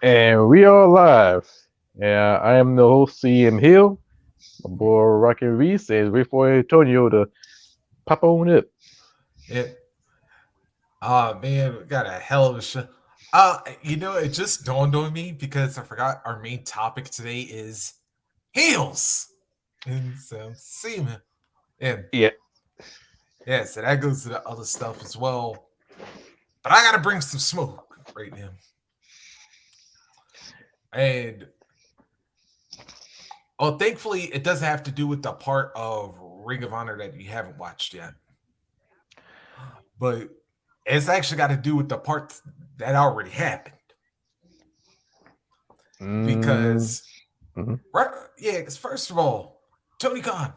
And we are live. And I am the host, CM Hill. My boy Rocky Reese says, wait for Antonio to pop on up. Yeah. Oh man, we got a hell of a show. It just dawned on me because I forgot our main topic today is heels. And so semen. And Yeah. yeah, so that goes to the other stuff as well. But I gotta bring some smoke right now. And thankfully it doesn't have to do with the part of Ring of Honor that you haven't watched yet. But it's actually got to do with the parts that already happened. Mm, Because mhm. right, yeah, because first of all, Tony Khan,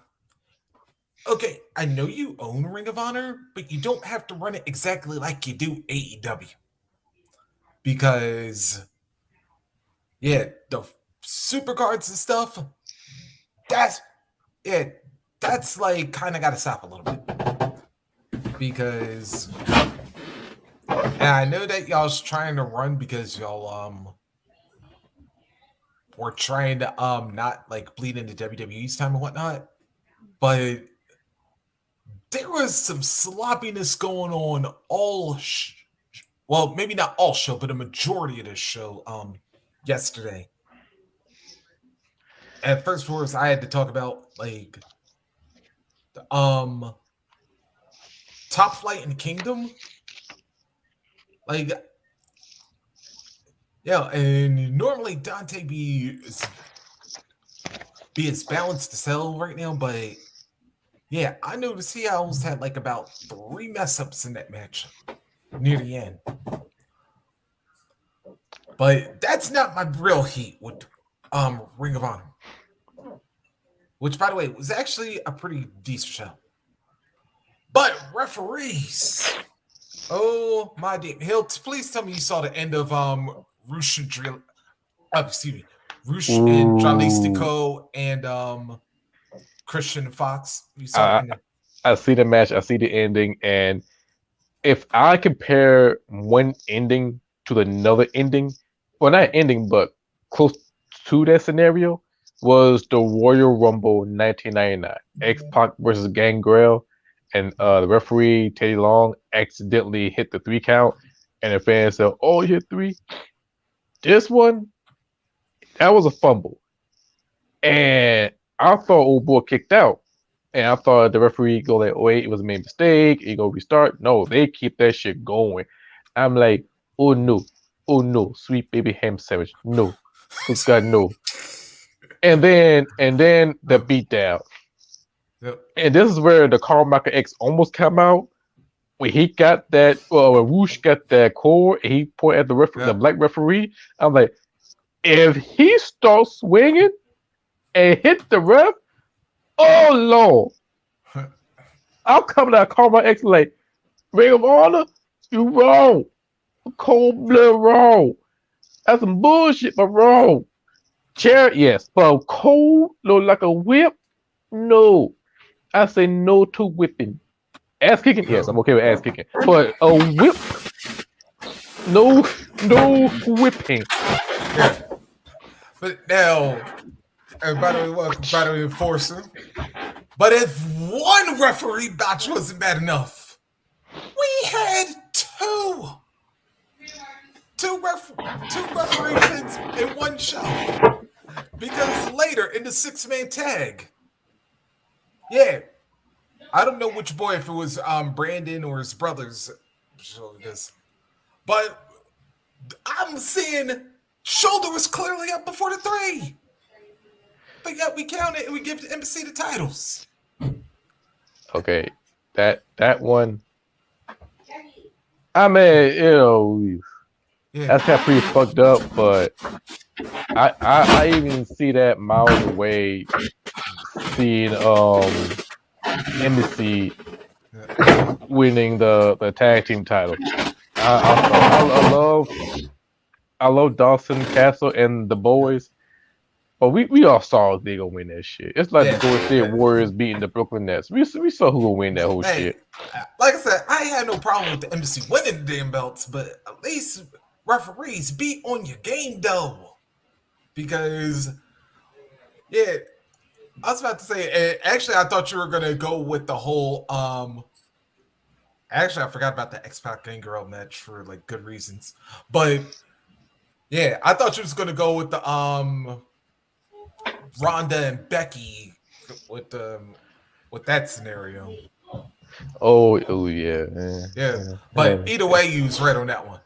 okay, I know you own Ring of Honor, but you don't have to run it exactly like you do AEW. Because, yeah, the super cards and stuff, that's, yeah, that's like kind of got to stop a little bit. Because, and I know that y'all's trying to run because y'all, were trying to, not like bleed into WWE's time and whatnot. But there was some sloppiness going on well, maybe not all show, but a majority of this show yesterday. At first first I had to talk about like um Top Flight and Kingdom. Like yeah, and normally Dante be as balanced as hell right now, but yeah, I noticed he almost had like about 3 mess ups in that match near the end. But that's not my real heat with Ring of Honor. Which by the way was actually a pretty decent show. But referees. Oh my dear. Hill, please tell me you saw the end of Rush and excuse me. Rush and Ooh. Dralistico and Christian Fox. You saw the I, end of I see the match, I see the ending, and if I compare one ending to another ending, well, not yeah. ending, but close to that scenario, was the Royal Rumble 1999, X-Pac versus Gangrel, and the referee Teddy Long accidentally hit the 3 count, and the fans said, "Oh, you hit three." This one, that was a fumble, and I thought old boy kicked out. And I thought the referee go like, wait, it was a made mistake. He go restart. No, they keep that shit going. I'm like, oh no, sweet baby ham sandwich, no, good God, no. And then the Oh, beatdown. yep. And this is where the Carl Michael X almost come out. When he got that, well, when Woosh got that cord, and he pointed at the Yep. black referee. I'm like, if he starts swinging and hit the ref, oh lord, I'll come to Carl Michael X like, Ring of Honor, you wrong. Cold blood wrong. That's some bullshit, but wrong. Chair, yes, but cold look like a whip. No, I say no to whipping. Ass kicking, yes, I'm Oh, okay with ass kicking, but a whip, no, no whipping. yeah. But now, and by the way, welcome, by the way, enforcer. But if one referee match wasn't bad enough, we had two ref, two referee pins in one show. Because later in the 6 man tag, yeah, I don't know which boy, if it was Brandon or his brothers, but I'm seeing shoulder was clearly up before the 3. But yet we count it and we give the embassy the titles. Okay, that one. I mean, Yeah. that's kind of pretty fucked up, but I even see that miles away. Seeing Embassy winning the tag team title. I love Dawson Castle and the boys, but we all saw they gonna win that shit. It's like the Yeah. Golden State Warriors beating the Brooklyn Nets. We saw who gonna win that whole Hey, shit. like I said, I had no problem with the embassy winning the damn belts, but at least referees, be on your game though, because yeah, I was about to say. Actually, I thought you were gonna go with the whole. Actually, I forgot about the X-Pac Gangrel match for like good reasons, but yeah, I thought you was gonna go with the Ronda and Becky with the with that scenario. Oh yeah, Yeah, yeah, but yeah. either way, you was right on that one.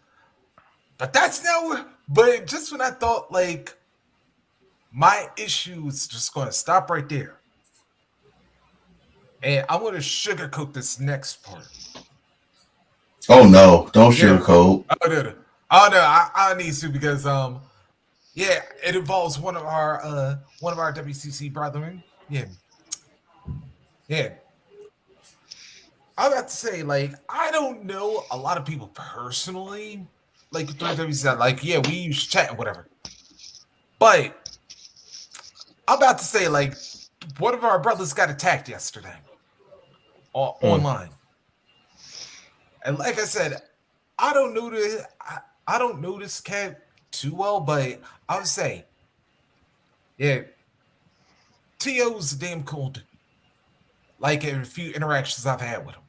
But that's now. But just when I thought like my issue is just going to stop right there, and I want to sugarcoat this next part. Oh no, don't Yeah. sugarcoat. Oh no. Oh no. I need to because yeah, it involves one of our WCC brethren. Yeah. Yeah. I'm about to say, like, I don't know a lot of people personally, like through WCC, like, yeah, we use chat and whatever. But I'm about to say, like, one of our brothers got attacked yesterday Mm, online. And like I said, I don't know this. I don't know this cat too well, but I would say, yeah, To's a damn cool dude. Like a few interactions I've had with him.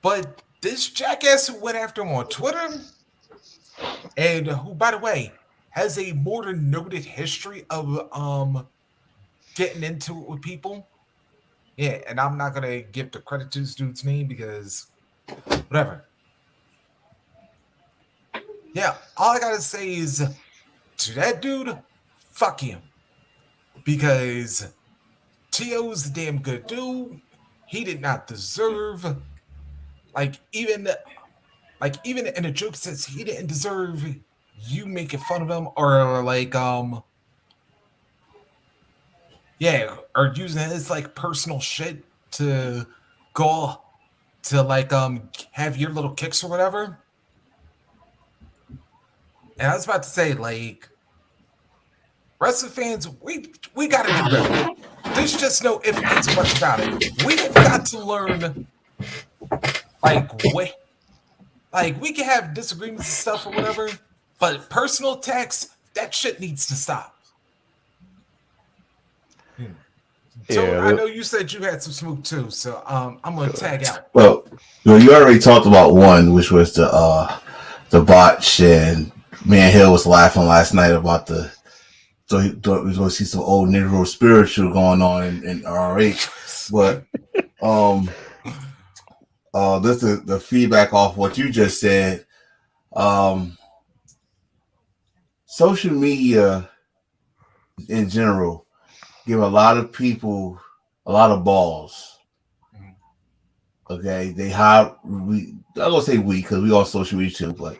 But this jackass who went after him on Twitter, and who, by the way, has a more than noted history of getting into it with people. Yeah, and I'm not gonna give the credit to this dude's name because whatever. Yeah, all I gotta say is to that dude, fuck him. Because T.O.'s a damn good dude. He did not deserve like even even in a joke sense, he didn't deserve you making fun of him or like yeah, or using his like personal shit to go to like have your little kicks or whatever. And I was about to say, like, wrestling fans, we gotta do better. There's just no if, ands, or buts about it. We've got to learn, like, like we can have disagreements and stuff or whatever, but personal attacks, that shit needs to stop. Toad, I yeah. know you said you had some smoke too, so I'm gonna tag out. Well, you already talked about one, which was the botch, and me and Hill was laughing last night about the. So he thought we was going to see some old Negro spiritual going on in ROH, but this is the feedback off what you just said. Social media in general give a lot of people a lot of balls. Okay, they hide. I'm gonna say we because we on social media too, but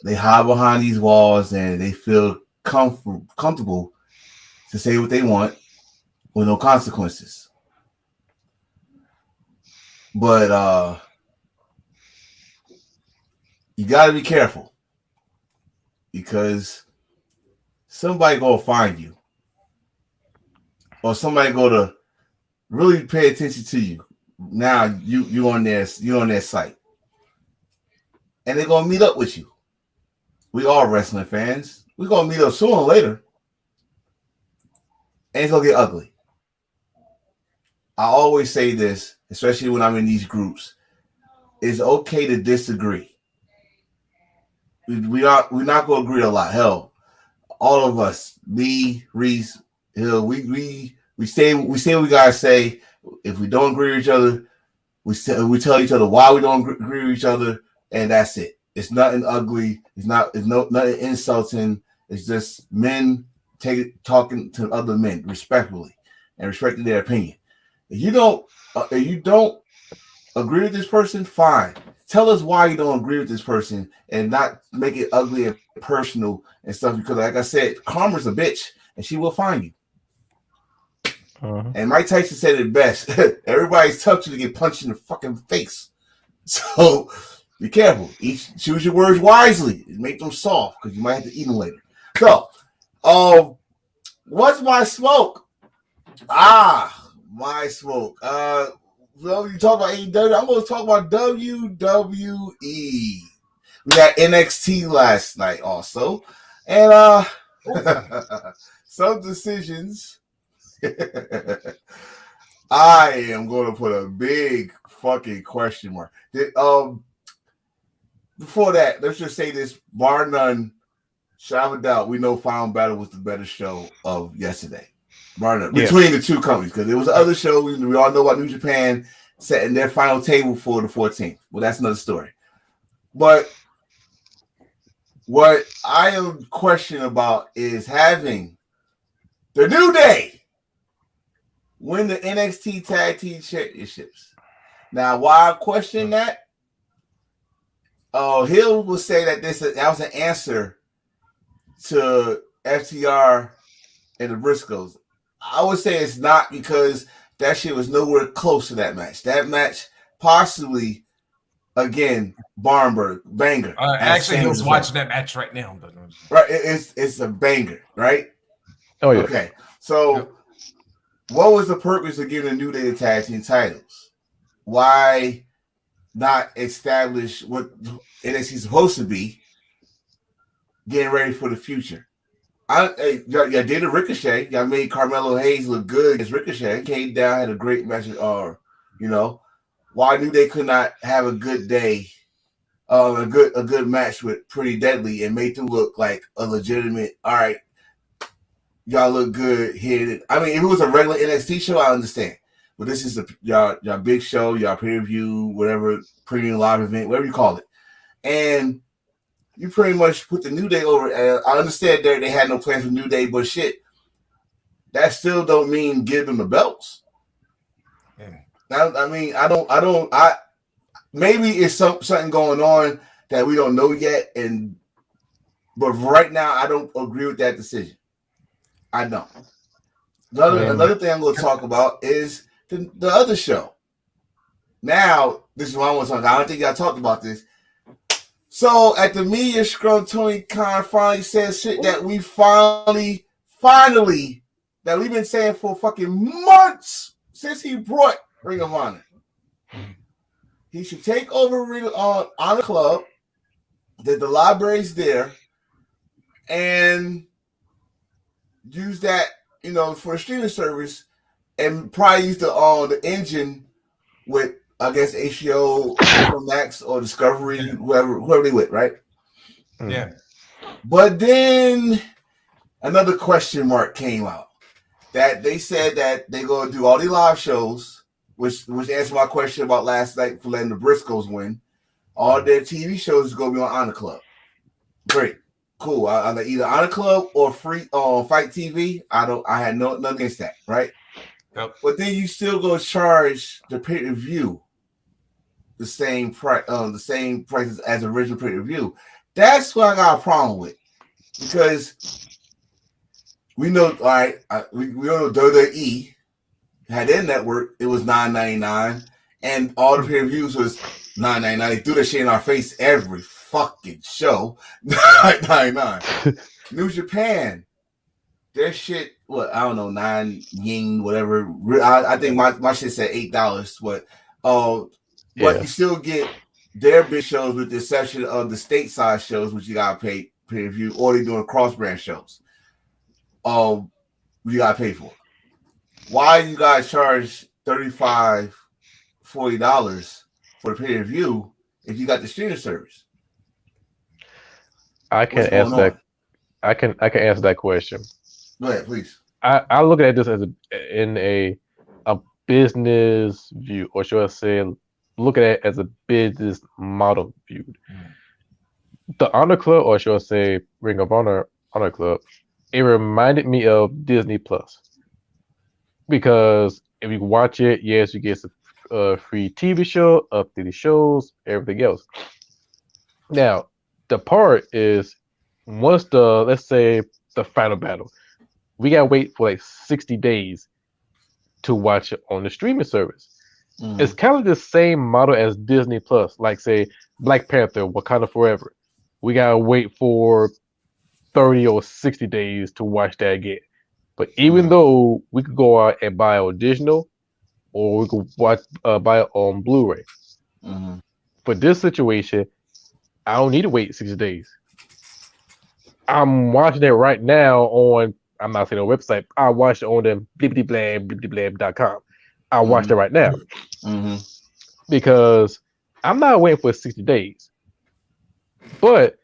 they hide behind these walls and they feel comfortable to say what they want with no consequences. But you got to be careful because somebody gonna find you, or somebody gonna really pay attention to you. Now you on their site, and they're gonna meet up with you. We all wrestling fans. We're gonna meet up sooner or later, and it's gonna get ugly. I always say this, especially when I'm in these groups. It's okay to disagree. We're not gonna agree a lot. Hell, all of us, me, Reese, Hill, we say what we gotta say. If we don't agree with each other, we tell each other why we don't agree with each other, and that's it. It's nothing ugly. It's nothing insulting. It's just men talking to other men respectfully and respecting their opinion. If you don't agree with this person, fine. Tell us why you don't agree with this person and not make it ugly and personal and stuff. Because, like I said, karma's a bitch and she will find you. And Mike Tyson said it best. Everybody's tough to get punched in the fucking face. So be careful. Choose your words wisely. Make them soft because you might have to eat them later. So, what's my smoke? My smoke. So you talk about AEW. I'm going to talk about WWE. We got NXT last night also, and some decisions. I am going to put a big fucking question mark. Before that, let's just say this: bar none, without a doubt, we know Final Battle was the better show of yesterday. Bar none. Yes. Between the two companies, because there was other shows. We all know about New Japan setting their final table for the 14th. Well, that's another story. But what I am questioning about is having the New Day win the NXT Tag Team Championships. Now, why I question that? Hill will say that that was an answer to FTR and the Briscoes. I would say it's not, because that shit was nowhere close to that match. That match possibly, again, Barnberg banger. Actually, he was watching that match right now. But... Right, it's a banger, right? Oh yeah. Okay, so what was the purpose of giving the New Day the tag team titles? Why not establish what NXT is supposed to be, getting ready for the future? Y'all did a Ricochet. Y'all made Carmelo Hayes look good as Ricochet. Came down, had a great match. Why New Day could not have a good day, a good match with Pretty Deadly and make them look like a legitimate, all right, y'all look good here. I mean, if it was a regular NXT show, I understand. But this is y'all big show, y'all pay-per-view, whatever, premium live event, whatever you call it. And you pretty much put the New Day over. I understand that they had no plans for New Day, but shit, that still don't mean give them the belts. Yeah. Maybe it's something going on that we don't know yet, but right now I don't agree with that decision. I don't. Another thing I'm going to talk about is the other show. Now, this is what I want to talk about. I don't think y'all talked about this. So at the media scrum, Tony Khan finally said shit that we finally, that we've been saying for fucking months since he brought Ring of Honor. He should take over Honor Club, that the library's there, and use that, for a streaming service, and probably use the engine with, I guess, HBO, Max, or Discovery, whoever they with, right? Yeah. But then another question mark came out that they said that they're going to do all the live shows, which answered my question about last night for letting the Briscoes win. All their TV shows is going to be on Honor Club. Great. Cool. Either Honor Club or free Fight TV. I had nothing against that, right? Yep. But then you still go charge the pay-per-view the same price, as original pay-per-view. That's what I got a problem with, because we know, all right, we know WWE had their network. It was $9.99, and all the pay-per-views was $9.99. They threw that shit in our face every fucking show. $9.99. New Japan, their shit, what, I don't know, 9 yen, whatever. I think my shit said $8, but you still get their big shows, with the exception of the stateside shows, which you gotta pay per view, or they're doing cross brand shows. You gotta pay for. Why you guys charge $35, $40 for the pay per view if you got the streaming service? I can answer that. I can answer that question. Go ahead, please. I look at this as a business view, or should I say, look at it as a business model viewed. The Honor Club, or should I say Ring of Honor Club, it reminded me of Disney Plus, because if you watch it, yes, you get a free TV show, updated shows, everything else. Now, the part is, once let's say the final battle, we gotta wait for like 60 days to watch it on the streaming service. It's kind of the same model as Disney Plus, like say Black Panther, Wakanda Forever. We gotta wait for 30 or 60 days to watch that again. But even though we could go out and buy original or we could watch buy it on Blu-ray. Mhm. For this situation, I don't need to wait 6 days. I'm watching it right now on. I'm not saying a website. I watched it on the blibblyblam.com. I watched it Mhm. right now Mhm. because I'm not waiting for 60 days. But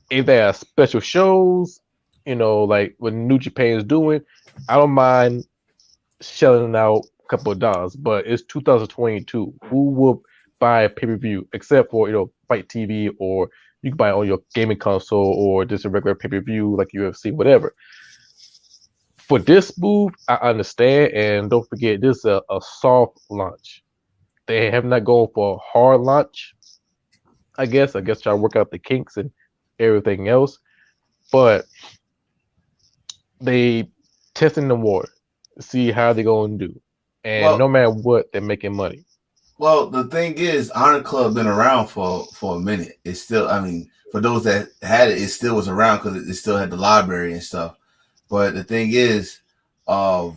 if there are special shows, like what New Japan is doing, I don't mind shelling out a couple of dollars. But it's 2022. Who will buy a pay-per-view except for Fight TV, or you can buy it on your gaming console or just a regular pay-per-view like UFC, whatever. For this move, I understand, and don't forget this is a soft launch. They have not gone for a hard launch. I guess try to work out the kinks and everything else, but they testing the water, see how they're gonna do, and no Well, matter what, they're making money. well, the thing is, Honor Club been around for a minute. It's still, I mean, for those that had it, it still was around because it still had the library and stuff. But the thing is, uh,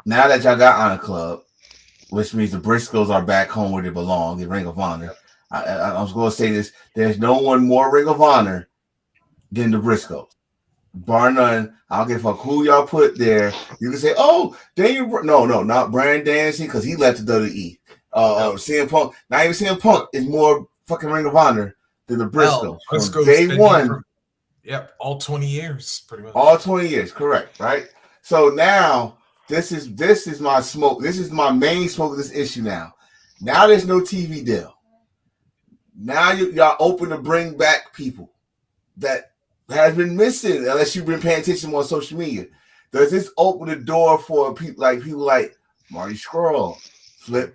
now that y'all got Honor Club, which means the Briscoes are back home where they belong in Ring of Honor. I was going to say this: there's no one more Ring of Honor than the Briscoes. Bar none. I don't give a fuck who y'all put there. You can say, "Oh, Daniel." No, not Bryan Danielson because he left the WWE. CM Punk. Not even CM Punk is more fucking Ring of Honor than the Briscoes. Hell, From Briscoe's day been here one, for all 20 years, pretty much. all 20 years, correct, right? So now this is my smoke. This is my main smoke of this issue now. Now there's no TV deal. Now y'all open to bring back people that has been missing unless you've been paying attention on social media. Does this open the door for people like Marty Scurll, Flip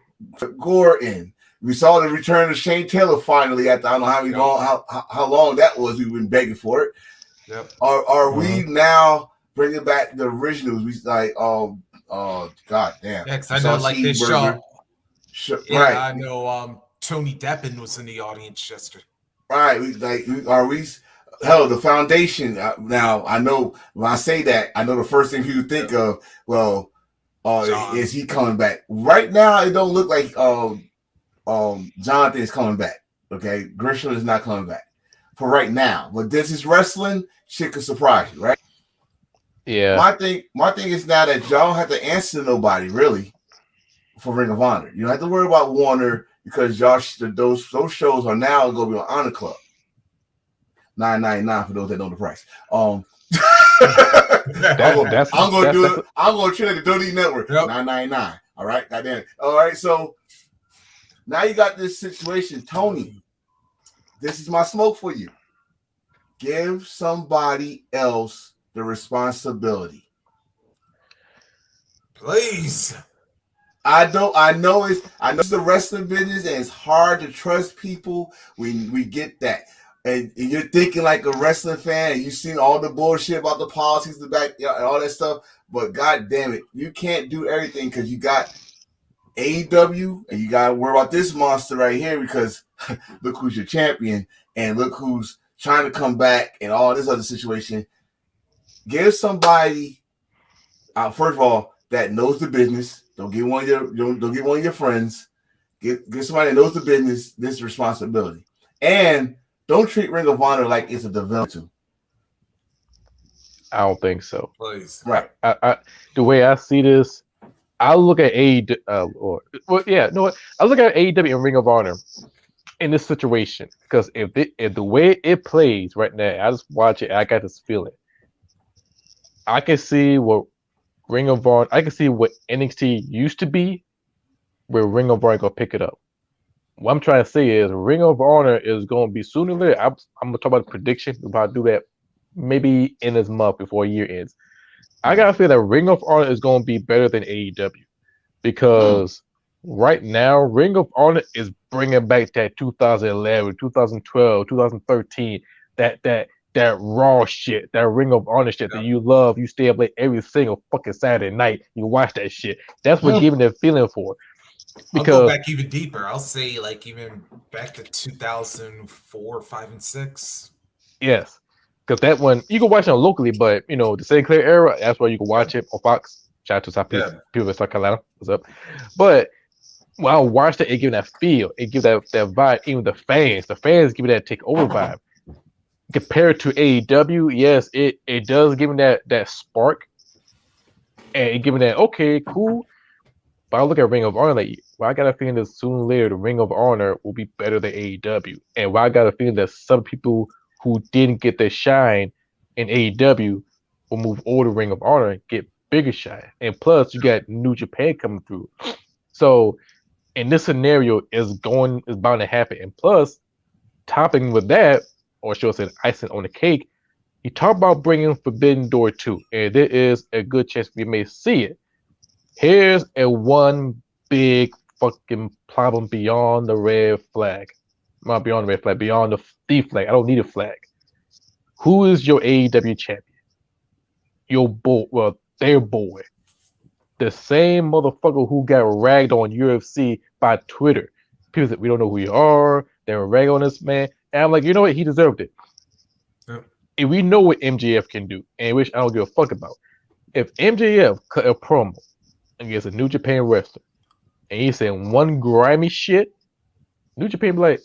Gordon? We saw the return of Shane Taylor finally after I don't know how long that was. We've been begging for it. Yep. Are we now bringing back the originals? We like god damn. Yeah, because I know like this Cheeseburger. Yeah, Right. I know Tony Deppen was in the audience yesterday. Right. Are we hell the foundation now? I know when I say that, I know the first thing people think of. Well, is he coming back? Right now, it don't look like Jonathan is coming back. Okay, Grisham is not coming back for right now. But this is wrestling. Shit could surprise you, right? Yeah. My thing is now that y'all don't have to answer to nobody really for Ring of Honor. You don't have to worry about Warner because y'all those shows are now going to be on Honor Club. $9.99 for those that know the price. I'm gonna do it. I'm gonna treat it the WWE Network. Yep. $9.99. All right, goddamn it. All right, so now you got this situation, Tony. This is my smoke for you. Give somebody else the responsibility. Please. I know it's the wrestling business and it's hard to trust people. We get that. And you're thinking like a wrestling fan and you've seen all the bullshit about the policies, the back, and all that stuff. But god damn it, you can't do everything because you got AEW and you got to worry about this monster right here because look who's your champion and look who's trying to come back and all this other situation. Give somebody, first of all, that knows the business. Don't get one of your friends. Get somebody that knows the business this responsibility. And don't treat Ring of Honor like it's a development. I don't think so. Please. Right. I the way I see this, I look at AEW, I look at AEW and Ring of Honor in this situation because if the way it plays right now, I just watch it. I got this feeling. I can see what Ring of Honor. I can see what NXT used to be, where Ring of Honor gonna pick it up. What I'm trying to say is Ring of Honor is going to be sooner or later. I'm going to talk about the prediction. We'll probably do that maybe in this month before year ends. I got to feel that Ring of Honor is going to be better than AEW because right now, Ring of Honor is bringing back that 2011, 2012, 2013, that raw shit, that Ring of Honor shit that you love. You stay up late every single fucking Saturday night. You watch that shit. That's what giving that feeling for. Because I'll go back even deeper. I'll say like even back to 2004, 5, and 6. Yes, because that one you can watch it locally, but the St. Clair era, that's where you can watch it on Fox. Shout out to South Yeah. people in South Carolina. What's up? But when I watched it gave that feel. It gave that vibe. Even the fans give it that takeover vibe. Compared to AEW, yes, it does give me that spark, and it giving that okay, cool. But I look at Ring of Honor like, well, I got a feeling that sooner or later the Ring of Honor will be better than AEW, and why I got a feeling that some people who didn't get their shine in AEW will move over to Ring of Honor and get bigger shine. And plus, you got New Japan coming through, so in this scenario is bound to happen. And plus, topping with that, or should I say icing on the cake, you talk about bringing Forbidden Door 2, and there is a good chance we may see it. Here's a one big fucking problem beyond the red flag. Not beyond the red flag, beyond the flag. I don't need a flag. Who is your AEW champion? Your boy, well, their boy. The same motherfucker who got ragged on UFC by Twitter. People said, we don't know who you are. They were ragging on this man. And I'm like, you know what? He deserved it. Yeah. And we know what MJF can do, and which I don't give a fuck about. If MJF cut a promo against a New Japan wrestler, and he's saying one grimy shit, New Japan be like,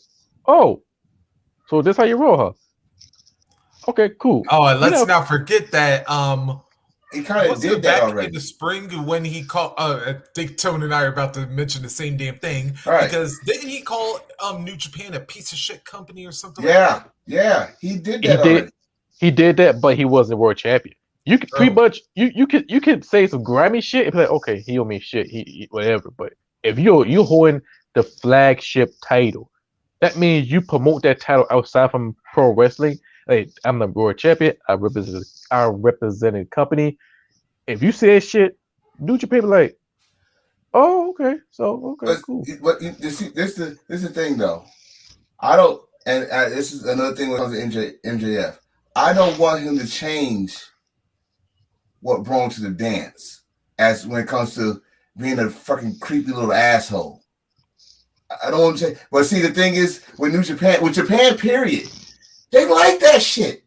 oh, so this how you roll, huh? Okay, cool. Oh, and let's not forget that he kind of did that already in the spring when he called. I think Tony and I are about to mention the same damn thing, right? Because didn't he call New Japan a piece of shit company or something? Yeah, yeah, he did that already. He did that, but he wasn't world champion. You could pretty much you could say some grimy shit and be like, okay, he don't mean shit, he whatever. But if you're holding the flagship title, that means you promote that title outside from pro wrestling. Like, I'm the world champion. I represented company. If you say that shit, New Japan be like, oh, okay, so okay, cool. But this is the thing though. I don't, and this is another thing when it comes to MJF. I don't want him to change what brought him to the dance, as when it comes to being a fucking creepy little asshole. I don't want to say, but see, the thing is, with Japan, period, they like that shit.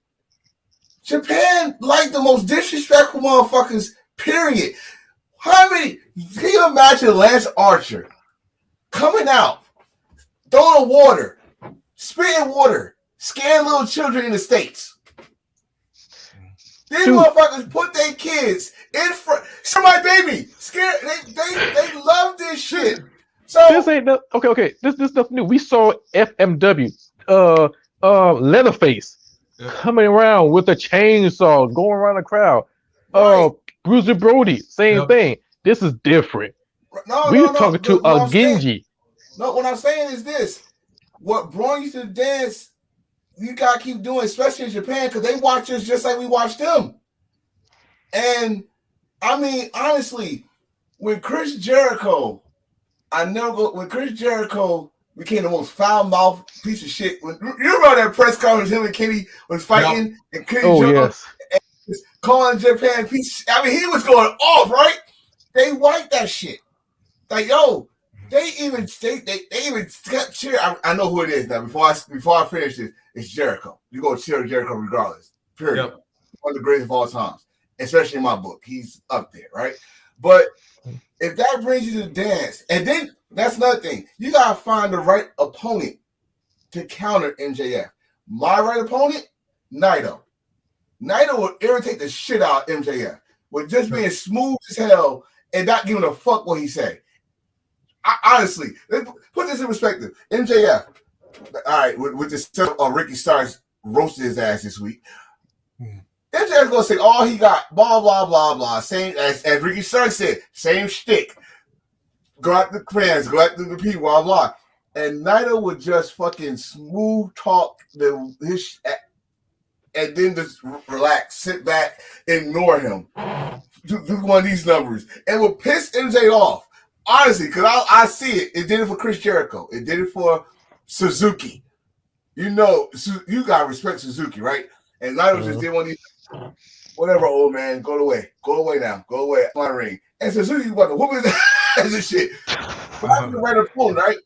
Japan like the most disrespectful motherfuckers, period. How many? Can you imagine Lance Archer coming out, throwing water, spitting water, scaring little children in the States? These motherfuckers put their kids in front. So my baby, scared. They love this shit. So this ain't no, okay. This stuff new. We saw FMW, Leatherface coming around with a chainsaw, going around the crowd. Right. Bruiser Brody, same thing. This is different. We're talking to a Genji. No, what I'm saying is this: what brought you to the dance, you gotta keep doing, especially in Japan, because they watch us just like we watch them. And I mean, honestly, when Chris Jericho became the most foul-mouthed piece of shit. When you remember that press conference, him and Kenny was fighting, and Kenny yes. And calling Japan piece. I mean, he was going off, right? They like that shit. Like, yo, they even cheer. I know who it is now. Before I finish this, it's Jericho. You go cheer Jericho regardless. Period. Yep. One of the greatest of all times, especially in my book. He's up there, right? But if that brings you to the dance, and then that's another thing, you gotta find the right opponent to counter MJF. My right opponent, Naito. Naito will irritate the shit out of MJF with just being smooth as hell and not giving a fuck what he say. Honestly, put this in perspective. MJF, all right, with this Ricky Starks roasted his ass this week. MJF's gonna say all he got, blah blah blah blah. Same as Ricky Starks said, same shtick. Go out the fans, go out the people, blah blah. And Naito would just fucking smooth talk his and then just relax, sit back, ignore him. Do one of these numbers. And will piss MJ off. Honestly, because I see it. It did it for Chris Jericho. It did it for Suzuki. You know, you got to respect Suzuki, right? And Naito just did one of these, whatever, old man, go away. Go away now. Go away. My ring. And Suzuki about to whoop his ass and shit. Find the right opponent, right?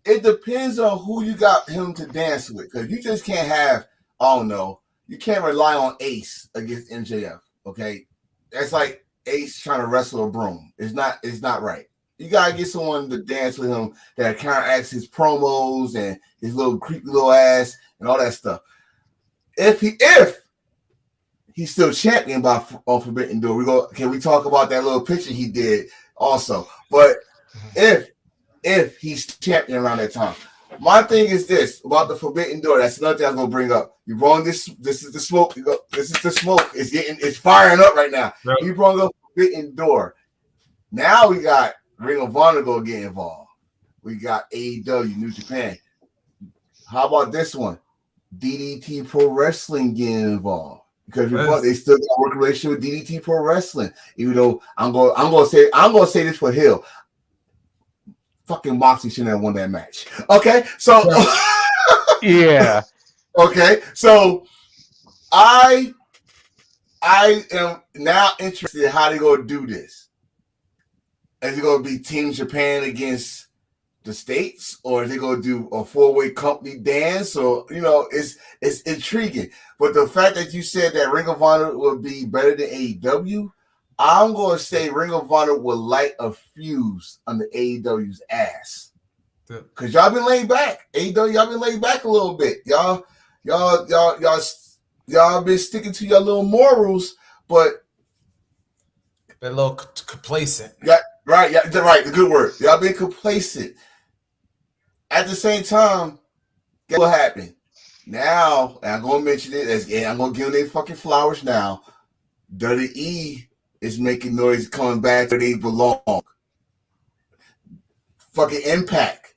It depends on who you got him to dance with. Because you just can't have, I don't know, you can't rely on Ace against MJF, okay? That's like Ace trying to wrestle a broom. It's not right. You gotta get someone to dance with him that counteracts his promos and his little creepy little ass and all that stuff. If he's still champion on Forbidden Door, can we talk about that little picture he did also? But if he's champion around that time. My thing is this about the Forbidden Door. That's another thing I was gonna bring up. You brought this. This is the smoke. This is the smoke. It's firing up right now. Yep. You brought up Forbidden Door. Now we got Ring of Honor go get involved. We got AEW, New Japan. How about this one? DDT Pro Wrestling getting involved because they still got a working relationship with DDT Pro Wrestling. Even though I'm gonna say this for Hill. Fucking Moxley shouldn't have won that match. Okay, so yeah. Okay, so I am now interested in how they gonna do this. Is it gonna be Team Japan against the States, or is they gonna do a 4-way company dance? Or it's intriguing. But the fact that you said that Ring of Honor would be better than AEW. I'm going to say Ring of Honor will light a fuse on the AEW's ass. Because y'all been laid back. AEW, y'all been laid back a little bit. Y'all been sticking to your little morals, but they're a little complacent. Yeah, right. Yeah, right. The good word. Y'all been complacent. At the same time, guess what happened? Now, and I'm going to mention it, I'm going to give them their fucking flowers now. WWE is making noise coming back where they belong. Fucking Impact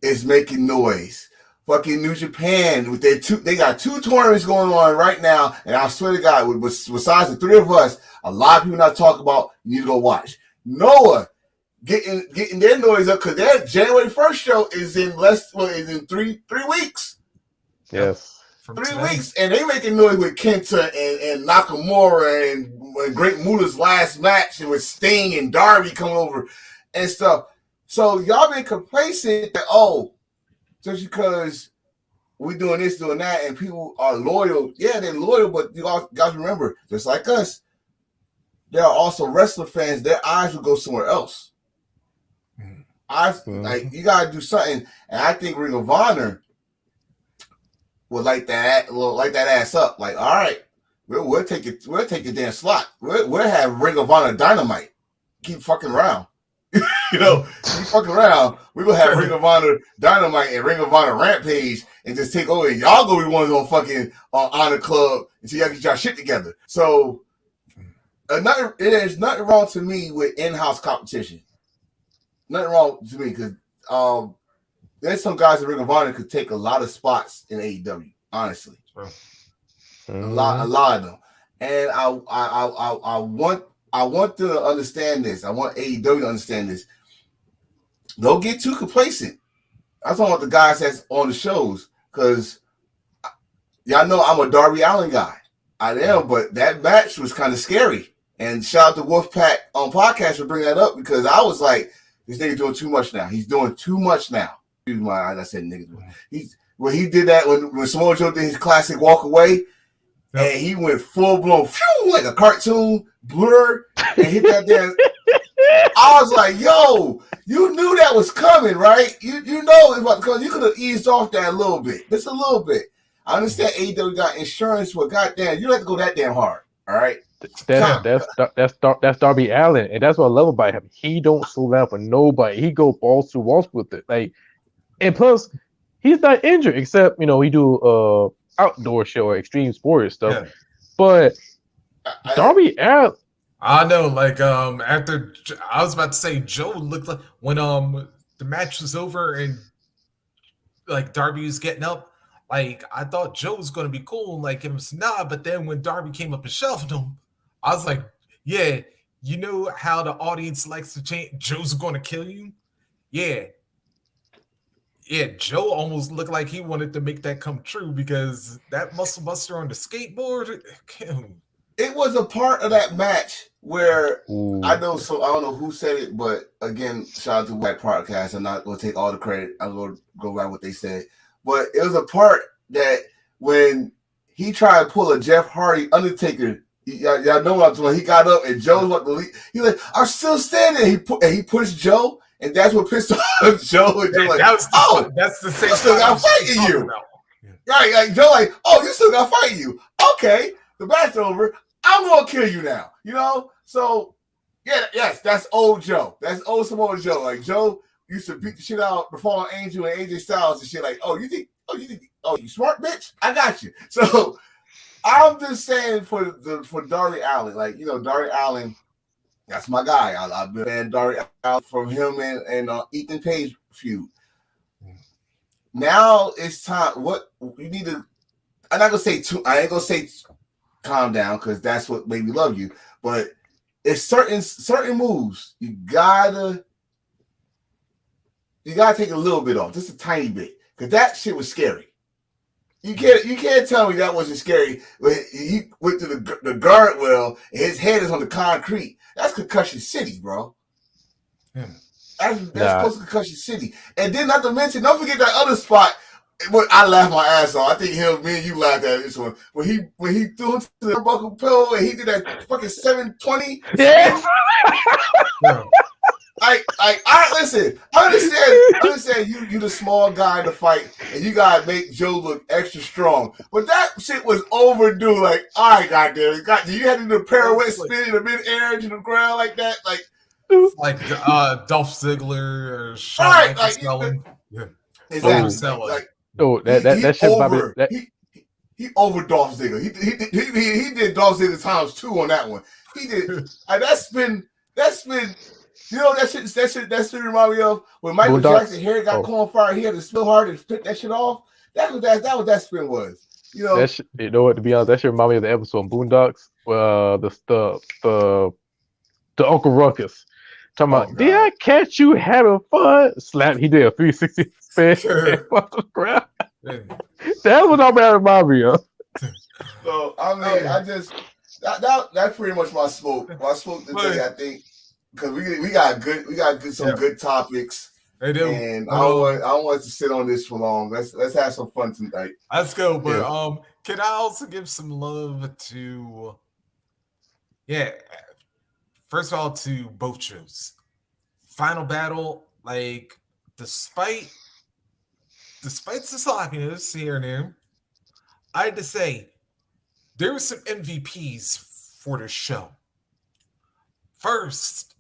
is making noise. Fucking New Japan with they got 2 tournaments going on right now, and I swear to God, besides the 3 of us, a lot of people not talking about. You need to go watch. Noah getting their noise up because their January 1st show is in in 3 weeks. Yes. 3 weeks, and they making noise with Kenta and Nakamura and Great Mula's last match, and with Sting and Darby coming over and stuff. So y'all been complacent that just because we doing this, doing that, and people are loyal. Yeah, they're loyal, but you guys remember, just like us, there are also wrestler fans. Their eyes will go somewhere else. Like you gotta do something, and I think Ring of Honor would light that ass up. Like, all right, we'll take it. We'll take the damn slot. We'll have Ring of Honor Dynamite. Keep fucking around. Keep fucking around. We're gonna have Ring of Honor Dynamite and Ring of Honor Rampage and just take over. Y'all gonna be ones on fucking Honor Club until y'all get y'all shit together. So there's nothing wrong to me with in-house competition. Nothing wrong to me because there's some guys in Ring of Honor could take a lot of spots in AEW, honestly. A lot of them. And I want to understand this. I want AEW to understand this. Don't get too complacent. I talking about the guys that's on the shows because y'all know I'm a Darby Allin guy. I am, but that match was kind of scary. And shout out to Wolfpack on podcast for bringing that up because I was like, this nigga doing too much now. He's doing too much now. I said niggas. When he did that when Samoa Joe did his classic walk away, and he went full blown like a cartoon blur and hit that damn. I was like, yo, you knew that was coming, right? You know it was about to come. You could have eased off that a little bit, just a little bit. I understand AEW got insurance, but goddamn, you don't have to go that damn hard. All right. That's Darby Allin, and that's what I love about him. He don't slow down for nobody. He go balls to walls with it. Like, and plus, he's not injured except he do outdoor show or extreme sport stuff. Yeah. But Darby Allin, I know. Like after I was about to say, Joe looked like when the match was over and like Darby was getting up. Like I thought Joe was going to be cool and like give him some nod, but then when Darby came up and shoved him, I was like, yeah, you know how the audience likes to change. Joe's going to kill you. Yeah, Joe almost looked like he wanted to make that come true because that muscle buster on the skateboard. It was a part of that match where I don't know who said it, but again, shout out to White Podcast. I'm not going to take all the credit. I'm going to go by what they said. But it was a part that when he tried to pull a Jeff Hardy Undertaker, Y'all know what I'm talking. He got up and Joe's about to leave. He's like, I'm still standing. He pushed Joe, and that's what pissed off Joe. And Joe like, that's the same. I still got fighting you. Right, like Joe, like, oh, you still got fighting you. Okay, the match over. I'm gonna kill you now. You know, so yeah, yes, that's old Joe. That's old Samoa Joe. Like Joe used to beat the shit out the Fallen Angel and AJ Styles and shit. Like, you think, you smart bitch? I got you. So I'm just saying for Darby Allin, like, you know, Darby Allin, that's my guy. I've been a fan of Darby Allin from him and Ethan Page feud. Now it's time. What you need to. I'm not gonna say I ain't gonna say calm down because that's what made me love you. But it's certain moves you gotta take a little bit off, just a tiny bit, because that shit was scary. You can't tell me that wasn't scary when he went to the guardrail and his head is on the concrete. That's Concussion City, bro. Yeah. That's close to Concussion City. And then not to mention, don't forget that other spot. I laughed my ass off. I think me and you laughed at this one. When he threw it to the buckle pillow and he did that fucking 720. Yes. Yeah. I listen. I understand you the small guy in the fight, and you gotta make Joe look extra strong. But that shit was overdue. Like, all right, goddamn, you had to do a pirouette spin in the midair to the ground like that, like Dolph Ziggler or Shawn right, Michaels. Yeah, exactly. That shit over. He over Dolph Ziggler. He did Dolph Ziggler times 2 on that one. He did. That's been. You know that shit remind me of when Michael Jackson's hair got caught on fire. He had to spill hard to pick that shit off. That was that spin was. You know. You know what? To be honest, that shit remind me of the episode on Boondocks. The Uncle Ruckus talking about. Did I catch you having fun? Slap. He did a 360 spin. Crap. That's what I'm about to remind me of. So I mean, I just that's pretty much my smoke. My smoke today, I think. Because we got some good topics. They do. And I don't want to sit on this for long. Let's have some fun tonight. Let's go. But can I also give some love to first of all to both shows. Final Battle, like despite the slopiness here and there, I had to say there were some MVPs for this show. First,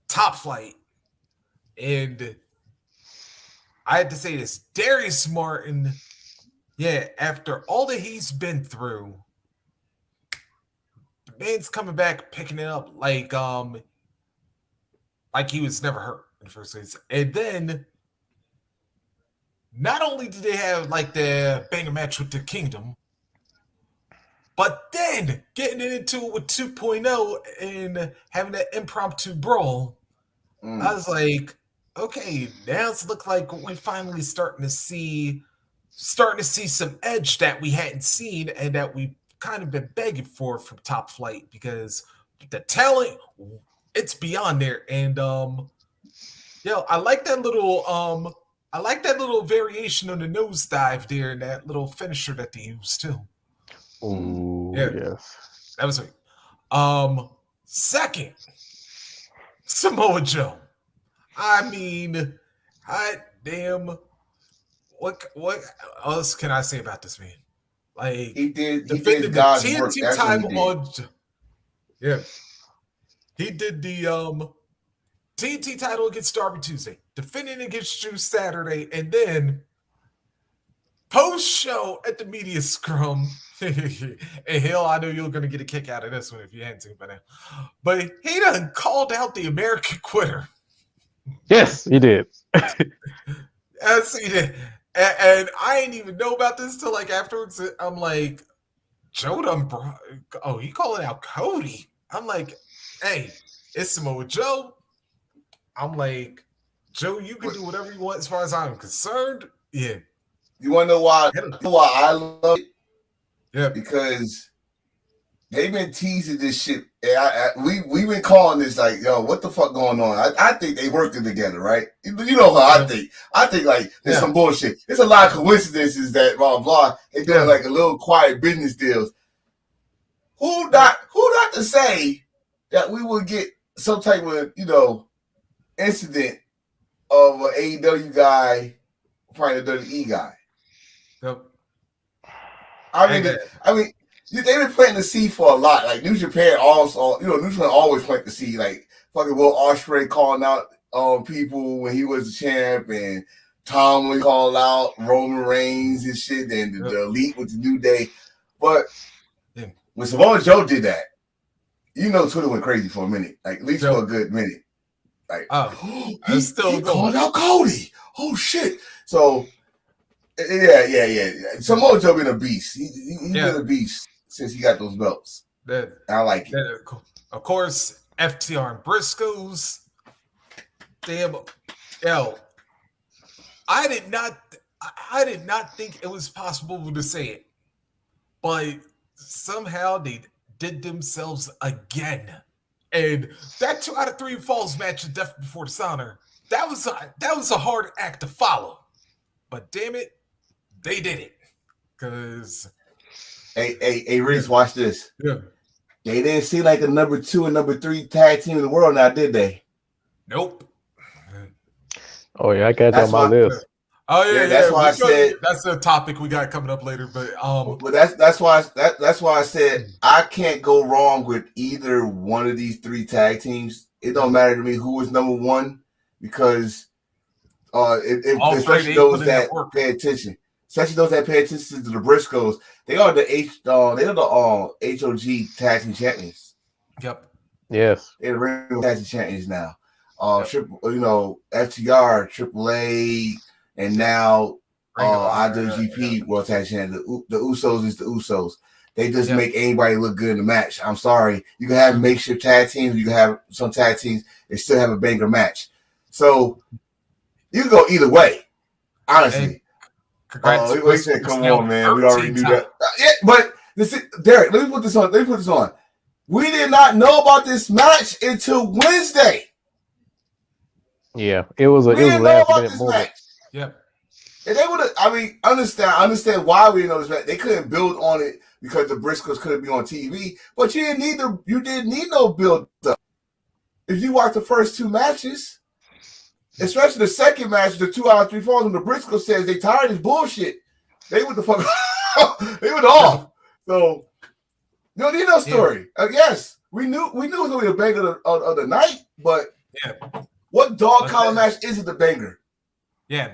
Top Flight. And I had to say this, Darius Martin, after all that he's been through, the man's coming back, picking it up like he was never hurt in the first place. And then, not only did they have like the banger match with the Kingdom, but then getting into it with 2.0 and having that impromptu brawl, I was like, okay, now it's look like we're finally starting to see some edge that we hadn't seen and that we kind of been begging for from Top Flight, because the talent, it's beyond there. And I like that little variation on the nosedive there and that little finisher that they used too. Ooh, yes. That was it. Second, Samoa Joe. I mean, what else can I say about this man? Like, he did God's the TNT work. title on. Yeah, he did the TNT title against Darby Tuesday, defending against Drew Saturday, and then post show at the media scrum. And Hill, I know you're going to get a kick out of this one if you hadn't seen by now. But he done called out the American Quitter. Yes, he did. Yes, he did. And I didn't even know about this till like afterwards. I'm like, Joe done you calling out Cody? I'm like, hey, it's Samoa Joe. I'm like, Joe, you can do whatever you want as far as I'm concerned. Yeah. You want to know why? I love it? Yeah, because they've been teasing this shit. We've been calling this like, yo, what the fuck going on? I think they working together, right? You know how I think. I think like there's some bullshit. There's a lot of coincidences that blah blah. They doing like a little quiet business deals. who not to say that we would get some type of incident of an AEW guy fighting a WWE guy. Yep. I mean, they've been planting the seed for a lot. Like New Japan also, New Japan always plant the seed. Like fucking Will Ospreay calling out people when he was the champ, and Tomlin called out Roman Reigns and shit, and the Elite with the New Day. But when Samoa Joe did that, Twitter went crazy for a minute, like at least for a good minute. Like, he called out Cody. Oh shit! So. Yeah. Samoa Joe been a beast. He's been a beast since he got those belts. I like it. Of course, FTR and Briscoes. Damn, I did not think it was possible to say it, but somehow they did themselves again. And that 2 out of 3 falls match of Death Before Dishonor, that was a hard act to follow. But damn it, they did it. Cause hey, Reese, watch this. Yeah. They didn't see like a number 2 and number 3 tag team in the world now, did they? Nope. Oh yeah, I got that on my list. Oh yeah. That's why I said that's a topic we got coming up later. But that's why I said I can't go wrong with either one of these 3 tag teams. It don't matter to me who is number 1 because especially those that pay attention. Especially those that pay attention to the Briscoes, they are the HOG tag team champions. Yep. Yes. They're the real tag team champions now. FTR, AAA, and now IWGP World Tag Champions. The Usos is the Usos. They just make anybody look good in the match. I'm sorry. You can have makeshift tag teams. You can have some tag teams. They still have a banger match. So you can go either way, honestly. Congrats. We said, come on, man. We already knew that. But Derek, let me put this on. We did not know about this match until Wednesday. Yeah, it was a last minute moment. Yep. And they would have. I mean, understand why we didn't know this match. They couldn't build on it because the Briscoes couldn't be on TV. But you didn't need no build up. If you watch the first 2 matches. Especially the second match, the 2 out of 3 falls, when the Briscoe says they tired of this bullshit. They went the fuck they went off. So you don't need no story. Yes, we knew it was gonna be a banger of the night, but what dog collar match isn't the banger? Yeah,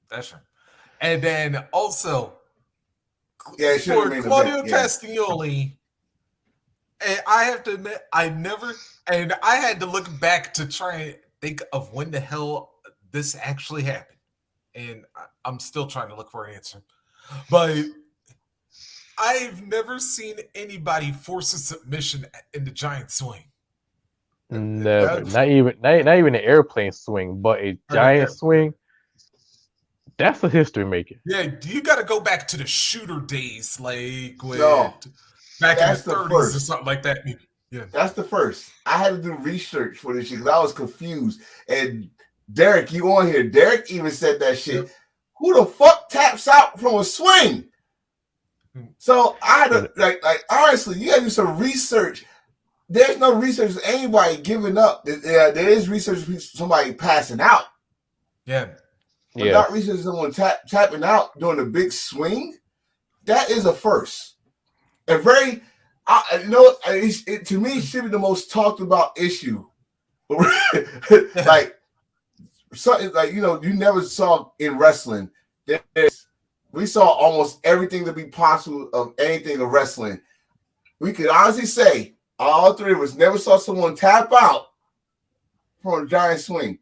that's right. And then also for Claudio Castagnoli, and I have to admit, I had to look back to try and think of when the hell this actually happened. And I'm still trying to look for an answer. But I've never seen anybody force a submission in the giant swing. Never. Not even an airplane swing, but a giant swing. That's a history maker. Yeah, you got to go back to the shooter days, like back in the 30s or something like that. Yeah, that's the first. I had to do research for this shit because I was confused. And Derek, you on here? Derek even said that shit. Yep. Who the fuck taps out from a swing? So I had to like honestly, you gotta do some research. There's no research of anybody giving up. There is research of somebody passing out. Yeah. But not research of someone tapping out during a big swing. That is a first. A very to me, it should be the most talked about issue. Like something like you never saw in wrestling. We saw almost everything to be possible of anything of wrestling. We could honestly say all 3 of us never saw someone tap out from a giant swing.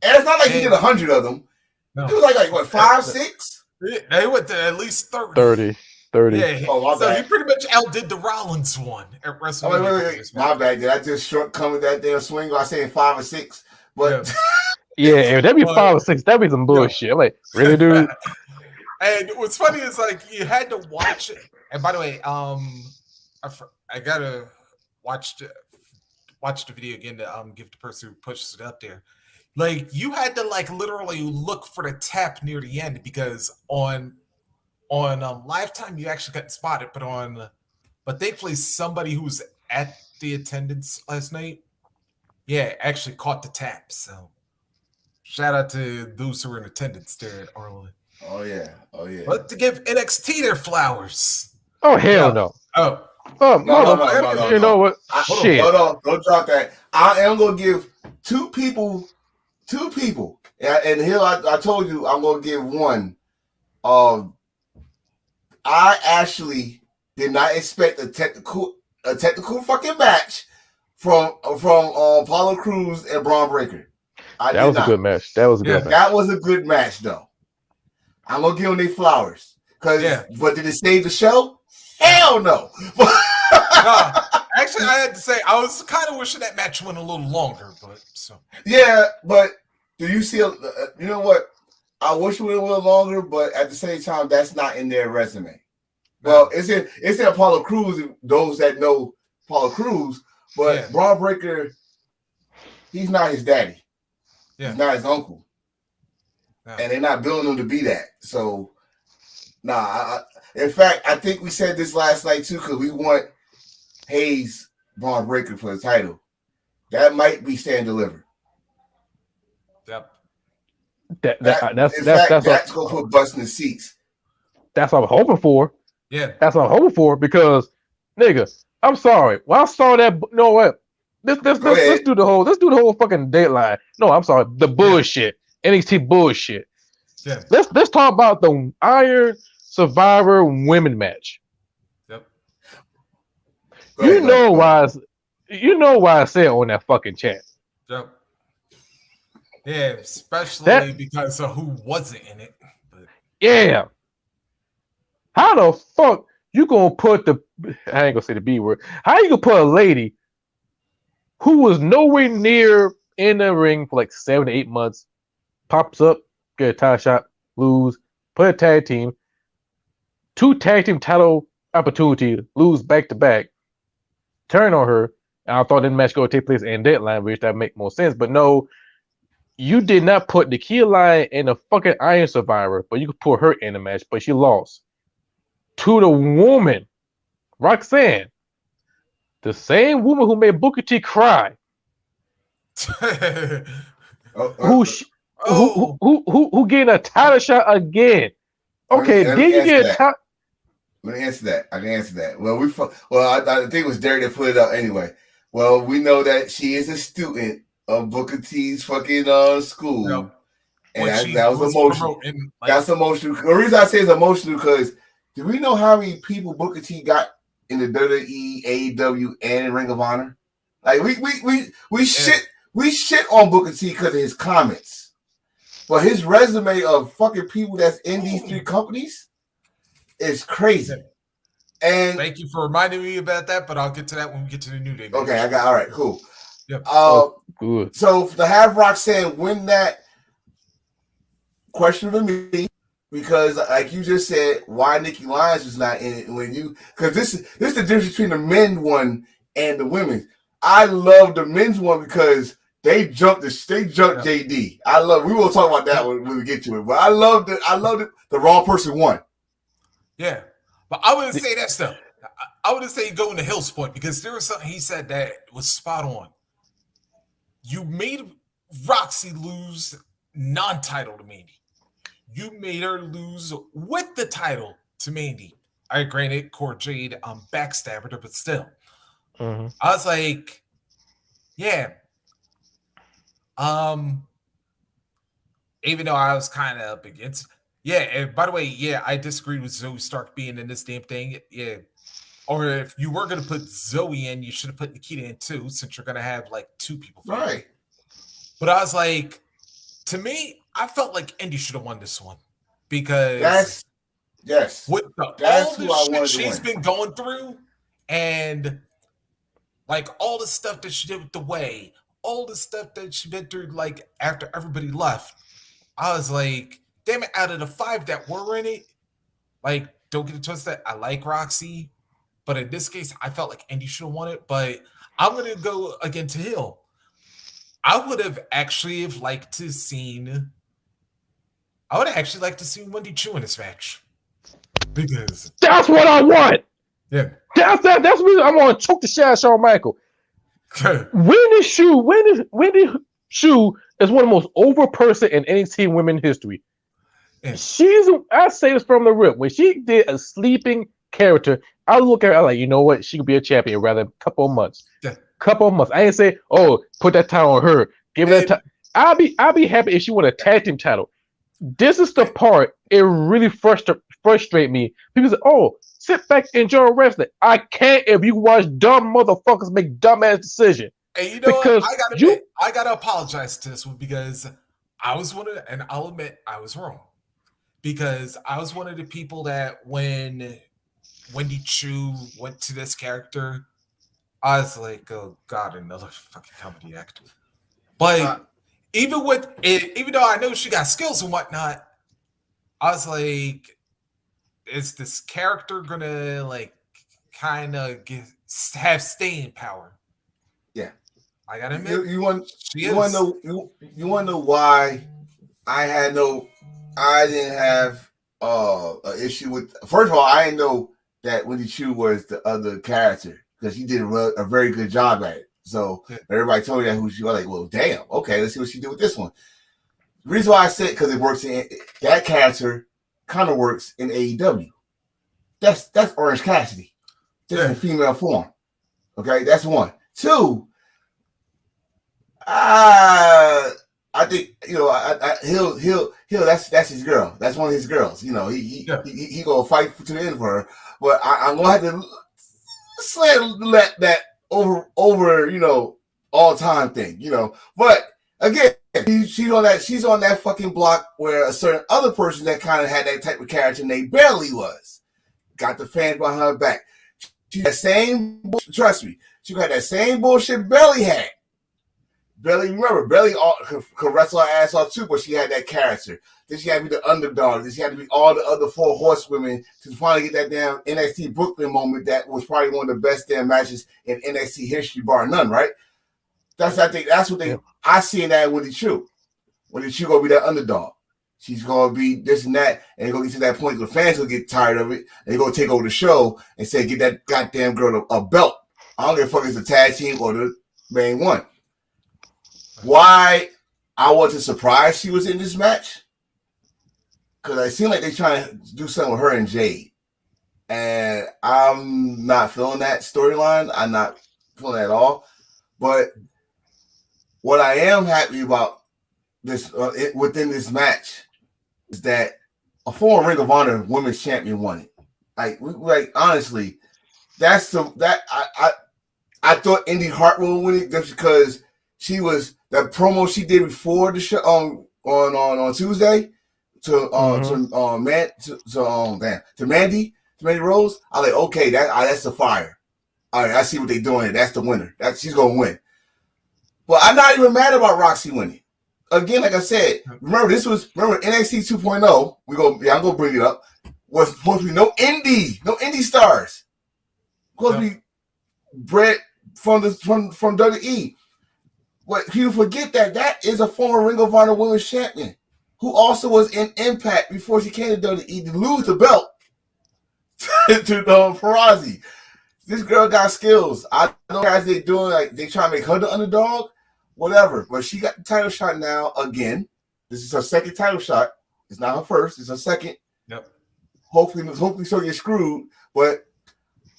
And it's not like he did 100 of them. No. It was like what, 5, 6? They went to at least 30. 30. Yeah. Oh, so he pretty much outdid the Rollins one at WrestleMania. Wait. My bad. Did I just shortcome with that damn swing by saying 5 or 6? But if that'd be 5 or 6, that'd be some bullshit. Like, really, dude? And what's funny is like you had to watch it. And by the way, I gotta watch the video again to give the person who pushes it up there. Like you had to like literally look for the tap near the end because on Lifetime you actually got spotted, but on but they placed somebody who was at the attendance last night. Yeah, actually caught the tap. So shout out to those who were in attendance there at Arlen. Oh yeah. But to give NXT their flowers. Oh hell no. Oh. No. You know what? Shit. Hold on. Don't drop that. I am gonna give two people. And here I told you I'm gonna give one. I actually did not expect a technical fucking match from Apollo Crews and Braun Breaker. That was a good match. That was a good match. That was a good match though. I'm gonna give them their flowers. But did it save the show? Hell no. Actually, I had to say I was kind of wishing that match went a little longer, but so yeah. But do you see? You know what? I wish it went a little longer, but at the same time, that's not in their resume. Well, it's in Apollo Crews. Those that know Apollo Crews, but Braun Breaker, he's not his daddy. Yeah. He's not his uncle, and they're not building him to be that. So, in fact, I think we said this last night too, because we want Hayes Braun Breaker for the title. That might be stand delivered. Yep. That's gonna put butts in the seats. That's what I'm hoping for. Yeah, that's what I'm hoping for because, nigga, I'm sorry. When I saw that, no what? Let's do the whole fucking deadline. No, I'm sorry, the bullshit, NXT bullshit. Yeah. Let's talk about the Iron Survivor women match. Yep. You know why I said on that fucking chat. Yep. Yeah, especially because of who wasn't in it. But. Yeah. How the fuck you gonna put I ain't gonna say the B word. How you gonna put a lady who was nowhere near in the ring for like 7 to 8 months, pops up, get a title shot, lose, put a tag team, 2 tag team title opportunity, lose back to back, turn on her, and I thought that match go take place in deadline, which that make more sense. But no, you did not put Nikki Lyon in a fucking Iron Survivor, but you could put her in the match, but she lost to the woman, Roxanne, the same woman who made Booker T cry, who getting a title shot again. Okay, did you get a title? Let me answer that. I can answer that. I think it was Derek that put it up anyway. Well, we know that she is a student of Booker T's fucking school. Yep. And that was emotional. That's emotional. The reason I say it's emotional because do we know how many people Booker T got in the WWE, AEW, and in Ring of Honor? Like we shit on Booker T because of his comments. But his resume of fucking people that's in these 3 companies is crazy. And thank you for reminding me about that, but I'll get to that when we get to the New Day. Okay, all right, cool. Yep. Good. So to have Roxanne win that, question to me, because like you just said, why Nikki Lyons is not in it because this is the difference between the men one and the women. I love the men's one because they jumped JD. We will talk about that when we get to it. But I love the Raw person won. Yeah. But I wouldn't say that stuff. I wouldn't say go into Hill's point because there was something he said that was spot on. You made Roxy lose non-title to Mandy. You made her lose with the title to Mandy. I granted Cora Jade backstabbed her, but still. Mm-hmm. I was like, yeah. Even though I was kind of up against. Yeah, and by the way, I disagreed with Zoe Stark being in this damn thing. Yeah. Or if you were going to put Zoe in, you should have put Nikita in too, since you're going to have like 2 people. Right. But I was like, to me, I felt like Indy should have won this one because with all the shit she's been going through and like all the stuff that she did with the way, all the stuff that she been through like after everybody left, I was like, damn it, out of the 5 that were in it, like, don't get it twisted, I like Roxy, but in this case, I felt like Indy should have won it, but I'm going to go again to Hill. I would have actually liked to see Wendy Chu in this match. Because that's what I want. Yeah. That's the reason I'm gonna choke the shit out of Shawn Michaels. Wendy Shu is one of the most over person in NXT women history. Yeah. I say this from the rip. When she did a sleeping character, I look at her like, you know what? She could be a champion rather than a couple of months. Yeah. Couple of months. I ain't say, oh, put that title on her. Give her that title. I'll be happy if she won a tag team title. This is the part it really frustrate me. People say, oh, sit back and enjoy wrestling. I can't if you watch dumb motherfuckers make dumbass decisions. And you know because what? I gotta admit, I gotta apologize to this one because I was one of the, and I'll admit I was wrong. Because I was one of the people that when Wendy Chu went to this character, I was like, oh God, another fucking comedy actor. But even with it, even though I know she got skills and whatnot, I was like, is this character gonna like kind of have staying power? Yeah, I gotta admit, you want to know why I didn't have an issue with. First of all, I didn't know that Wendy Chu was the other character because he did a very good job at it. So everybody told me that who she was. Like, well, damn, okay, let's see what she did with this one. The reason why I said because it works in that character kind of works in AEW. That's Orange Cassidy, just in female form. Okay, that's one. Two, I think he'll that's his girl. That's one of his girls. You know, he gonna fight to the end for her. But I'm gonna have to let that over all time thing. But again, she's on that fucking block where a certain other person that kind of had that type of character and they barely was got the fans behind her back. She had trust me, she got that same bullshit Belly had. Belly could wrestle her ass off too, but she had that character. Then she had to be the underdog. Then she had to be all the other 4 horsewomen to finally get that damn NXT Brooklyn moment that was probably one of the best damn matches in NXT history, bar none, right? I think that's what I see in that Wendy Chu. Wendy Chu gonna be that underdog. She's gonna be this and that, and they're gonna get to that point where the fans will get tired of it, and they're gonna take over the show and say, get that goddamn girl a belt. I don't give a fuck if it's the tag team or the main one. Why I wasn't surprised she was in this match? Because it seemed like they're trying to do something with her and Jade. And I'm not feeling that storyline. I'm not feeling that at all. But what I am happy about this within this match is that a former Ring of Honor Women's Champion won it. Like honestly, I thought Indy Hartwell would win it just because she was that promo she did before the show on Tuesday to Mandy Rose. I was like, okay, that's the fire. All right, I see what they're doing. That's the winner. She's gonna win. But I'm not even mad about Roxy winning. Again, like I said, remember NXT 2.0. I'm gonna bring it up. Was supposed to be no indie stars. Supposed to be bred from WWE. But you forget that is a former Ring of Honor Women's Champion who also was in Impact before she came to WWE to lose the belt to Farazi. This girl got skills. I know guys they doing like they try to make her the underdog, whatever. But she got the title shot now again. This is her second title shot. It's not her first. It's her second. Yep. Hopefully, she'll get screwed. But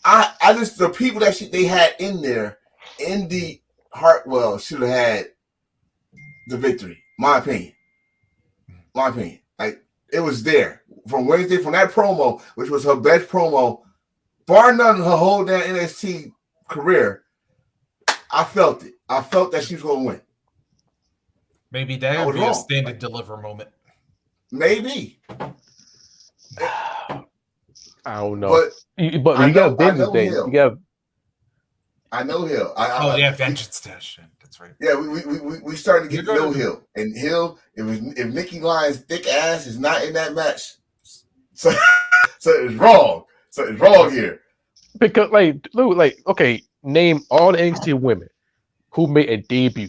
I just the people that they had in there, Indy Hartwell should have had the victory. My opinion. Like it was there from Wednesday from that promo, which was her best promo, bar none her whole damn NXT career. I felt it. I felt that she was going to win. Maybe that would be a stand and deliver moment. Maybe. I don't know. But you got Vengeance Day. You got. I know Hill. Vengeance Dash. That's right. Yeah, we starting to get to know Hill. And Hill, if Nikki Lyons' thick ass is not in that match, so it's wrong. So it's wrong here. Because okay, name all the NXT women who made a debut,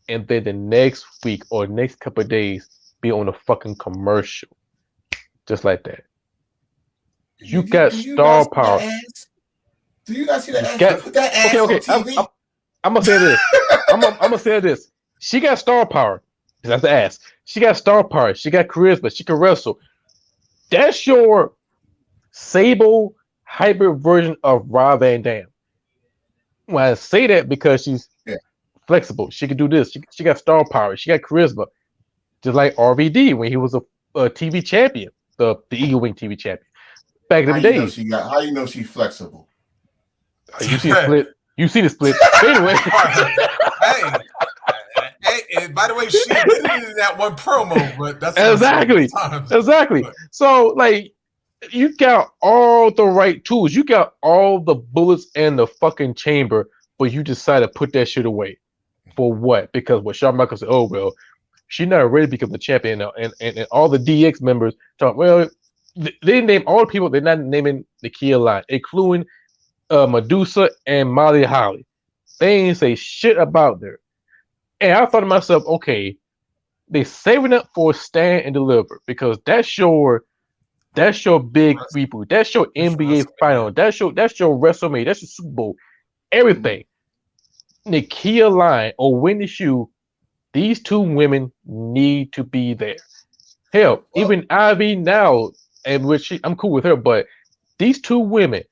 and then the next week or next couple of days be on a fucking commercial, just like that. You got star power. Do you not see that Got, ass? Put that ass okay, on okay. TV. I'm gonna say this. I'm gonna say this. She got star power. That's the ass. She got star power. She got charisma. She can wrestle. That's your Sable hybrid version of Rob Van Dam. When I say that because she's Yeah. flexible. She can do this. She got star power. She got charisma. Just like RVD when he was a TV champion, the Eagle Wing TV champion. Back in How them you know days. she got? How you know she's flexible? You see the split. You see the split. But anyway. Hey, by the way, she admitted it in that one promo, but that's exactly. So like, you got all the right tools. You got all the bullets in the fucking chamber, but you decided to put that shit away. For what? Because what Shawn Michaels said, oh well, she's not ready to become the champion now. And all the DX members talk, well, they name all the people, they're not naming the key line, including Medusa and Molly Holly. They ain't say shit about her. And I thought to myself, okay, they saving up for Stand and Deliver because that's your big reboot. That's your NBA final. That's your WrestleMania. That's your Super Bowl. Everything. Nakia Line or Wendy Shu, these two women need to be there. Hell, even Ivy now, and I'm cool with her, but these two women,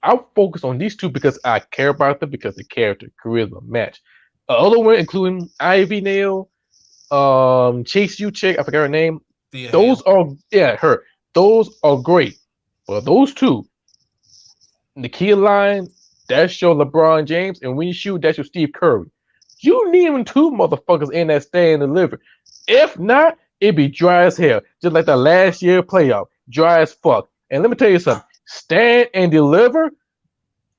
I'll focus on these two because I care about them because the character, charisma, match. Other one, including Ivy Nail, Chase U chick, I forgot her name. Those are her. Those are great. But those two, Nakia Line, that's your LeBron James, and when you shoot, that's your Steve Curry. You need them two motherfuckers in that Stand and Deliver. If not, it'd be dry as hell. Just like the last year playoff. Dry as fuck. And let me tell you something. Stand and Deliver,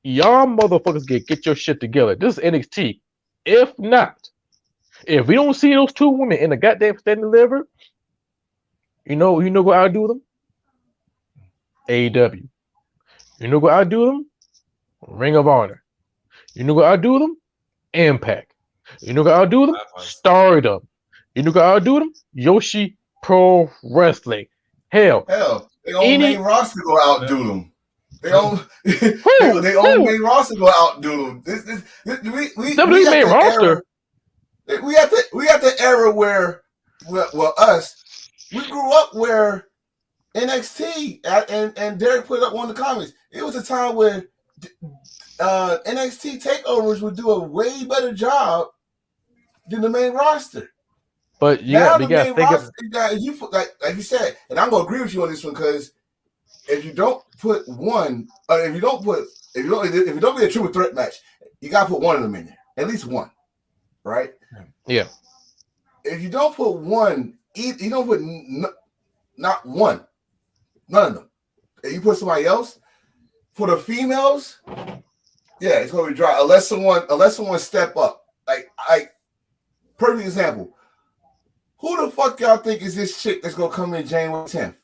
y'all motherfuckers get your shit together. This is NXT. If not, if we don't see those two women in the goddamn Stand and Deliver, you know what I'll do them? AEW. You know what I'll do them? Ring of Honor. You know what I'll do them? Impact. You know what I'll do them? Stardom. You know what I'll do them? Yoshi Pro Wrestling. Hell, they own main roster go outdo them. They own main roster go outdo them. We main roster. We got the era where us, we grew up where NXT and Derek put up one of the comments. It was a time where NXT takeovers would do a way better job than the main roster. But you got to think of like you said, and I'm gonna agree with you on this one because if you don't put one, if you don't be a triple threat match, you gotta put one of them in there, at least one, right? Yeah. If you don't put one, you don't put not one, none of them. If you put somebody else, for the females, yeah, it's gonna be dry unless someone step up. Like perfect example. Who the fuck y'all think is this chick that's gonna come in January 10th?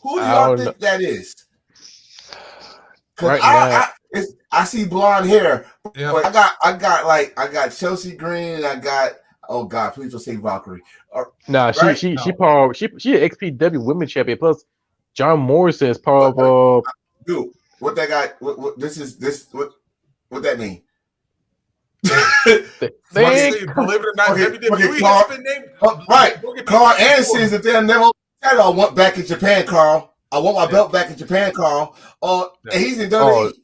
Who do y'all think that is? Right I see blonde hair. Yeah. But I got Chelsea Green and I got please don't say Valkyrie. Nah, right? she an XPW Women's Champion plus John Morrison is part of dude. What that guy? What that mean? Believe it or not, WWE has been named. Right, Carl Anderson is that they'll never. I want back in Japan, Carl. I want my belt back in Japan, Carl. And he's in WWE.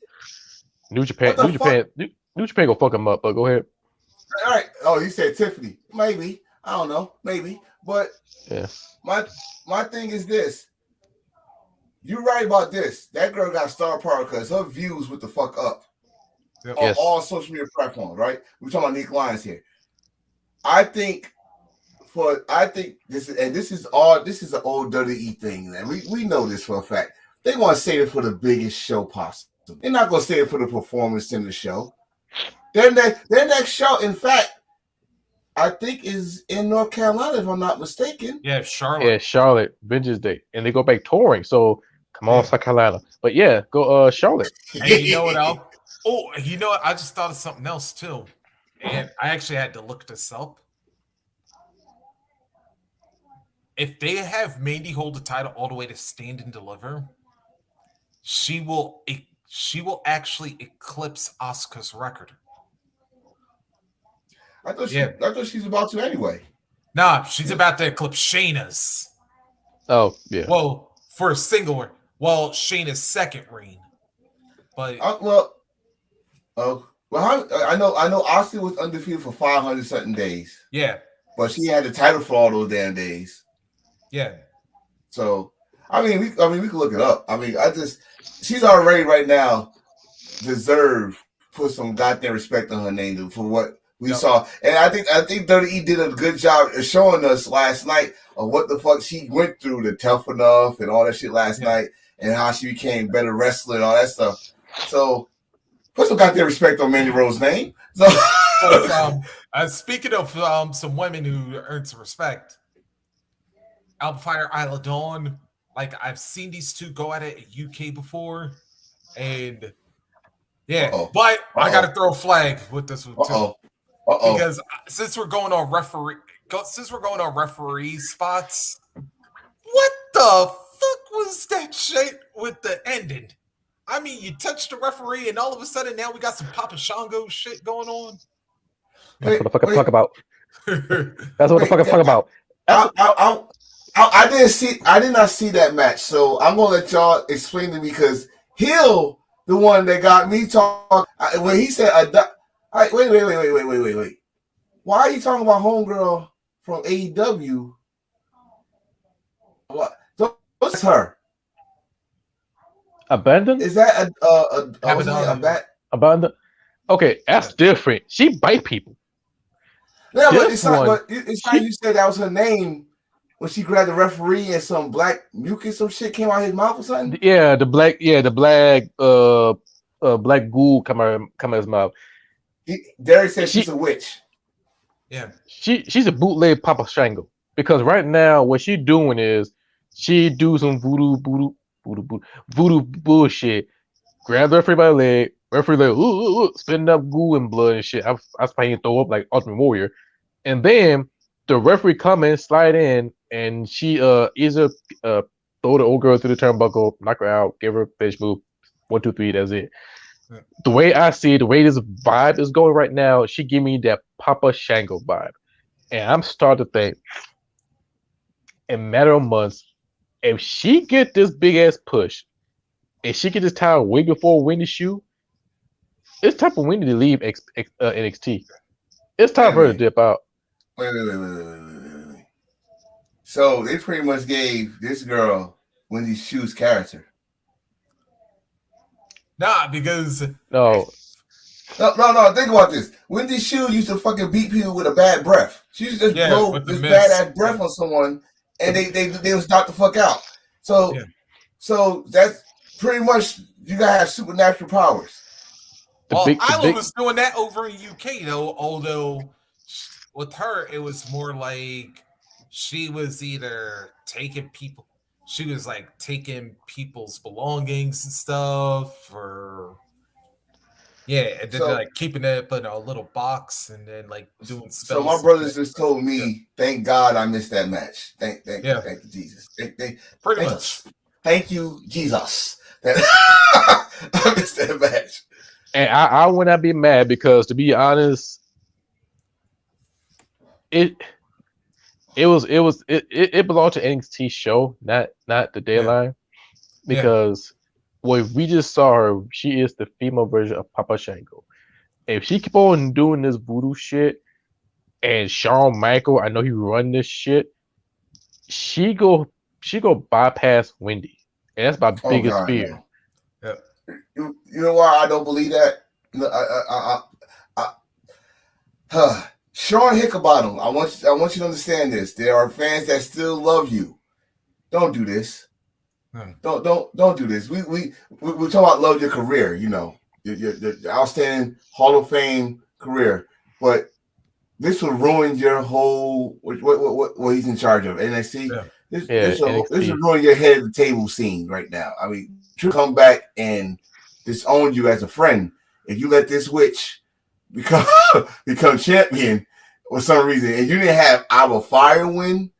New Japan gonna fuck him up. But go ahead. All right. Oh, you said Tiffany? Maybe. I don't know. Maybe. But yeah. My thing is this. You're right about this. That girl got star power because her views with the fuck up. On all social media platforms, right? We're talking about Nick Lyons here. I think this is an old WWE thing, man. We know this for a fact. They want to save it for the biggest show possible. They're not gonna save it for the performance in the show. Their next show, in fact, I think is in North Carolina, if I'm not mistaken. Yeah, Charlotte. Yeah, Charlotte, Vengeance Day. And they go back touring. So come on, South Carolina. But yeah, go Charlotte. And you know what else? Oh, you know what? I just thought of something else too. And I actually had to look this up. If they have Mandy hold the title all the way to Stand and Deliver, she will actually eclipse Asuka's record. I thought she's about to anyway. Nah, she's about to eclipse Shayna's. Oh yeah. Well, for a single, Shayna's second reign. But I know Asuka was undefeated for 500 something days. Yeah, but she had the title for all those damn days. Yeah. So we can look it up. She's already right now deserve put some goddamn respect on her name for what we saw. And I think WWE did a good job of showing us last night of what the fuck she went through to Tough Enough and all that shit last night, and how she became better wrestler and all that stuff. So put some goddamn respect on Mandy Rose's name. So speaking of some women who earned some respect, Alpha Fire Isla Dawn. Like, I've seen these two go at it in UK before, and but I got to throw a flag with this one too, because since we're going on referee spots, what the fuck was that shit with the ending? I mean, you touched the referee, and all of a sudden now we got some Papa Shango shit going on. That's what the fuck I talk about. That's what the fuck I talk about. I did not see that match, so I'm gonna let y'all explain to me, because Hill, the one that got me talking when he said, wait. Why are you talking about Homegirl from AEW? What? What's her? Abandoned? Is that a Abandoned? Okay, that's different. She bite people. Yeah, but it's not you said that was her name when she grabbed the referee and some black mucus, some shit came out of his mouth or something. Yeah, the black black goo come out of his mouth. Derek said she's a witch. Yeah, she's a bootleg Papa Shango, because right now what she doing is she do some voodoo bullshit. Grab the referee by the leg, referee like spitting up goo and blood and shit. I was probably throw up like Ultimate Warrior, and then the referee come in, slide in, and she either throw the old girl through the turnbuckle, knock her out, give her a finish move, 1, 2, 3, that's it. Yeah. The way I see it, the way this vibe is going right now, she give me that Papa Shango vibe, and I'm starting to think, in a matter of months, if she get this big ass push, and she get this title way before Wendy's shoe, it's time for Wendy to leave NXT. It's time for her to dip out. Wait. So they pretty much gave this girl Wendy's shoes character. Nah, because no. Think about this. Wendy Shu used to fucking beat people with a bad breath. She used to just blow this bad ass breath on someone, and they was knocked the fuck out. So that's pretty much, you gotta have supernatural powers. Isla was doing that over in UK though. Although with her, it was more like she was either taking people. She was like taking people's belongings and stuff, or and then like keeping it in a little box and then like doing spells. So my brothers just told me, thank God I missed that match. Thank you, Jesus. Pretty much. Thank you, Jesus. I missed that match. And I would not be mad, because to be honest, it belonged to NXT show, not the Dayline, because we just saw her. She is the female version of Papa Shango. If she keep on doing this voodoo shit, and Shawn Michael, I know he run this shit, she go bypass Wendy, and that's my biggest fear. No. You know why I don't believe that? Sean Hickabotham, I want you to understand this. There are fans that still love you. Don't do this. Don't do this. We're talking about love your career, your outstanding Hall of Fame career, but this will ruin your whole what he's in charge of, NXT. This will ruin your head of the table scene right now. I mean, to come back and disown you as a friend if you let this witch become champion for some reason, and you didn't have Alba Fire win,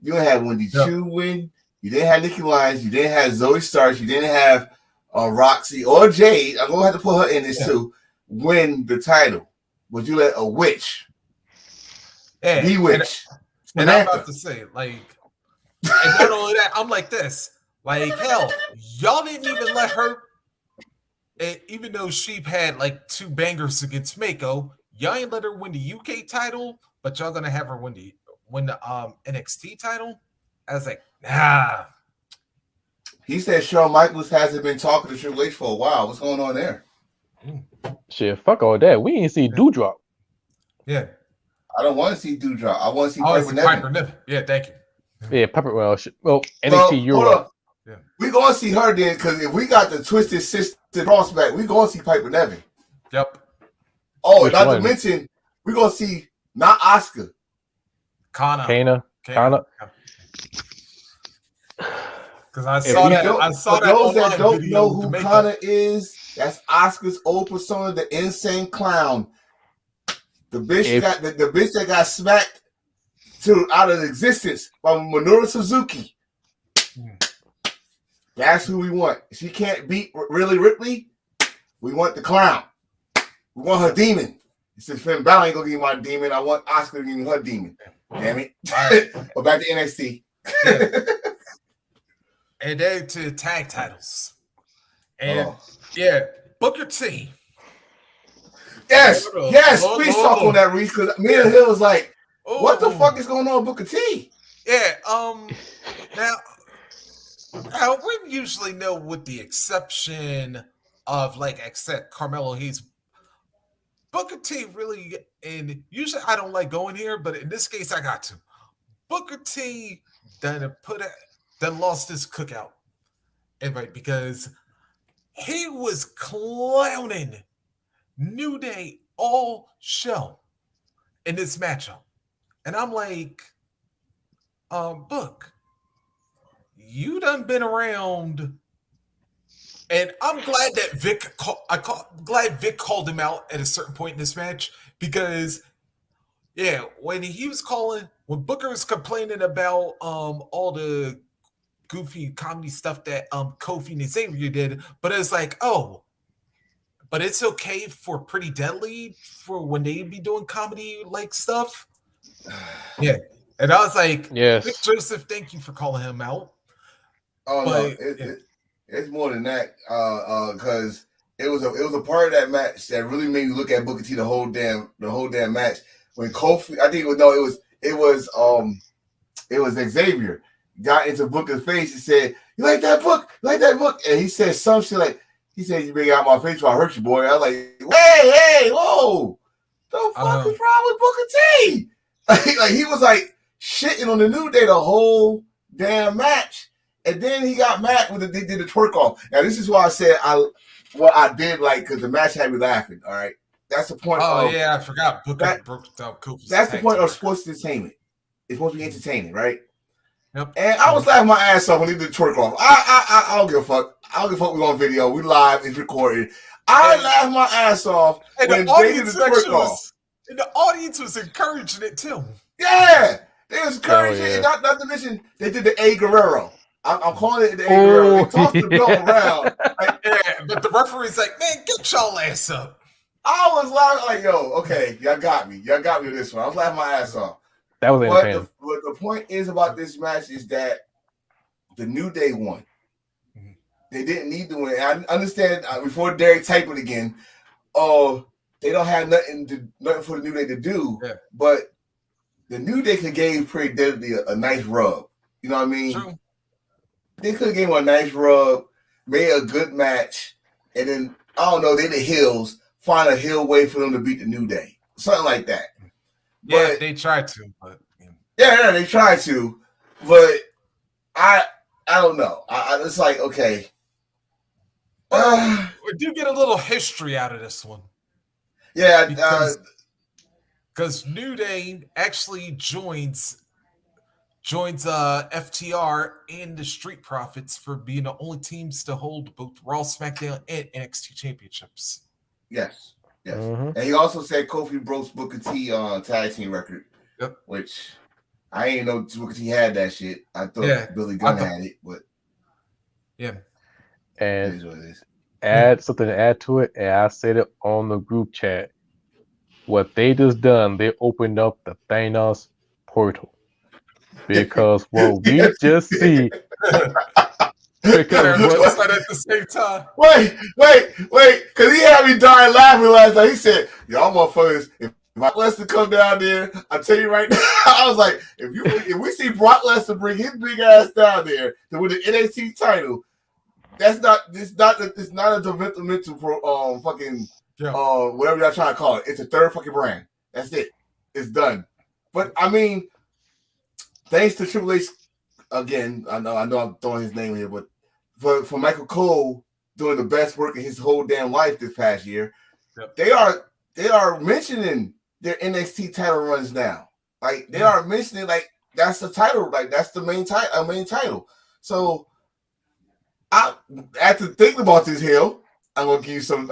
you didn't have Wendy Chu win, you didn't have Nikki Lyons, you didn't have Zoe Stark, you didn't have Roxy or Jade, I'm gonna have to put her in this too, win the title. Would you let a witch, the witch, and I'm about to say, like, and not only that, I'm like this. Like, hell, y'all didn't even let her, even though she had like 2 bangers against Mako, y'all ain't let her win the UK title, but y'all gonna have her win the NXT title. I was like, nah. He said Shawn Michaels hasn't been talking to Triple H for a while. What's going on there? Shit, fuck all that. We ain't see Doudrop. Yeah. I don't want to see Doudrop. I want to see Piper Nevin. Yeah, thank you. Yeah, Piper. Well, NXT Europe. Yeah. We gonna see her then, because if we got the Twisted Sister prospect, we gonna see Piper Nevin. Yep. Oh, not to mention, we gonna see not Asuka, Kana. Because I saw that. I saw that. Those that don't know who Kana is, that's Asuka's old persona, the insane clown. The bitch the bitch that got smacked out of existence by Minoru Suzuki. That's who we want. She can't beat really Ripley. We want the clown. We want her demon. Since Finn Balor ain't gonna give me my demon, I want Asuka to give me her demon. Damn it. Right. But back to NXT. And then to tag titles. And Booker T. Yes. Please talk on that, Reese, because me and Hill was like, what the fuck is going on with Booker T? Yeah. Now we usually know, with the exception of except Carmelo, he's Booker T really, and usually I don't like going here, but in this case I got to. Booker T done lost his cookout invite because he was clowning New Day all show in this matchup. And I'm like, Book, you done been around, and I'm glad that Vic called him out at a certain point in this match, because when Booker was complaining about all the goofy comedy stuff that Kofi and Xavier did, but it's like, but it's okay for Pretty Deadly for when they be doing comedy stuff. Yeah. And I was like, yes, Vic Joseph, thank you for calling him out. Oh, but no, it's more than that, because it was a part of that match that really made me look at Booker T the whole damn match. When Kofi, I think it was Xavier got into Booker's face and said, "You like that book? You like that book?" And he said some shit like, he said, "You bring out my face, or I hurt you, boy." I was like, "Hey, whoa, the fuck is wrong with Booker T?" like he was like shitting on the New Day the whole damn match. And then he got mad when they did the twerk off. Now, this is why I said I did like, because the match had me laughing. All right, that's the point. I forgot. Booker broke down Kofi's. That's the point of sports entertainment. It's supposed to be entertaining, right? Yep. And I was laughing my ass off when they did the twerk off. I don't give a fuck. I don't give a fuck. We're on video. We live. It's recorded. I laughed my ass off when they did the twerk off. And the audience was encouraging it too. Yeah, they was encouraging it. Not to mention they did the A Guerrero. I'm calling it the A Guerrero. They tossed the belt around. But the referee's like, "Man, get y'all ass up." I was laughing like, "Yo, okay, y'all got me. Y'all got me with this one." I was laughing my ass off. That was entertaining. But the point is about this match is that the New Day won. Mm-hmm. They didn't need to win. I understand before Derek typed it again. They don't have nothing for the New Day to do. Yeah. But the New Day could give Pretty Deadly a nice rub. You know what I mean? True. They could have gave him a nice rub, made a good match, and then, I don't know, they the heels, find a heel way for them to beat the New Day. Something like that. Yeah, but, they tried to. But yeah, they tried to. But I don't know. It's like, okay. We do get a little history out of this one. Yeah. Because New Day actually joins FTR and the Street Profits for being the only teams to hold both Raw, SmackDown, and NXT championships. Yes. Mm-hmm. And he also said Kofi broke Booker T tag team record. Yep. Which I didn't know Booker T had that shit. I thought Billy Gunn had it, but And It is what it is. add something to add to it, and I said it on the group chat. What they just done, they opened up the Thanos portal. Because what we just see, because Better what just said at the same time. Wait, because he had me dying laughing last night. He said, "Y'all motherfuckers, if Brock Lesnar come down there, I tell you right now," I was like, if we see Brock Lesnar bring his big ass down there to win the NXT title, it's not a developmental fucking whatever y'all trying to call it. It's a third fucking brand. That's it. It's done. But I mean, thanks to Triple H again. I know I'm throwing his name here, but for Michael Cole doing the best work of his whole damn life this past year, they are mentioning their NXT title runs now. Like they are mentioning like that's the title, like that's the main title. So I after thinking about this hill, I'm gonna give you some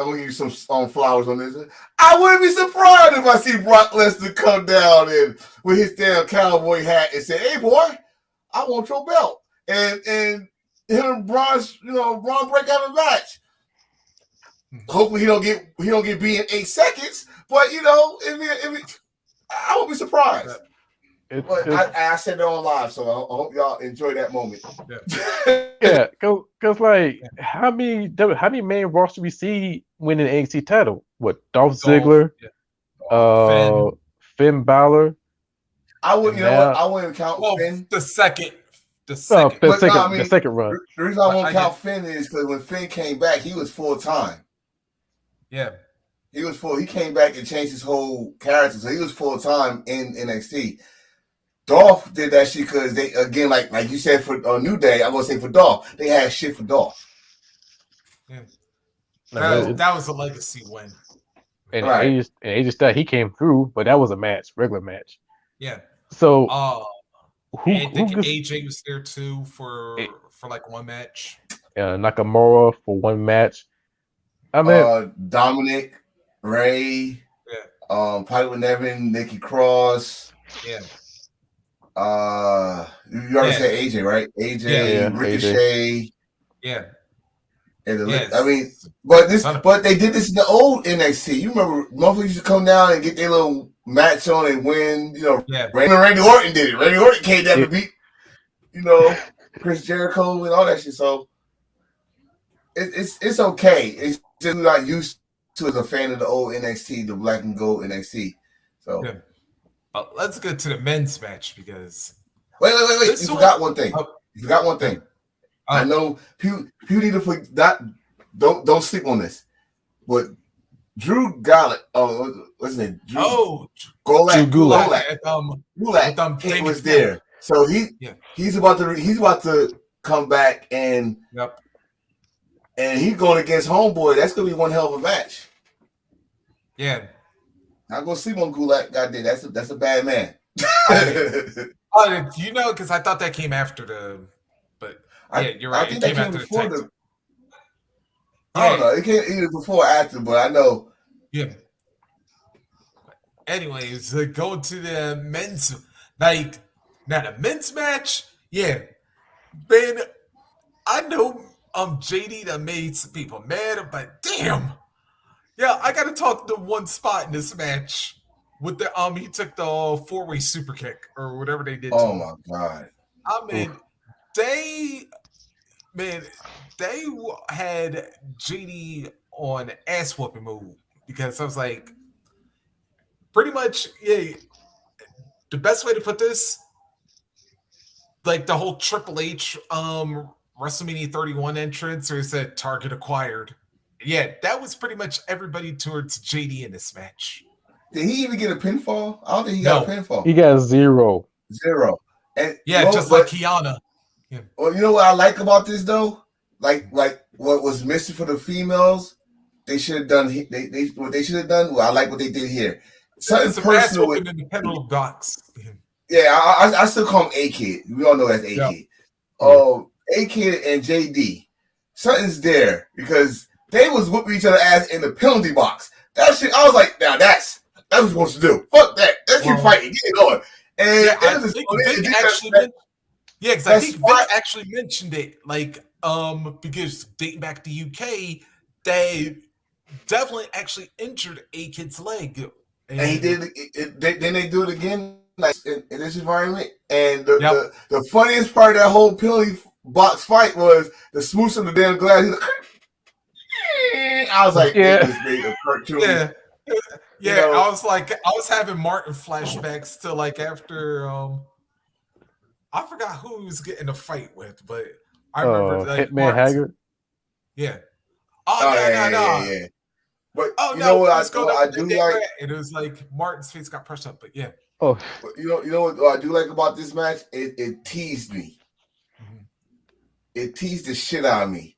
flowers on this. I wouldn't be surprised if I see Brock Lesnar come down and with his damn cowboy hat and say, "Hey boy, I want your belt." And him and Braun break out a match. Hopefully he don't get beat in 8 seconds. But I won't be surprised. But I said it on live, so I hope y'all enjoy that moment. Yeah, cause like how many main roster we see winning the NXT title? What, Dolph Ziggler, Finn Balor. I would, I wouldn't count Finn. The second run. The reason I won't count Finn is because when Finn came back, he was full time. Yeah, he was full. He came back and changed his whole character, so he was full time in NXT. Dolph did that shit because they, again, like you said for New Day, I'm gonna say for Dolph, they had shit for Dolph. Yeah. That was a legacy win. And AJ Styles, he came through, but that was a regular match. Yeah. So I think AJ was there too for like one match. Nakamura for one match. I mean, Dominic, Ray, Piper Nevin, Nikki Cross. Yeah. You already said AJ, right? AJ, Ricochet. Yeah. I mean, but they did this in the old NXT. You remember, motherfuckers used to come down and get their little match on and win. Randy Orton did it. Randy Orton came down to beat, Chris Jericho and all that shit. So it's okay. It's just not used to as a fan of the old NXT, the black and gold NXT. So let's get to the men's match because wait. You forgot one thing. I know Pew need to don't sleep on this. But Drew Gulak, what's his name? Gulak was there. So he's about to come back and he's going against Homeboy. That's gonna be one hell of a match. Yeah. Not gonna sleep on Gulak. Goddamn, that's a bad man. Because I thought that came after you're right. I think that came before the. I don't know. It came either before or after, but I know. Yeah. Anyways, going to the men's the men's match. Yeah, man. I know JD that made some people mad, but damn. Yeah, I got to talk to one spot in this match with the he took the 4-way super kick or whatever they did. Oh my god! I mean, they had JD on ass whooping move because I was like, pretty much, the best way to put this, like the whole Triple H WrestleMania 31 entrance, or it said target acquired. Yeah, that was pretty much everybody towards JD in this match. Did he even get a pinfall? I don't think he got a pinfall. He got 0. And just like Kiana. Yeah. Well, you know what I like about this though? Like what was missing for the females, they should have done. What they should have done. Well, I like what they did here. Something personal with in the pedal box. Yeah, I still call him A-Kid. We all know that's A-Kid. A-Kid and JD. Something's there because they was whooping each other ass in the penalty box. That shit, I was like, now that's what you're supposed to do. Fuck that. Let's keep fighting. Get it going. And Yeah, because I think Vince actually mentioned it, like, because dating back to UK, they definitely actually injured A-Kid's leg. And he did then they do it again, like in this environment. And the funniest part of that whole penalty box fight was the smooch of the damn glass. He's like, I was like, they just made a cartoon. Yeah. Yeah, you know, I was having Martin flashbacks to like after I forgot who he was getting a fight with, but I remember like Hitman Haggard. Yeah. No. But you know what I do like? It was like Martin's face got pressed up, but yeah. Oh, but you know what I do like about this match? It teased me. Mm-hmm. It teased the shit out of me.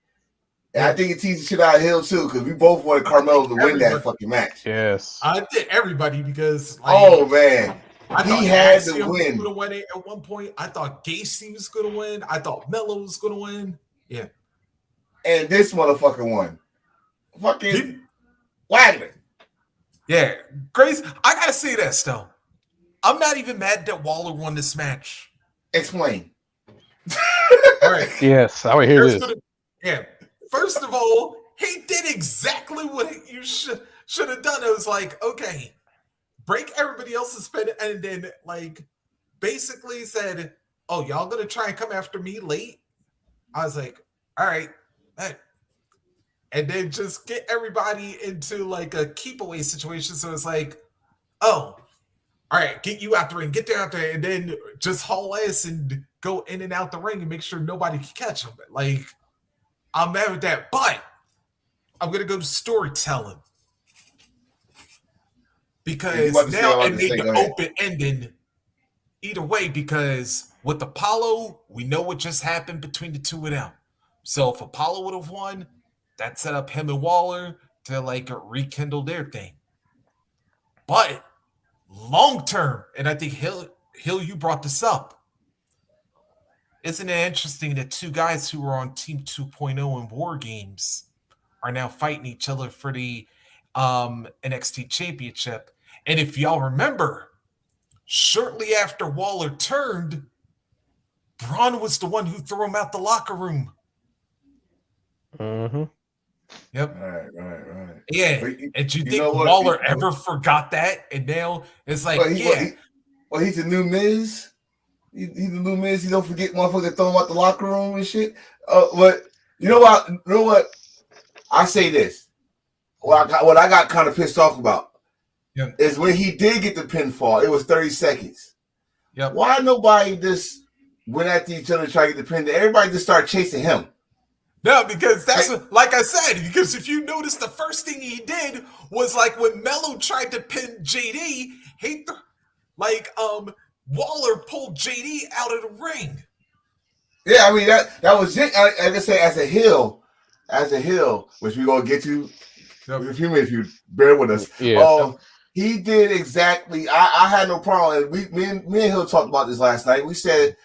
And I think it teased the shit out of Hill too, because we both wanted Carmelo to win that fucking match. Yes. I did everybody because man. He had to win. Was win at one point. I thought Gacy was gonna win. I thought Melo was gonna win. Yeah. And this motherfucker won. Fucking Wagner. Yeah. Grace, I gotta say this though. I'm not even mad that Waller won this match. Explain. All right. Yes, I would hear this. Yeah. First of all, he did exactly what you should have done. It was like, okay, break everybody else's spin, and then like basically said, "Oh, y'all gonna try and come after me late?" I was like, "All right," and then just get everybody into like a keep away situation. So it's like, "Oh, all right, get you out the ring, get there out there, and then just haul ass and go in and out the ring and make sure nobody can catch him." Like, I'm mad with that, but I'm gonna go to storytelling because now it made the open ending either way. Because with Apollo, we know what just happened between the two of them. So if Apollo would have won, that set up him and Waller to like rekindle their thing. But long term, and I think Hill, you brought this up. Isn't it interesting that two guys who were on Team 2.0 in War Games are now fighting each other for the NXT Championship? And if y'all remember, shortly after Waller turned, Braun was the one who threw him out the locker room. Mm-hmm. Yep. Right. Yeah. And do you think Waller ever forgot that? And now it's like, he's the new Miz. He's the new Miz. He don't forget motherfuckers throw him out the locker room and shit. But you know what? I say this. What I got kind of pissed off about is when he did get the pinfall. It was 30 seconds. Yep. Why nobody just went after each other trying to get the pin? Everybody just started chasing him. No, because that's like I said. Because if you notice, the first thing he did was like when Melo tried to pin JD, Waller pulled JD out of the ring. Yeah, I mean that was it. Like I say, as a heel, which we're gonna get to in a few minutes if you bear with us. Yeah. He did exactly. I had no problem. Me and Hill talked about this last night. We said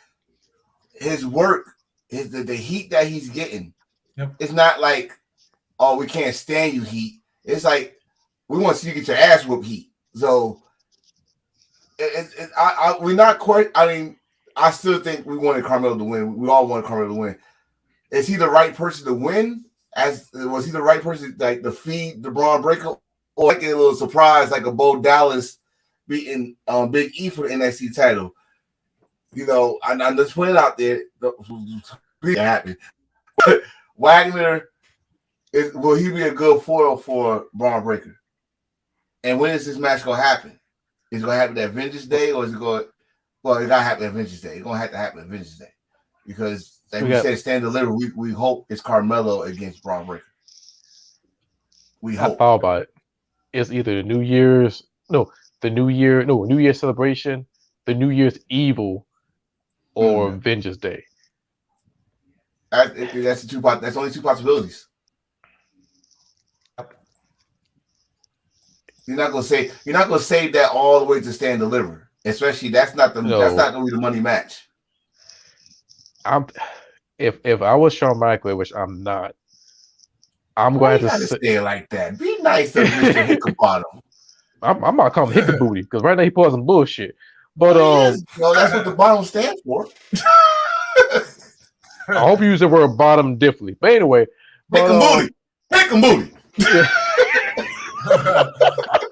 his work, the heat that he's getting. Yep. It's not like, oh, we can't stand you heat. It's like we want to see you get your ass whooped heat. So we're not quite. I mean, I still think we wanted Carmelo to win. We all wanted Carmelo to win. Is he the right person to win? Was he the right person like to feed the Braun Breaker, or like a little surprise like a Bo Dallas beating Big E for the NXT title? You know, I'm just putting it out there. It happened. But Wagner, will he be a good foil for Braun Breaker? And when is this match going to happen? Is it going to happen at Vengeance Day, or is it going? Well, it got to happen at Vengeance Day. It's going to have to happen at Vengeance Day because, like we said, stand deliver. We hope it's Carmelo against Braun Breaker. We hope. I thought about it. It's either the New Year's celebration, the New Year's Evil, or Vengeance Day. That's only two possibilities. You're not gonna save that all the way to stand deliver. Especially that's not gonna be the money match. If I was Shawn Michaels, which I'm not, I'm going to stay like that. Be nice to Mr. Hickabotham. I'm not calling him Hicka Booty because right now he pulls some bullshit. But that's what the bottom stands for. I hope you use the word bottom differently. But anyway, Pick a booty. Pick a booty. yeah.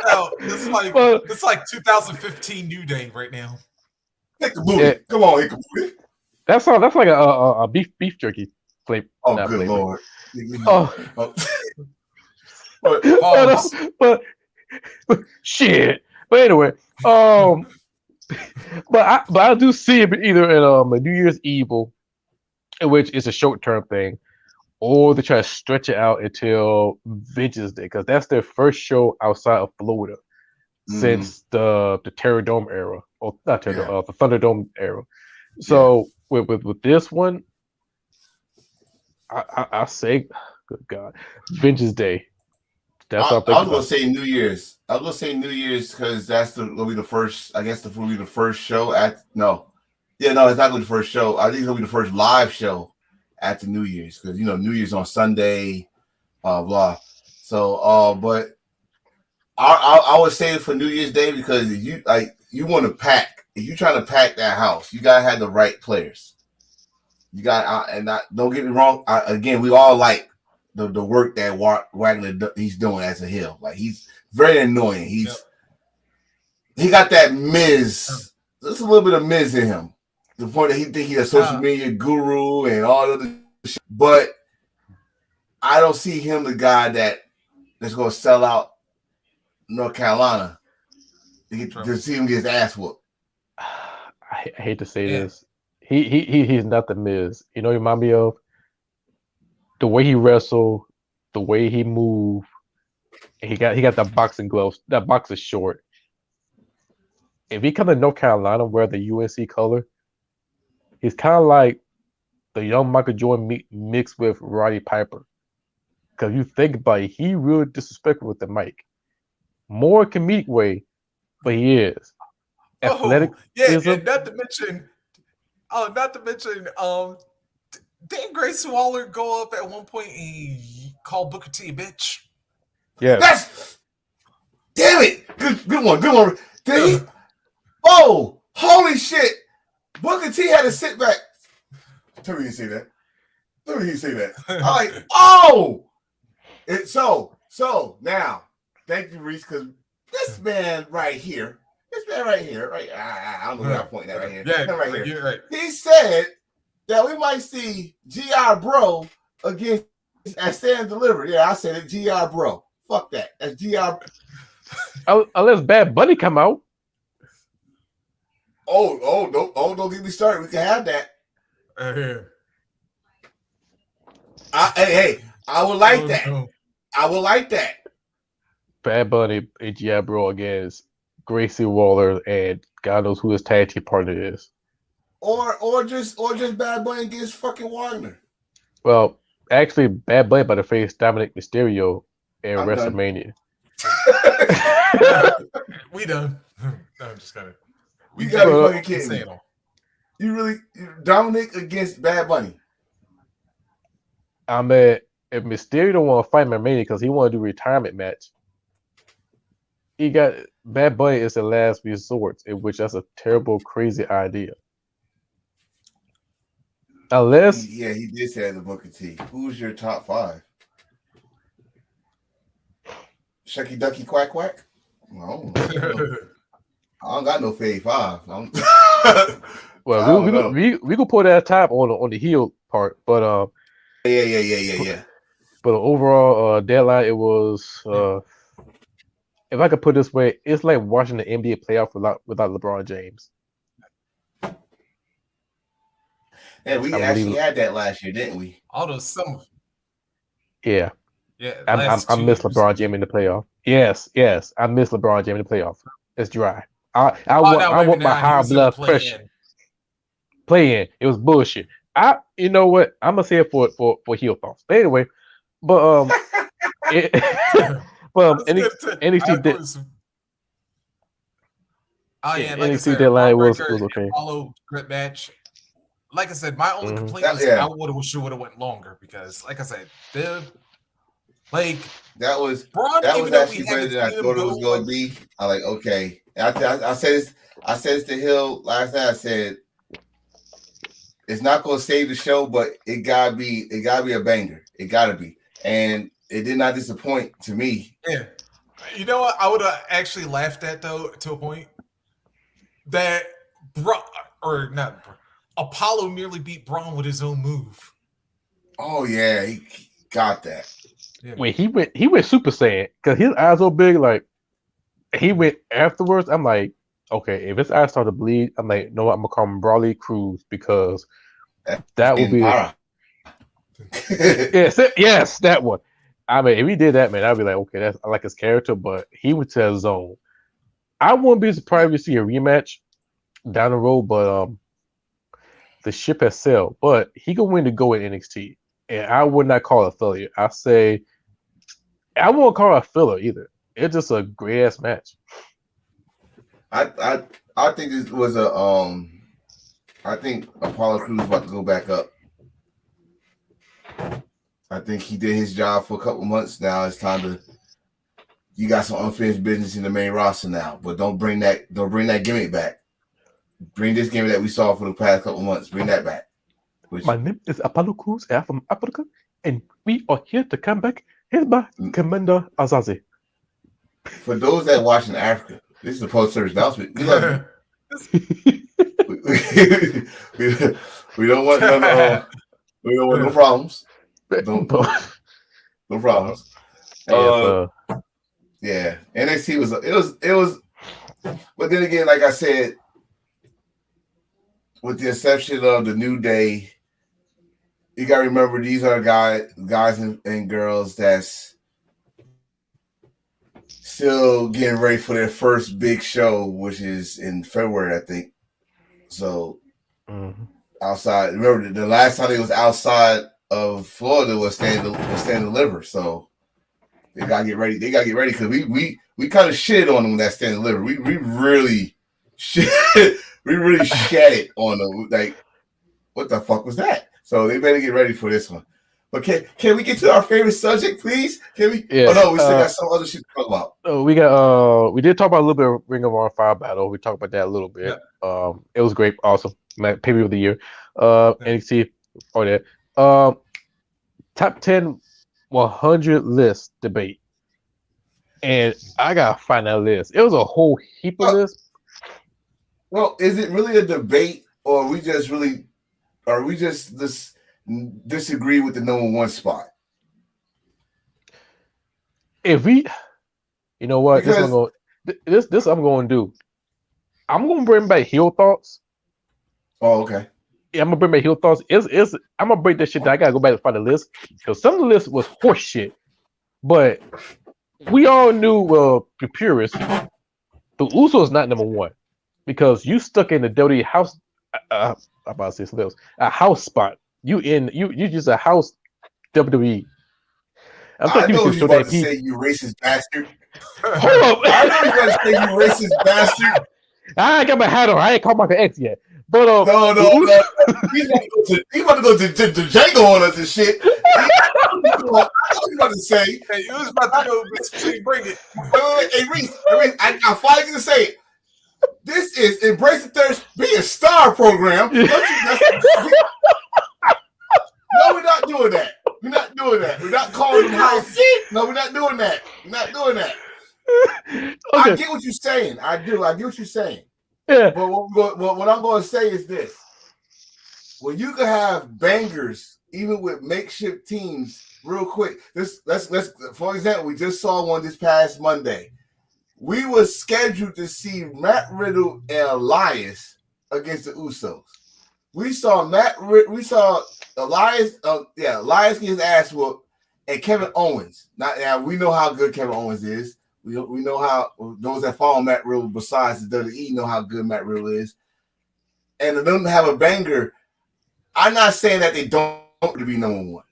Now, it's like 2015 New Day right now. Pick a booty. Yeah. Come on, pick a booty. That's like a beef jerky flavor. Oh, good flavor. Lord. Oh. but shit. But anyway, but I do see it either in a New Year's Evil, in which is a short term thing, or they try to stretch it out until Vengeance Day, because that's their first show outside of Florida since the Terror Dome era, or not Terror Dome, the Thunderdome era. So with this one, I say, good God, Vengeance Day. That's what I was gonna say New Year's. I was gonna say New Year's because will be the first. I guess will be the first show at it's not gonna be the first show. I think it's gonna be the first live show at the New Year's because New Year's on Sunday, blah. So, but I would say for New Year's Day because if you want to pack. If you're trying to pack that house, you gotta have the right players. You got don't get me wrong. Again, we all like the work that Wagner he's doing as a heel. Like he's very annoying. He got that Miz. There's a little bit of Miz in him. The point that he think he's a social media guru and all of the shit. But I don't see him the guy that's going to sell out North Carolina to see him get his ass whooped. I hate to say this. He's not the Miz. You know, he remind me of the way he wrestled, the way he moved. He got the boxing gloves. That box is short. If he come to North Carolina wear the UNC color, he's kind of like the young Michael Jordan mixed with Roddy Piper. Because you think about it, he really disrespectful with the mic. More comedic way, but he is. Athletic. And not to mention, didn't Grace Waller go up at one point and he called Booker T a bitch? Yeah. Damn it! Good one. Did he? Oh, holy shit! Booker T had to sit back. Tell me you say that. I'm like, oh! So now, thank you, Reese, because this man right here, right? I don't know where I'm pointing at right here. Yeah, right here. You're right. He said that we might see GR Bro against at Stand Deliver. Yeah, I said it, GR Bro. Fuck that. That's GR. Unless Bad Bunny come out. Don't get me started. We can have that. Hey, I would like that. No. I would like that. Bad Bunny and GI Bro against Gracie Waller and God knows who his tag team partner is. Or just Bad Bunny against fucking Wagner. Well, actually, Bad Bunny by the face Dominic Mysterio in WrestleMania. We done. No, I'm just kidding. We gotta be fucking kidding me. You really Dominic against Bad Bunny? I mean, if Mysterio don't want to fight Mania because he want to do a retirement match, he got Bad Bunny is the last resort, in which that's a terrible, crazy idea. Unless he did say the Booker T. Who's your top 5? Shucky Ducky Quack Quack? No. I don't got no fade 5. Well, we could put that top on the heel part, but yeah. But overall deadline, it was if I could put it this way, it's like watching the NBA playoff without LeBron James. Yeah, we actually had that last year, didn't we? All those summer. Yeah. Yeah. I miss LeBron James in the playoff. Yes, I miss LeBron James in the playoff. It's dry. I want my high blood pressure. Play in. It was bullshit. You know what? I'm gonna say it for heel thoughts. But anyway, but NXT did. NXT deadline was okay. Follow grip match. Like I said, my only complaint was I would have went longer because, like I said, that was actually better than I thought it was going to be. I like okay. I said this to Hill last night. I said It's not gonna save the show, but it gotta be a banger. It gotta be. And it did not disappoint to me. Yeah. You know what? I would have actually laughed at though to a point that Apollo nearly beat Braun with his own move. Oh yeah, he got that. Yeah. When he went Super Saiyan because his eyes so big. Like he went afterwards. I'm like, okay, if his eyes start to bleed, I'm like, no, I'm gonna call him Brawley Cruz because that will be. Yes, that one. I mean, if he did that, man, I'd be like, okay, I like his character, but he went to a zone. I wouldn't be surprised to see a rematch down the road, but the ship has sailed. But he can win to go in NXT, and I would not call it a failure. I say I won't call it a filler either. It's just a great ass match. I think this was I think Apollo Crews about to go back up. I think he did his job for a couple months now. It's time to. You got some unfinished business in the main roster now, but don't bring that gimmick back. Bring this gimmick that we saw for the past couple months. Bring that back. My name is Apollo Crews. I'm from Africa, and we are here to come back. Here's my Commander Azazi. For those that watch in Africa, this is a post-service announcement. We love you. We don't want no problems. No problems. Yeah, NXT was, but then again, like I said, with the exception of the New Day, you gotta remember these are guys and girls that's still getting ready for their first big show, which is in February, I think. So outside, remember the last time it was outside of Florida was Stand and Deliver. So they gotta get ready. They gotta get ready because we kind of shit on them that Stand and Deliver. We really shit. We really shat it on them. Like, what the fuck was that? So they better get ready for this one. But can we get to our favorite subject, please? Can we? Yeah. Oh no, we still got some other shit to talk about. We did talk about a little bit of Ring of Honor Fire Battle. We talked about that a little bit. Yeah. It was great, awesome. Pay-per-view of the year. NXT or that. Top 10 100 list debate. And I gotta find that list. It was a whole heap of lists. Well, is it really a debate, or are we just disagree with the number one spot? If we, you know what, this I'm going to do. I'm going to bring back heel thoughts. Oh, okay. Yeah, I'm gonna bring back heel thoughts. I'm gonna break that shit down. I gotta go back and find the list because some of the list was horse shit. But we all knew, the purists, the Usos is not number one because you stuck in the WWE house. I'm about to say something else. A house spot. You just a house WWE. I know you about to say, you racist bastard. Hold up. I know you about to say, you racist bastard. I ain't got my hat on. I ain't called Michael X yet. But no. He's about to go to Django on us and shit. I was about to say. Hey, you was about to go. Bring it. Hey, Reese, I'm finally going to say it. This is Embrace the Thirst, Be a Star program. No, we're not doing that. We're not doing that. We're not calling them house. No, we're not doing that. We're not doing that. Okay. I get what you're saying. I do. I get what you're saying. Yeah. But what I'm going to say is this: when you can have bangers, even with makeshift teams, real quick. Let's for example, we just saw one this past Monday. We were scheduled to see Matt Riddle and Elias against the Usos. We saw Elias get his ass whooped, and Kevin Owens. Now we know how good Kevin Owens is. We know how those that follow Matt Riddle besides the WWE know how good Matt Riddle is. And for them to have a banger, I'm not saying that they don't to be number one.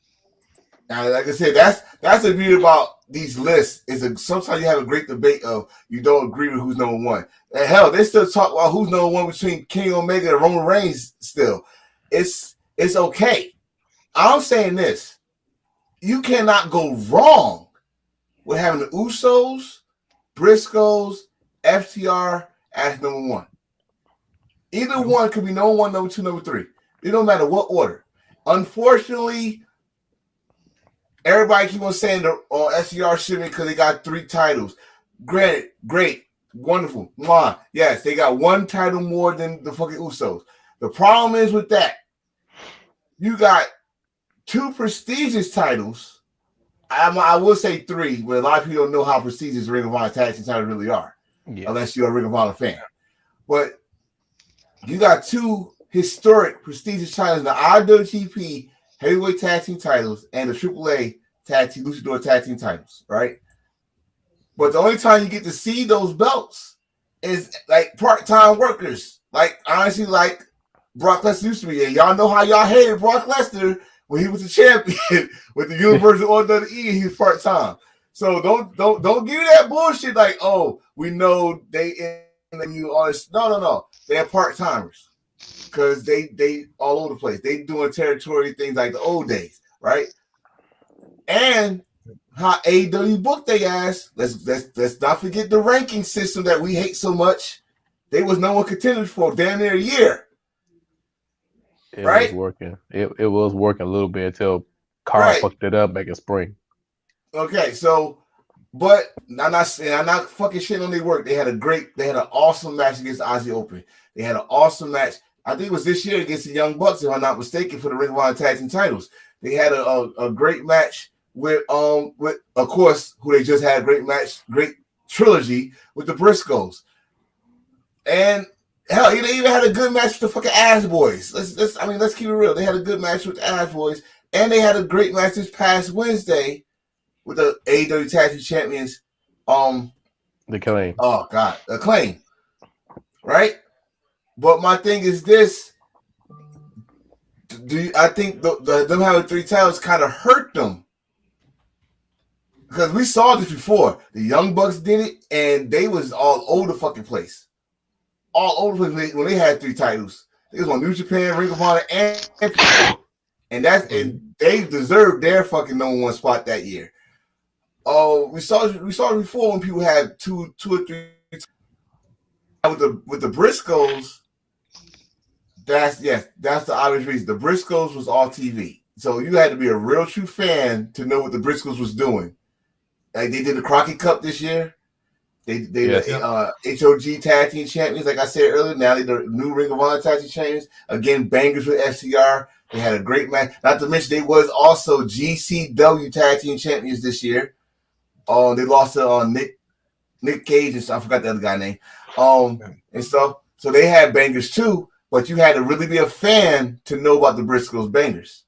Now, like I said, that's the beauty about these lists. Sometimes you have a great debate of you don't agree with who's number one. And hell, they still talk about who's number one between Kenny Omega and Roman Reigns still. It's okay. I'm saying this. You cannot go wrong with having the Usos, Briscoes, FTR as number one. Either one could be number one, number two, number three. It don't matter what order. Unfortunately, everybody keep on saying the SCR shouldn't because they got 3 titles. Granted, great, wonderful. Mwah. Yes, they got 1 title more than the fucking Usos. The problem is with that, you got 2 prestigious titles. I will say 3, but a lot of people don't know how prestigious Ring of Honor tag team titles really are, unless you're a Ring of Honor fan. But you got 2 historic prestigious titles, the IWGP Heavyweight Tag Team titles and the AAA Tag Team Luchador Tag Team titles, right? But the only time you get to see those belts is like part-time workers. Like, honestly, like Brock Lesnar used to be. And y'all know how y'all hated Brock Lesnar when he was the champion with the Universal WWE. He was part-time. So don't give me that bullshit like, oh, we know they in you all this. No. They're part-timers. Because they all over the place. They doing territory things like the old days, right? And how AEW booked their ass. Let's not forget the ranking system that we hate so much. They was no one contenders for damn near a year. It right? was working. It was working a little bit until Carl fucked it up back in spring. Okay, so but I'm not fucking shit on their work. They had an awesome match against Ozzy Open. They had an awesome match. I think it was this year against the Young Bucks, if I'm not mistaken, for the Ring of Honor Tag Team titles. They had a great match with of course who they just had a great trilogy with the Briscoes. And hell, they even had a good match with the fucking Ass Boys. Let's keep it real. They had a good match with the Ass Boys, and they had a great match this past Wednesday with the AEW Tag Team Champions. The Acclaim. Oh God, Acclaim. Right? But my thing is this: I think them having 3 titles kind of hurt them, because we saw this before. The Young Bucks did it, and they was all over the fucking place. All over the place when they had 3 titles. They was on New Japan, Ring of Honor, and they deserved their fucking number 1 spot that year. Oh, we saw it before when people had two or three. With the Briscoes, that's the obvious reason. The Briscoes was all TV, so you had to be a real true fan to know what the Briscoes was doing. Like they did the Crockett Cup this year. HOG Tag Team Champions, like I said earlier. Now they're the new Ring of Honor Tag Team Champions. Again, bangers with FCR. They had a great match. Not to mention they was also GCW Tag Team Champions this year. They lost to Nick Cage and stuff. I forgot the other guy's name. And stuff. So they had bangers too, but you had to really be a fan to know about the Briscoes bangers.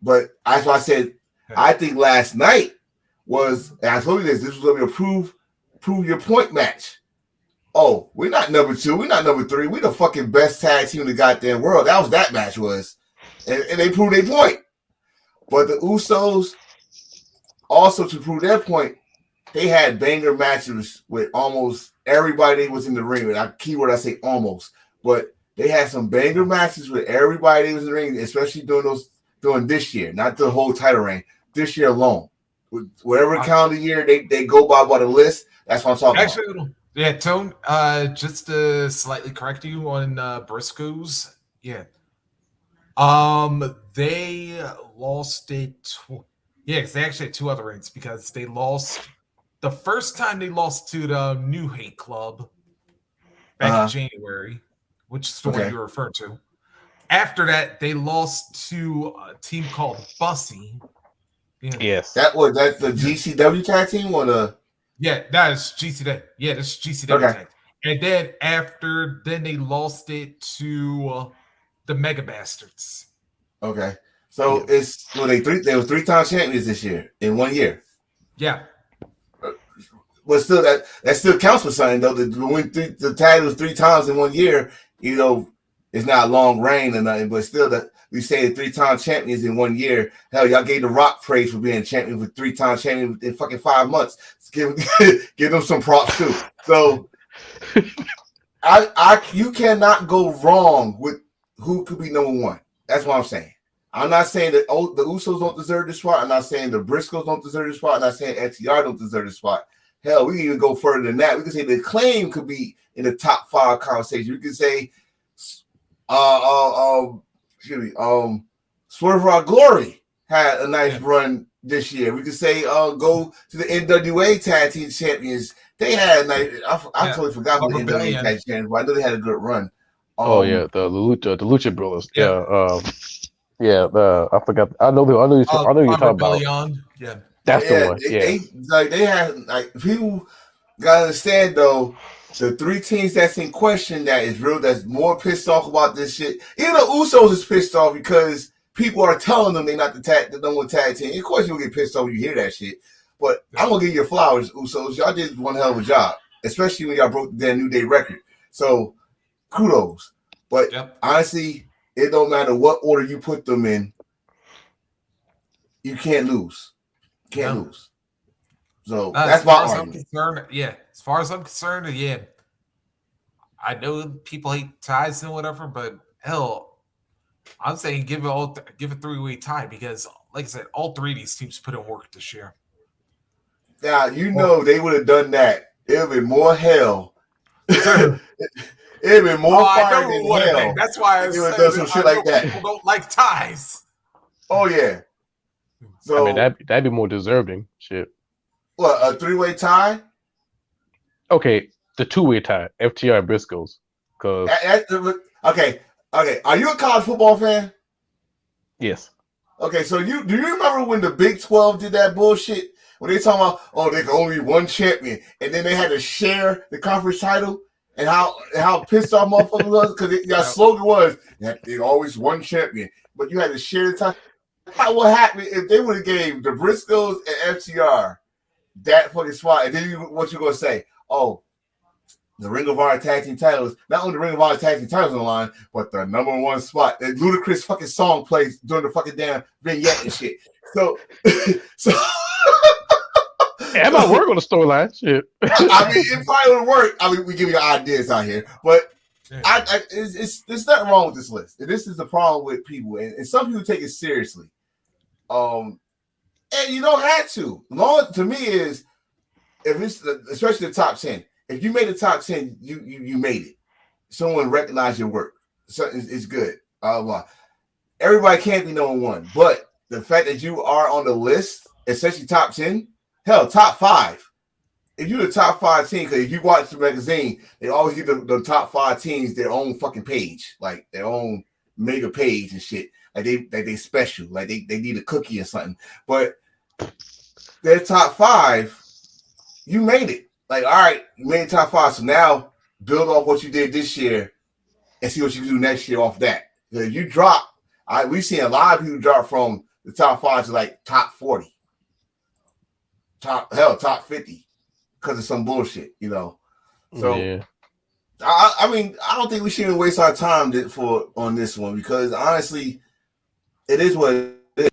But that's why I said I think last night was, and I told you this was going to be a prove your point match. Oh, we're not number 2, we're not number 3, we're the fucking best tag team in the goddamn world. That match was. And they proved their point. But the Usos, also to prove their point, they had banger matches with almost everybody was in the ring. And keyword I say almost, but they had some banger matches with everybody that was in the ring, especially during this year, not the whole title reign, this year alone. Whatever calendar year they go by the list, that's what I'm talking about. Yeah, Tone, just to slightly correct you on Briscoes, yeah. They lost it. Because they actually had 2 other rings, because they lost the first time they lost to the New Hate Club back in January, which is the one you're referring to. After that, they lost to a team called Bussy. Yeah. Yes. That's the GCW tag team or the? Yeah, that is GCW. Yeah, that's GCW tag. And then they lost it to the Mega Bastards. Okay. So they were 3-time champions this year in 1 year. Yeah. But still, that still counts for something though. To win the title 3 times in 1 year, it's not a long reign or nothing. But still, we say 3-time champions in 1 year. Hell, y'all gave The Rock praise for being champion with 3-time champion in fucking 5 months. Give them some props too. So, you cannot go wrong with who could be number 1. That's what I'm saying. I'm not saying that the Usos don't deserve this spot. I'm not saying the Briscoes don't deserve this spot. I'm not saying FTR don't deserve this spot. Hell, we can even go further than that. We can say the Acclaim could be in the top 5 conversation. We can say excuse me, Swerve Rock Glory had a nice run this year. We could say go to the NWA Tag Team Champions. They had a nice. I totally forgot who the NWA Tag Team Champions, but I know they had a good run. The Lucha Brothers. I forgot. I know you're talking about. Yeah, that's the one. They had like people gotta understand though. The three teams that's in question that's more pissed off about this shit. Even the Usos is pissed off because people are telling them they're not the number one tag team. Of course, you'll get pissed off when you hear that shit. But I'm gonna give you your flowers, Usos. Y'all did one hell of a job, especially when y'all broke the New Day record. So kudos. But honestly, it don't matter what order you put them in. You can't lose. Can't lose. So that's my argument. As far as I'm concerned, I know people hate ties and whatever, but hell, I'm saying give it a three-way tie because, like I said, all three of these teams put in work this year. Now they would have done that. It would have been more hell. It would have been more fire than hell. That's why I said done some shit like that. People don't like ties. Oh yeah. So I mean that'd be more deserving. Shit. What, a three-way tie? Okay, the two-way tie, FTR and Briscoes. Okay. Are you a college football fan? Yes. Okay, so do you remember when the Big 12 did that bullshit? When they talking about, they can only be one champion, and then they had to share the conference title, and how pissed off motherfuckers was because their slogan was that they always one champion, but you had to share the title. What happened if they would have gave the Briscoes and FTR that fucking spot, and then what you gonna say? Oh, the Ring of Honor tag team titles, not only the Ring of Honor tag team titles on the line, but the number one spot. That ludicrous fucking song plays during the fucking damn vignette and shit. So it might work on the storyline. Shit. I mean, it probably would work. I mean, we give you ideas out here, but there's nothing wrong with this list. And this is the problem with people, and some people take it seriously. And you don't have to. To me is if it's especially the top 10. If you made the top 10, you made it. Someone recognized your work. So it's good. Everybody can't be number one, but the fact that you are on the list, especially top 10, hell, top 5. If you're the top 5 team, because if you watch the magazine, they always give the top 5 teams their own fucking page, like their own mega page and shit. Like they special, like they need a cookie or something. But their top 5, you made it. Like, all right, you made the top 5. So now build off what you did this year and see what you can do next year off that. If you drop, we've seen a lot of people drop from the top 5 to like top 40, top 50 because of some bullshit, So yeah. I mean, I don't think we should even waste our time on this one because honestly, it is what it is.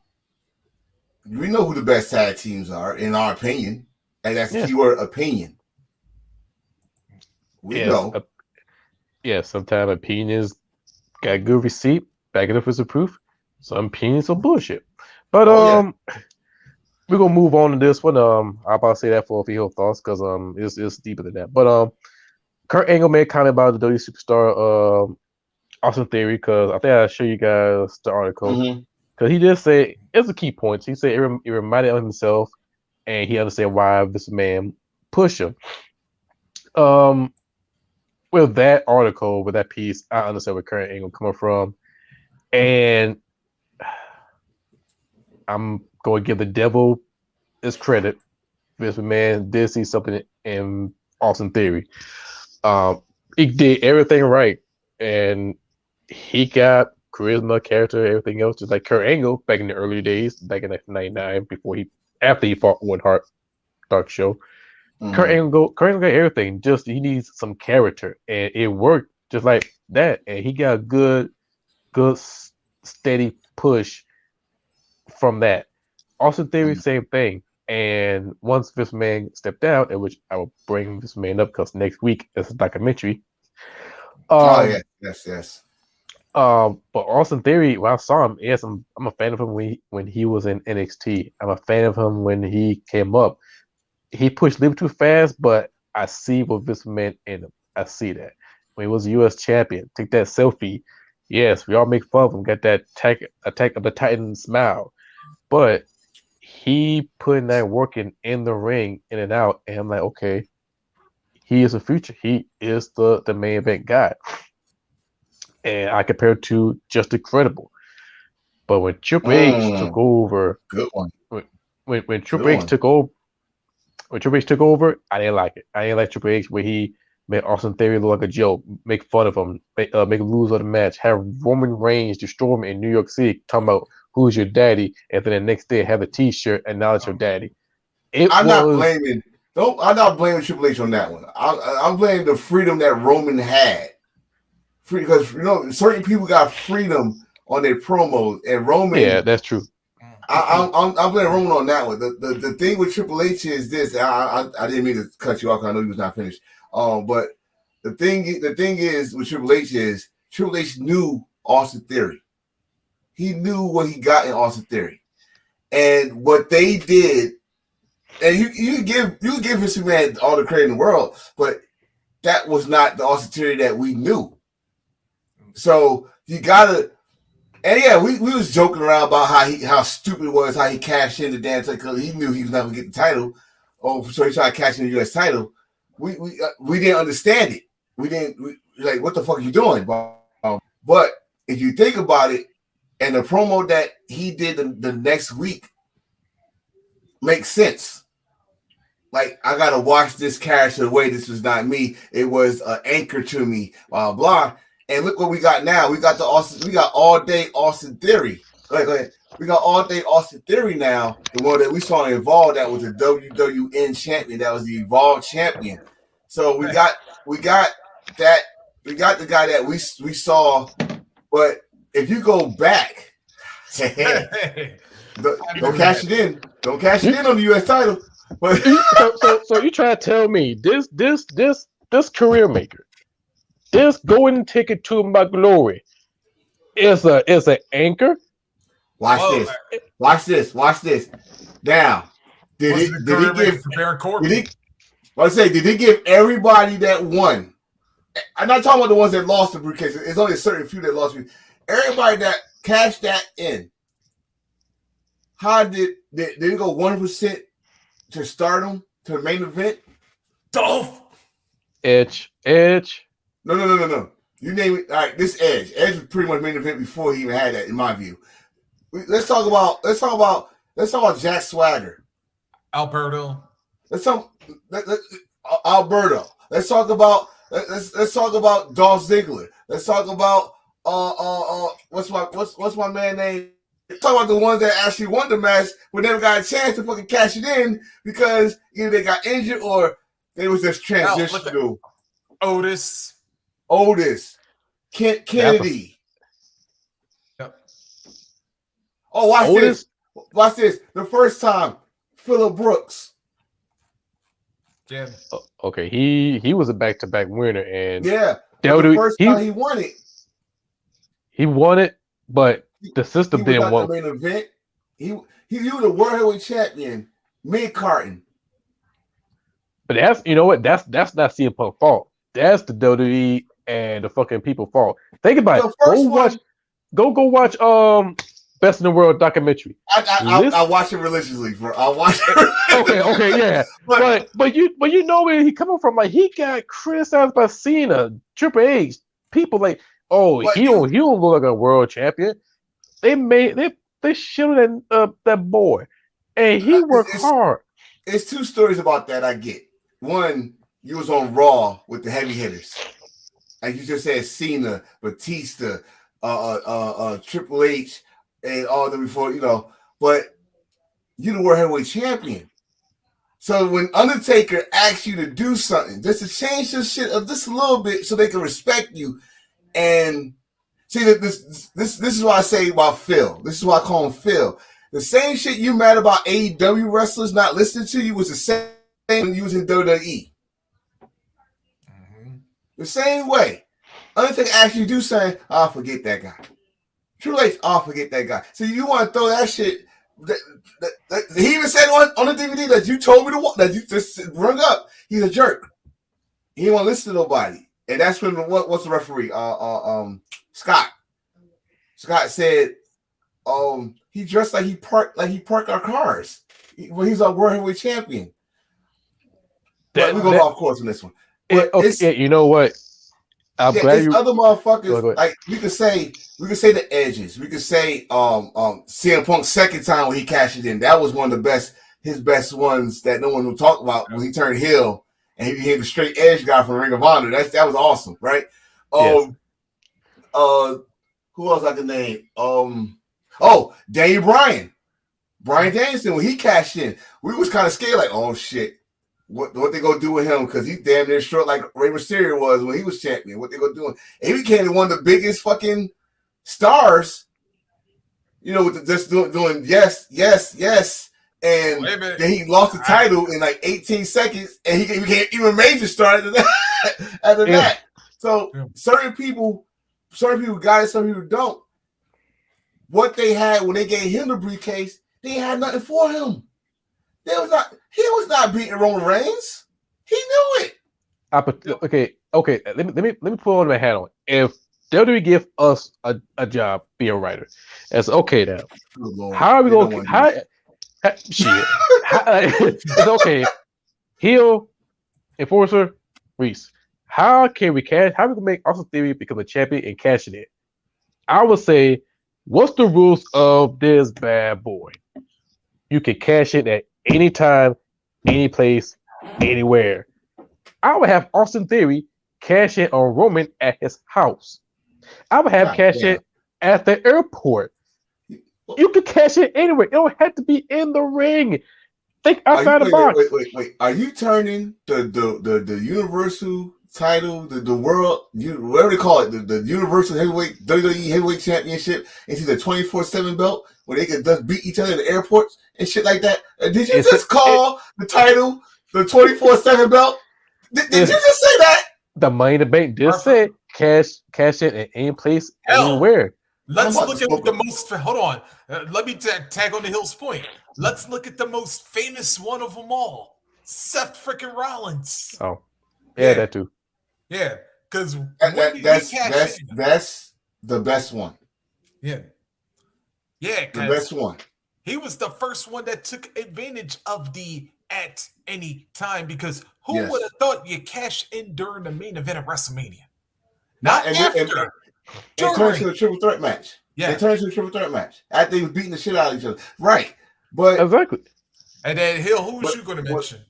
We know who the best tag teams are, in our opinion, and that's the keyword opinion. We know. Sometimes opinions got good receipt, back it up as a proof. Some opinions are bullshit. But we're gonna move on to this one. I'll about to say that for a few thoughts because it's deeper than that. But Kurt Angle made a comment about the WWE superstar Austin Theory because I think I'll show you guys the article. Because he did say it's a key point. He said it reminded of himself, and he understand why this man pushed him. With that article, with that piece, I understand where Kurt Angle coming from, and I'm going to give the devil his credit. This man did see something in Austin Theory. He did everything right, and he got charisma, character, everything else, just like Kurt Angle back in the early days, back in 1999, after he fought Owen Hart, Dark Show. Kurt Angle got everything. Just he needs some character, and it worked just like that. And he got a good, steady push from that. Austin Theory, same thing. And once this man stepped out, in which I will bring this man up because next week is a documentary. Yes. But Austin Theory, when I saw him, I'm a fan of him when he was in NXT. I'm a fan of him when he came up. He pushed a little too fast, but I see what this meant in him. I see that. When he was a U.S. champion, take that selfie. Yes, we all make fun of him, got that attack of the Titan smile. But he putting that work in the ring, in and out, and I'm like, okay, he is the future. He is the main event guy. And I compare it to just incredible. But when Triple H took over, Good one. when Good Triple H one. took over, I didn't like it. I didn't like Triple H where he made Austin Theory look like a joke, make fun of him, make him lose on the match, have Roman Reigns destroy him in New York City, talking about who's your daddy, and then the next day have a T-shirt and now it's your daddy. I'm not blaming. I'm not blaming Triple H on that one. I'm blaming the freedom that Roman had. Because certain people got freedom on their promos, and Roman. Yeah, that's true. I'm blaming Roman on that one. The thing with Triple H is this. I didn't mean to cut you off because I know you was not finished. But the thing is with Triple H is Triple H knew Austin Theory. He knew what he got in Austin Theory, and what they did. And you give Vince McMahon all the credit in the world, but that was not the Austin Theory that we knew. So you gotta, and yeah, we was joking around about how stupid it was how he cashed in the damn title because he knew he was not gonna get the title. Oh, so he tried to cash in the U.S. title. We didn't understand it. We like, what the fuck are you doing? But if you think about it, and the promo that he did the next week makes sense. Like, I gotta watch this character the way this was not me. It was an anchor to me, blah blah. And look what we got now. We got all day Austin Theory. Like, we got all day Austin Theory now. The one that we saw Evolve, that was the WWN champion. That was the Evolve champion. So we got that. We got the guy that we saw. But if you go back, don't cash it in. Don't cash it in on the U.S. title. But so you try to tell me this career maker, this golden ticket to my glory, is an anchor? Watch this. Now, did he give everybody that won? I'm not talking about the ones that lost the briefcase. It's only a certain few that lost. Everybody that cashed that in, how did it go 100% to Stardom, to the main event? Dolph. Edge. No. You name it. All right, this Edge. Edge was pretty much main event before he even had that, in my view. Let's talk about Jack Swagger. Alberto. Alberto. Let's talk about Dolph Ziggler. Let's talk about what's my man name? Talk about the ones that actually won the match but never got a chance to fucking cash it in because either they got injured or they was just transitional. Otis. Kennedy. Yep. Oh, watch this. The first time, Phillip Brooks. Yeah. Okay, he was a back-to-back winner, and yeah, the first time he won it. He won it, but the system didn't want. The main event. He was the world heavyweight champion, mid-carton. But that's that's not CM Punk's fault. That's the WWE and the fucking people fault. Think about it. Go watch Best in the World documentary. I watch it religiously, bro. I watch it. Okay, yeah. but you know where he coming from. Like, he got criticized by Cena, Triple H, people like, he don't look like a world champion. They shielded that boy, and he worked hard. It's two stories about that I get. One, you was on Raw with the heavy hitters, like you just said, Cena, Batista, Triple H, and all them before, but you the world heavyweight champion. So when Undertaker asks you to do something, just to change your shit just a little bit so they can respect you, and see that this is what I say about Phil. This is why I call him Phil. The same shit you mad about AEW wrestlers not listening to you was the same when you was in WWE. Mm-hmm. The same way. Undertaker asks you to do something, I'll forget that guy. Triple H, I'll forget that guy. So you want to throw that shit. He even said on the DVD that you told me to watch, that you just rung up. He's a jerk. He didn't want to listen to nobody. And that's when what's the referee? Scott. Scott said, he dressed like he parked our cars when he's our world heavyweight champion. But we go off course on this one. But you know what? I'm glad it's other motherfuckers. Like we could say the Edges. We could say CM Punk's second time when he cashed it in. That was one of his best ones that no one will talk about when he turned heel and he became the straight edge guy from Ring of Honor. That was awesome, right? Yes. Who else I can name? Daniel Bryan. Bryan Danielson, when he cashed in, we was kind of scared, like, oh shit. What they gonna do with him? Because he's damn near short like Rey Mysterio was when he was champion. What they gonna do? And he became one of the biggest fucking stars. With just doing yes, and then he lost the title in like 18 seconds, and he became even major star after that. So certain people got it, some people don't. What they had when they gave him the briefcase, they had nothing for him. He was not beating Roman Reigns. He knew it. Okay. Let me put on my hat on. If WWE give us a job, be a writer, that's okay now. How are we going? Shit. It's okay. Heel, enforcer, Reese. How can we cash? How we can make Austin Theory become a champion and cash it in? I would say, what's the rules of this bad boy? You can cash it at any time, any place, anywhere. I would have Austin Theory cash in on Roman at his house. I would have cash in at the airport. You can cash it anywhere. It don't have to be in the ring. Think outside the box. Wait. Are you turning the Universal title, the world, whatever they call it, the Universal Heavyweight, WWE Heavyweight Championship into the 24/7 belt where they can just beat each other at the airports and shit like that? Did you just call the title the 24/7 belt? Did you just say that? The Money in the Bank just said cash in at any place, anywhere. Let's look at the most. Hold on. Let me tag on the Hill's point. Let's look at the most famous one of them all, Seth freaking Rollins. Oh, yeah, that too. Yeah, because that's the best one. Yeah, the best one. He was the first one that took advantage of the at any time, because who would have thought you cash in during the main event of WrestleMania? Not after. It turned into a triple threat match. Yeah, it turned into a triple threat match after they was beating the shit out of each other. Right, but exactly. And then Hill, who was you going to mention?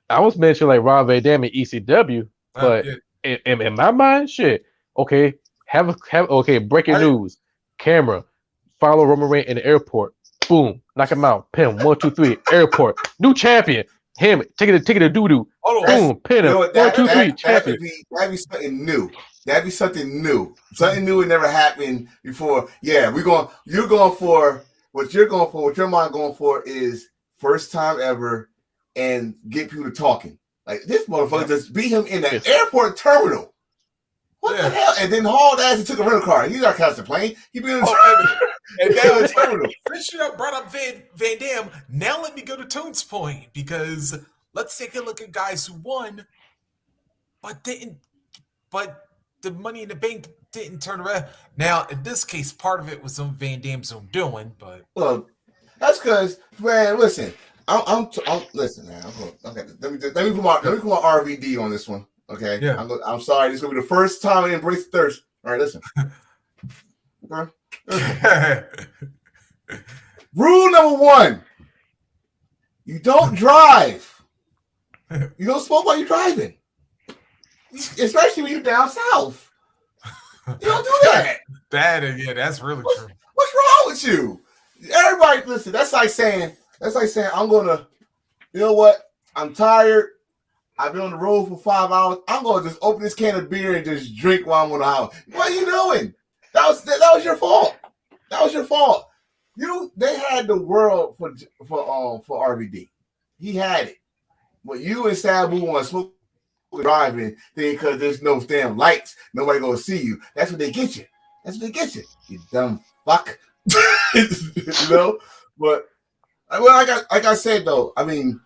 I was mentioning like Rob Van Dam and ECW, but in my mind, shit. Okay, have breaking news. Camera, follow Roman Reigns in the airport. Boom, knock him out. Pin 1, 2, 3. Airport, new champion. Him taking the doo doo. Boom, pin him. 1, 2, 3. Champion. That'd be something new. That'd be something new. Something new would never happened before. Yeah, you're going for what your mind going for is first time ever and get people talking. Like this motherfucker just beat him in the airport terminal. What the hell? And then hauled ass and took a rental car. He's not catching the plane. He beat in the terminal. Since you brought up Van Dam, now let me go to Tone's point, because let's take a look at guys who won, but the Money in the Bank didn't turn around. Now, in this case, part of it was on Van Dam's own doing, but that's because, man, listen. I'm listen, man. Okay, let me put my RVD on this one. Okay, yeah. I'm sorry. This is gonna be the first time I embrace thirst. All right, listen. Rule number 1: you don't drive. You don't smoke while you're driving, especially when you're down south. You don't do that. That's really true. What's wrong with you? Everybody, listen. That's like saying I'm gonna. You know what? I'm tired. I've been on the road for 5 hours. I'm gonna just open this can of beer and just drink while I'm on the house. What are you doing? That was your fault. That was your fault. They had the world for RVD. He had it. But you and Sabu want to smoke driving because there's no damn lights. Nobody gonna see you. That's what they get you. You dumb fuck. But like I said though, I mean,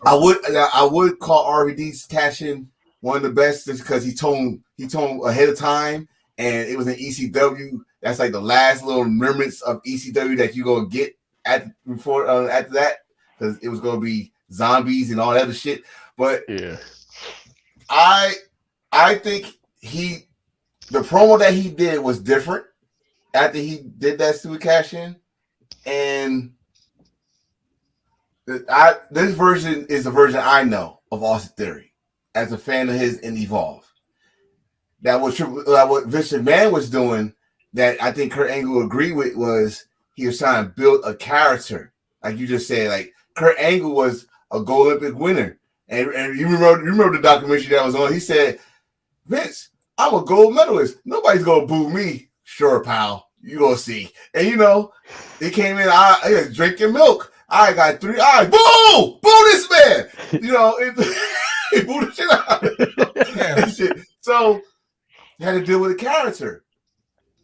I would call RVD's cash in one of the best just because he told ahead of time and it was in ECW. That's like the last little remnants of ECW that you gonna get after that, because it was gonna be zombies and all that other shit. But Yeah. I think the promo that he did was different after he did that stupid cash in, and this version is the version I know of Austin Theory as a fan of his in Evolve. That was what Vince McMahon was doing. That I think Kurt Angle agreed with was he was trying to build a character, like you just said. Like Kurt Angle was a Gold Olympic winner, and you remember the documentary that was on. He said, "Vince, I'm a gold medalist. Nobody's gonna boo me." Sure, pal, you gonna see. And he came in. I was drinking milk. I got 3 eyes. Boo! Boo this man! It boo the shit out of him. So you had to deal with a character.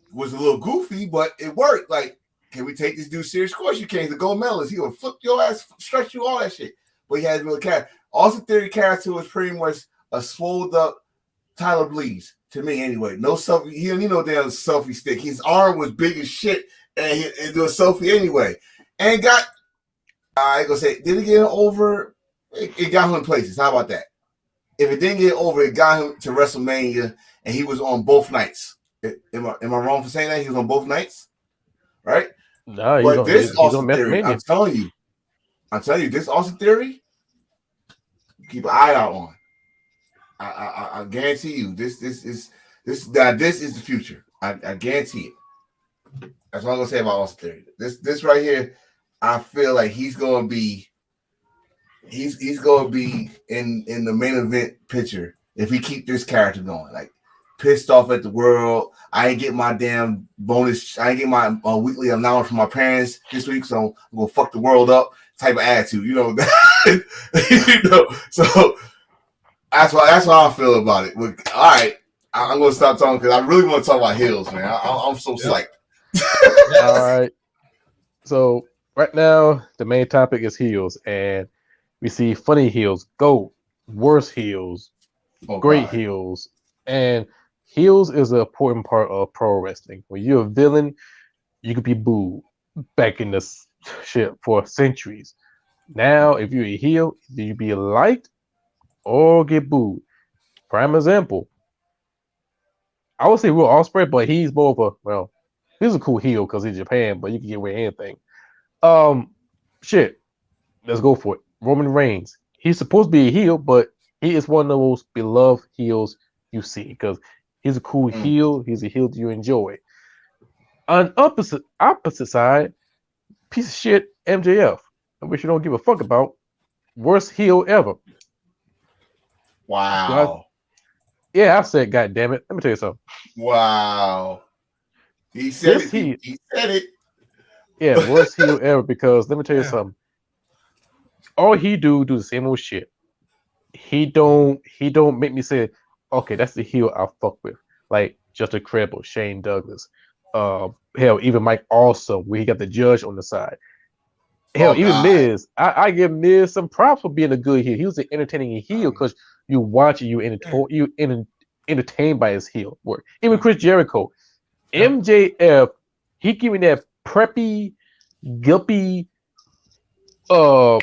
It was a little goofy, but it worked. Like, can we take this dude serious? Of course you can. He's a gold medalist. He gonna flip your ass, stretch you, all that shit. But he had to deal with a character. Austin Theory character was pretty much a swolled up Tyler Bleeze, to me anyway. No selfie. He didn't need no damn selfie stick. His arm was big as shit, and he do a selfie anyway. And I ain't gonna say, did it get him over? It got him in places. How about that? If it didn't get over, it got him to WrestleMania, and he was on both nights. Am I wrong for saying that? He was on both nights, right? No, but this Austin Theory, I'm telling you, this Austin Theory, keep an eye out on. I guarantee you, this is the future. I guarantee it. That's all I'm gonna say about Austin Theory. This right here, I feel like he's gonna be in the main event picture if he keep this character going. Like, pissed off at the world. I ain't get my damn bonus. I ain't get my weekly allowance from my parents this week, so I'm gonna fuck the world up. Type of attitude, So that's how I feel about it. But, all right, I'm gonna stop talking because I really want to talk about heels, man. I'm so psyched. All right. So right now the main topic is heels, and we see funny heels, worse heels, great heels, and heels is an important part of pro wrestling. When you're a villain, you could be booed back in the shit for centuries. Now, if you're a heel, you be liked or get booed. Prime example, I would say Will Ospreay, but he's more of he's a cool heel because he's Japan, but you can get away with anything. Shit, let's go for it. Roman Reigns, he's supposed to be a heel, but he is one of the most beloved heels you see because he's a cool heel. He's a heel that you enjoy. On opposite side, piece of shit MJF, which you don't give a fuck about, worst heel ever. Wow. I said, God damn it. Let me tell you something. Wow. He said it. He said it. Yeah, worst heel ever because let me tell you something. All he do the same old shit. He don't make me say, okay, that's the heel I'll fuck with. Like just a Credible, Shane Douglas. Hell, even Mike Awesome, where he got the judge on the side. Hell, even Miz. I give Miz some props for being a good heel. He was an entertaining heel because you watch it, you entertained by his heel work. Even Chris Jericho. MJF, he giving that preppy, guppy, Wall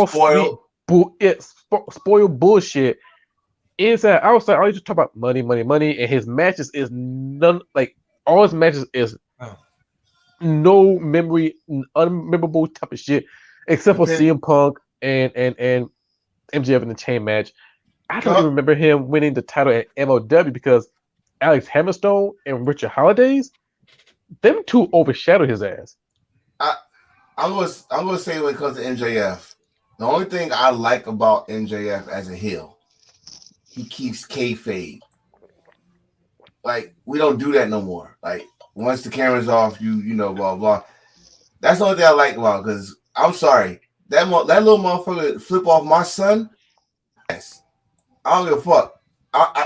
Street spoiled bullshit. Inside, outside, all you just talk about money, and his matches is none. Like all his matches is no memory, unmemorable type of shit, except for CM Punk and MJF in the chain match. I don't even remember him winning the title at MLW because Alex Hammerstone and Richard Holidays, them two overshadowed his ass. I'm gonna say when it comes to MJF, the only thing I like about MJF as a heel, he keeps kayfabe. Like, we don't do that no more. Like, once the camera's off, you know, blah blah. That's the only thing I like about it, because I'm sorry, that little motherfucker flip off my son. Yes, I don't give a fuck.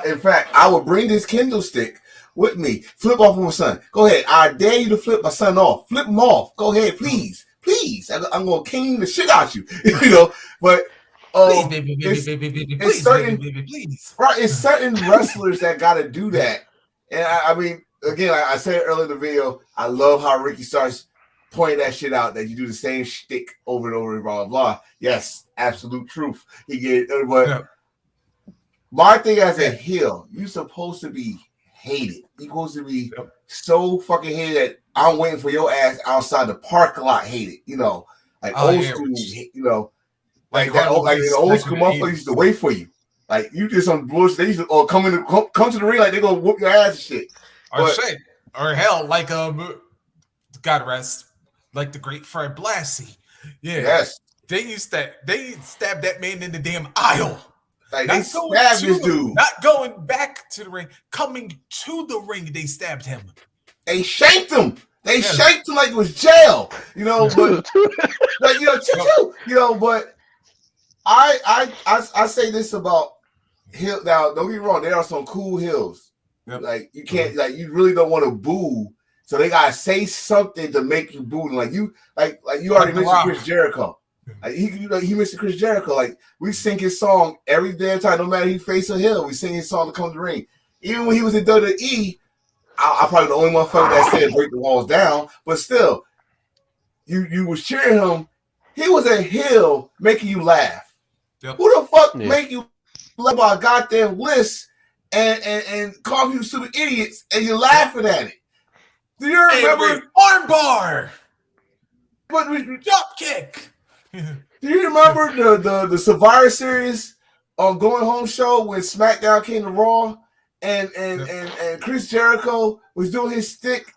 In fact, I would bring this Kindle stick with me. Flip off my son. Go ahead. I dare you to flip my son off. Flip him off. Go ahead, please. I'm gonna king the shit out you. But Please, baby, it's certain, please. right? It's certain wrestlers that got to do that. And I mean, again, like I said earlier in the video, I love how Ricky starts pointing that shit out, that you do the same shtick over and over and blah, blah, blah. Yes, absolute truth. He get, but my thing as a heel, you're supposed to be hated. You're supposed to be so fucking hated that I'm waiting for your ass outside the parking lot hated. You know, like old school, you know, like that old, like the old school motherfuckers used to wait for you. Like you did some bullshit. They used to come to the ring like they're gonna whoop your ass and shit. Or hell, like God rest, like the great Fred Blassie. Yeah. Yes. They stabbed that man in the damn aisle. Like they stabbed this dude. Not going back to the ring, coming to the ring, they stabbed him. They shanked him. They shanked him like it was jail. You know, but like you know, but I say this about hill. Now, don't get me wrong, there are some cool hills. Yep. Like you can't, like you really don't want to boo, so they gotta say something to make you boo. Like you already mentioned Chris Jericho. Like he mentioned Chris Jericho. Like we sing his song every damn time, no matter he face a hill. We sing his song to come to the ring. Even when he was in WWE, I probably the only motherfucker that said break the walls down. But still, you was cheering him. He was a heel making you laugh. Yep. Who the fuck make you laugh about a goddamn list and call you stupid idiots and you're laughing at it? Do you remember armbar? But drop kick. Do you remember the Survivor Series Going Home show when SmackDown came to Raw and Chris Jericho was doing his stick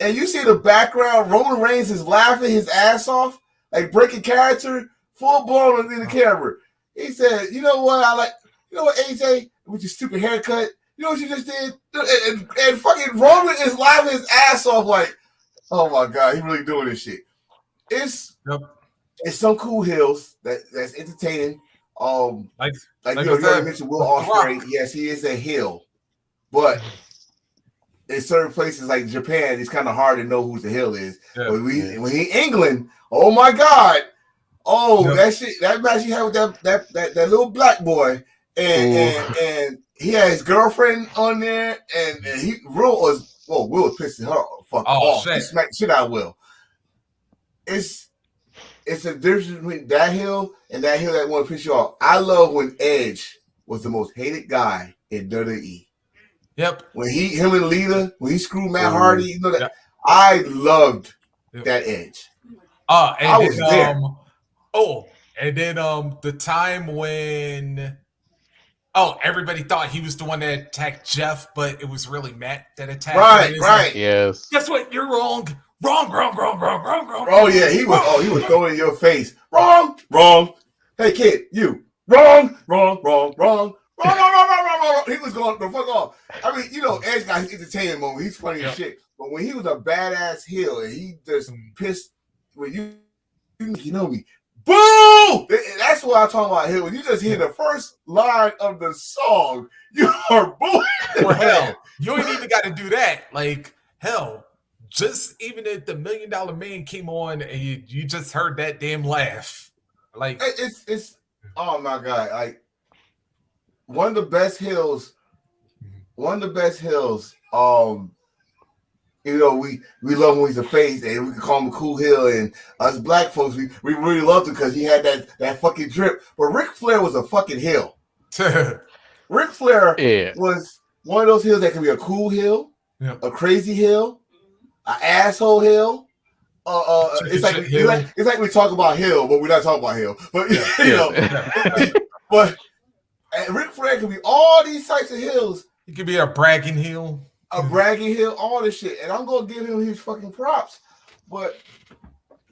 and you see the background, Roman Reigns is laughing his ass off, like breaking character, full blown in the camera. He said, "You know what? AJ, with your stupid haircut, you know what you just did?" And fucking Roman is laughing his ass off, like, "Oh my god, he really doing this shit." It's some cool hills that's entertaining. Like you already mentioned Will Ospreay. Yes, he is a hill, but in certain places like Japan, it's kind of hard to know who the hill is. Yeah. When he in England, oh my god, that shit, that match he had with that little black boy, and he had his girlfriend on there, and Will was pissing her off. Shit. He smacked shit out of Will. It's a difference between that hill and that hill that want to piss you off. I love when Edge was the most hated guy in WWE. Yep. When him and Lita, when he screwed Matt Hardy, you know that. Yep. I loved that Edge. I was there. And then the time when everybody thought he was the one that attacked Jeff, but it was really Matt that attacked him. Right. Yes. Guess what? You're wrong. Wrong. Oh yeah, he was throwing in your face. Wrong. Hey kid, you wrong. He was going the fuck off. I mean, you know, Edge got his entertainment moment. He's funny as shit. But when he was a badass heel and he just pissed when you know me, boo! That's what I'm talking about here. When you just hear the first line of the song, you are booing. Well, hell, you ain't even got to do that. Like, hell, just even if the $1 Million Man came on and you just heard that damn laugh. Like, it's oh my god, like one of the best hills. You know, we love when he's a face, and we can call him a cool heel. And us black folks, we really loved him because he had that fucking drip. But Ric Flair was a fucking heel. Ric Flair was one of those hills that can be a cool heel, a crazy heel, an asshole heel. It's like we talk about Hill, but we're not talking about Hill. But you know, but Ric Flair can be all these types of hills. He could be a bragging heel. All this shit. And I'm going to give him his fucking props. But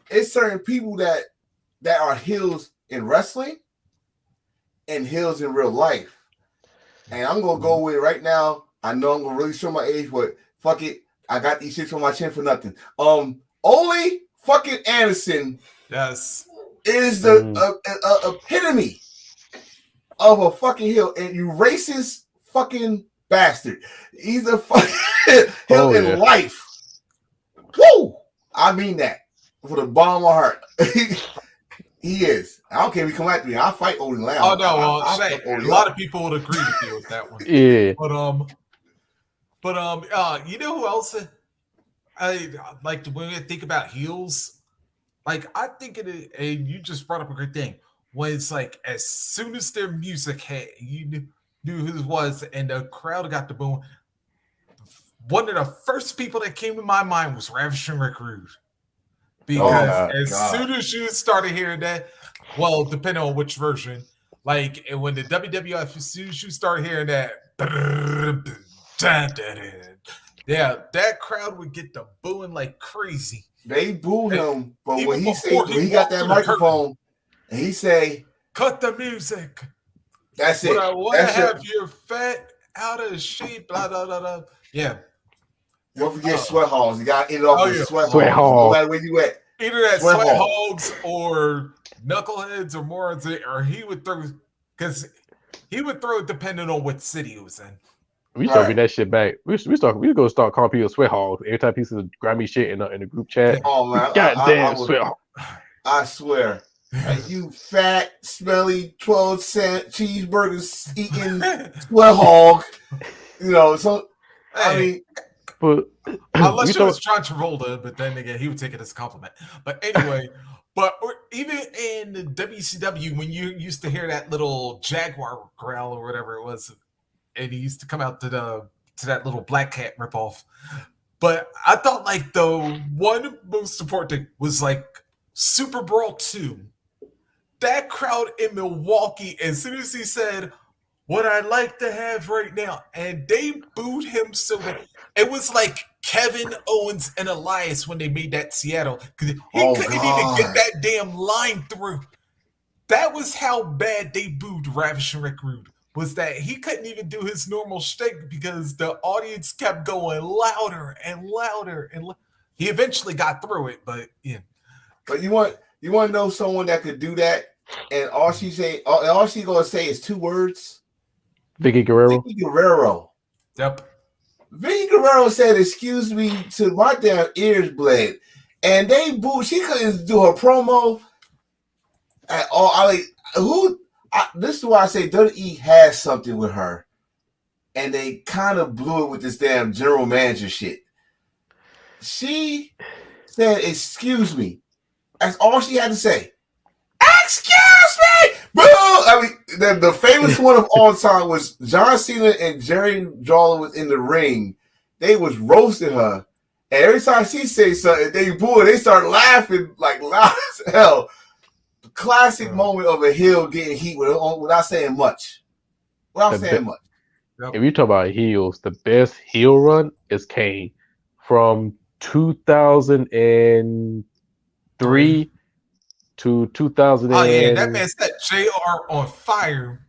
it's certain people that are heels in wrestling and heels in real life. And I'm going to go with it right now. I know I'm going to really show my age, but fuck it. I got these shits on my chin for nothing. Ole fucking Anderson is the epitome of a fucking heel. And you racist fucking bastard. He's a fucking heel in life. Woo! I mean that for the bottom of my heart. He is. I don't care if he come after me. I'll fight Odin Lamb. Oh no, well, I'll Shay, fuck Odin a lot up. of people would agree with you with that one. Yeah. But you know who else I like when we think about heels? Like I think it, and you just brought up a great thing. When it's like as soon as their music hit, you knew who it was, and the crowd got the boom. One of the first people that came to my mind was Ravishing Rick Rude. Because soon as you started hearing that, well, depending on which version, like when the WWF, as soon as you start hearing that, yeah, that crowd would get the booing like crazy. They boo him, but Even when he before say he he got walked that through the microphone and he say, "Cut the music." "That's it." But I want to That's have it. your fat out of shape. Blah blah blah blah. Yeah. Don't forget sweat hogs. You got to end it off with sweat Sweat hogs. No hog. matter where you at. Either that Sweat sweat hog. hogs or knuckleheads or more, or he would throw because he would throw it depending on what city he was in. We start bringing that shit back. We go start calling people sweat hogs every time people grab me shit in the group chat. Oh man, Goddamn sweat hog. I swear. Like, you fat, smelly 12-cent cheeseburgers eating sweat hog. You know, so I mean, but unless it was John Travolta, but then again, he would take it as a compliment. But anyway, even in the WCW, when you used to hear that little Jaguar growl or whatever it was, and he used to come out to that little Black Cat ripoff. But I thought like the one most important thing was like Super Brawl 2. That crowd in Milwaukee, as soon as he said, "What I'd like to have right now," and they booed him so that it was like Kevin Owens and Elias when they made that Seattle, because he couldn't even get that damn line through. That was how bad they booed Ravishing Rick Rude, was that he couldn't even do his normal shtick because the audience kept going louder and louder and he eventually got through it, but yeah. But you want to know someone that could do that, and all she gonna say is 2 words. Vicky Guerrero. Vicky Guerrero. Yep. Vicky Guerrero said, "Excuse me," to my damn ears bled, and they booed. She couldn't do her promo at all. This is why I say WWE has something with her, and they kind of blew it with this damn general manager shit. She said, "Excuse me." That's all she had to say. Excuse me! Boo! I mean, the famous one of all time was John Cena and Jerry Lawler was in the ring. They was roasting her. And every time she say something, they boo her. They start laughing like loud as hell. The classic moment of a heel getting heat without saying much. If you talk about heels, the best heel run is Kane from 2003 to 2000. Oh yeah, that man set JR on fire.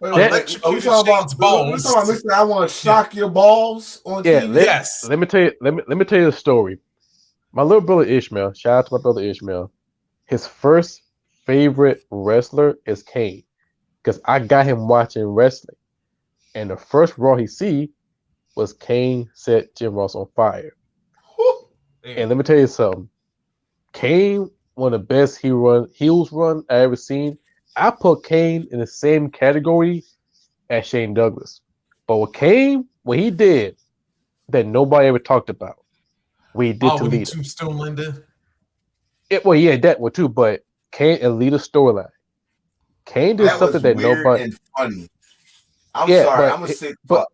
Electrocuted Shane's balls. I want to shock your balls on TV. Yes. Let me tell you the story. My little brother Ishmael, shout out to my brother Ishmael. His first favorite wrestler is Kane, because I got him watching wrestling, and the first Raw he see was Kane set Jim Ross on fire. And let me tell you something. Kane, one of the best heels run I ever seen. I put Kane in the same category as Shane Douglas. But with Kane, what he did that nobody ever talked about, what he did to Lita. Tombstone Linda? Well, yeah, that one too, but Kane and Lita's storyline. Kane did something that nobody. And funny. I'm sorry, I'm a sick fuck.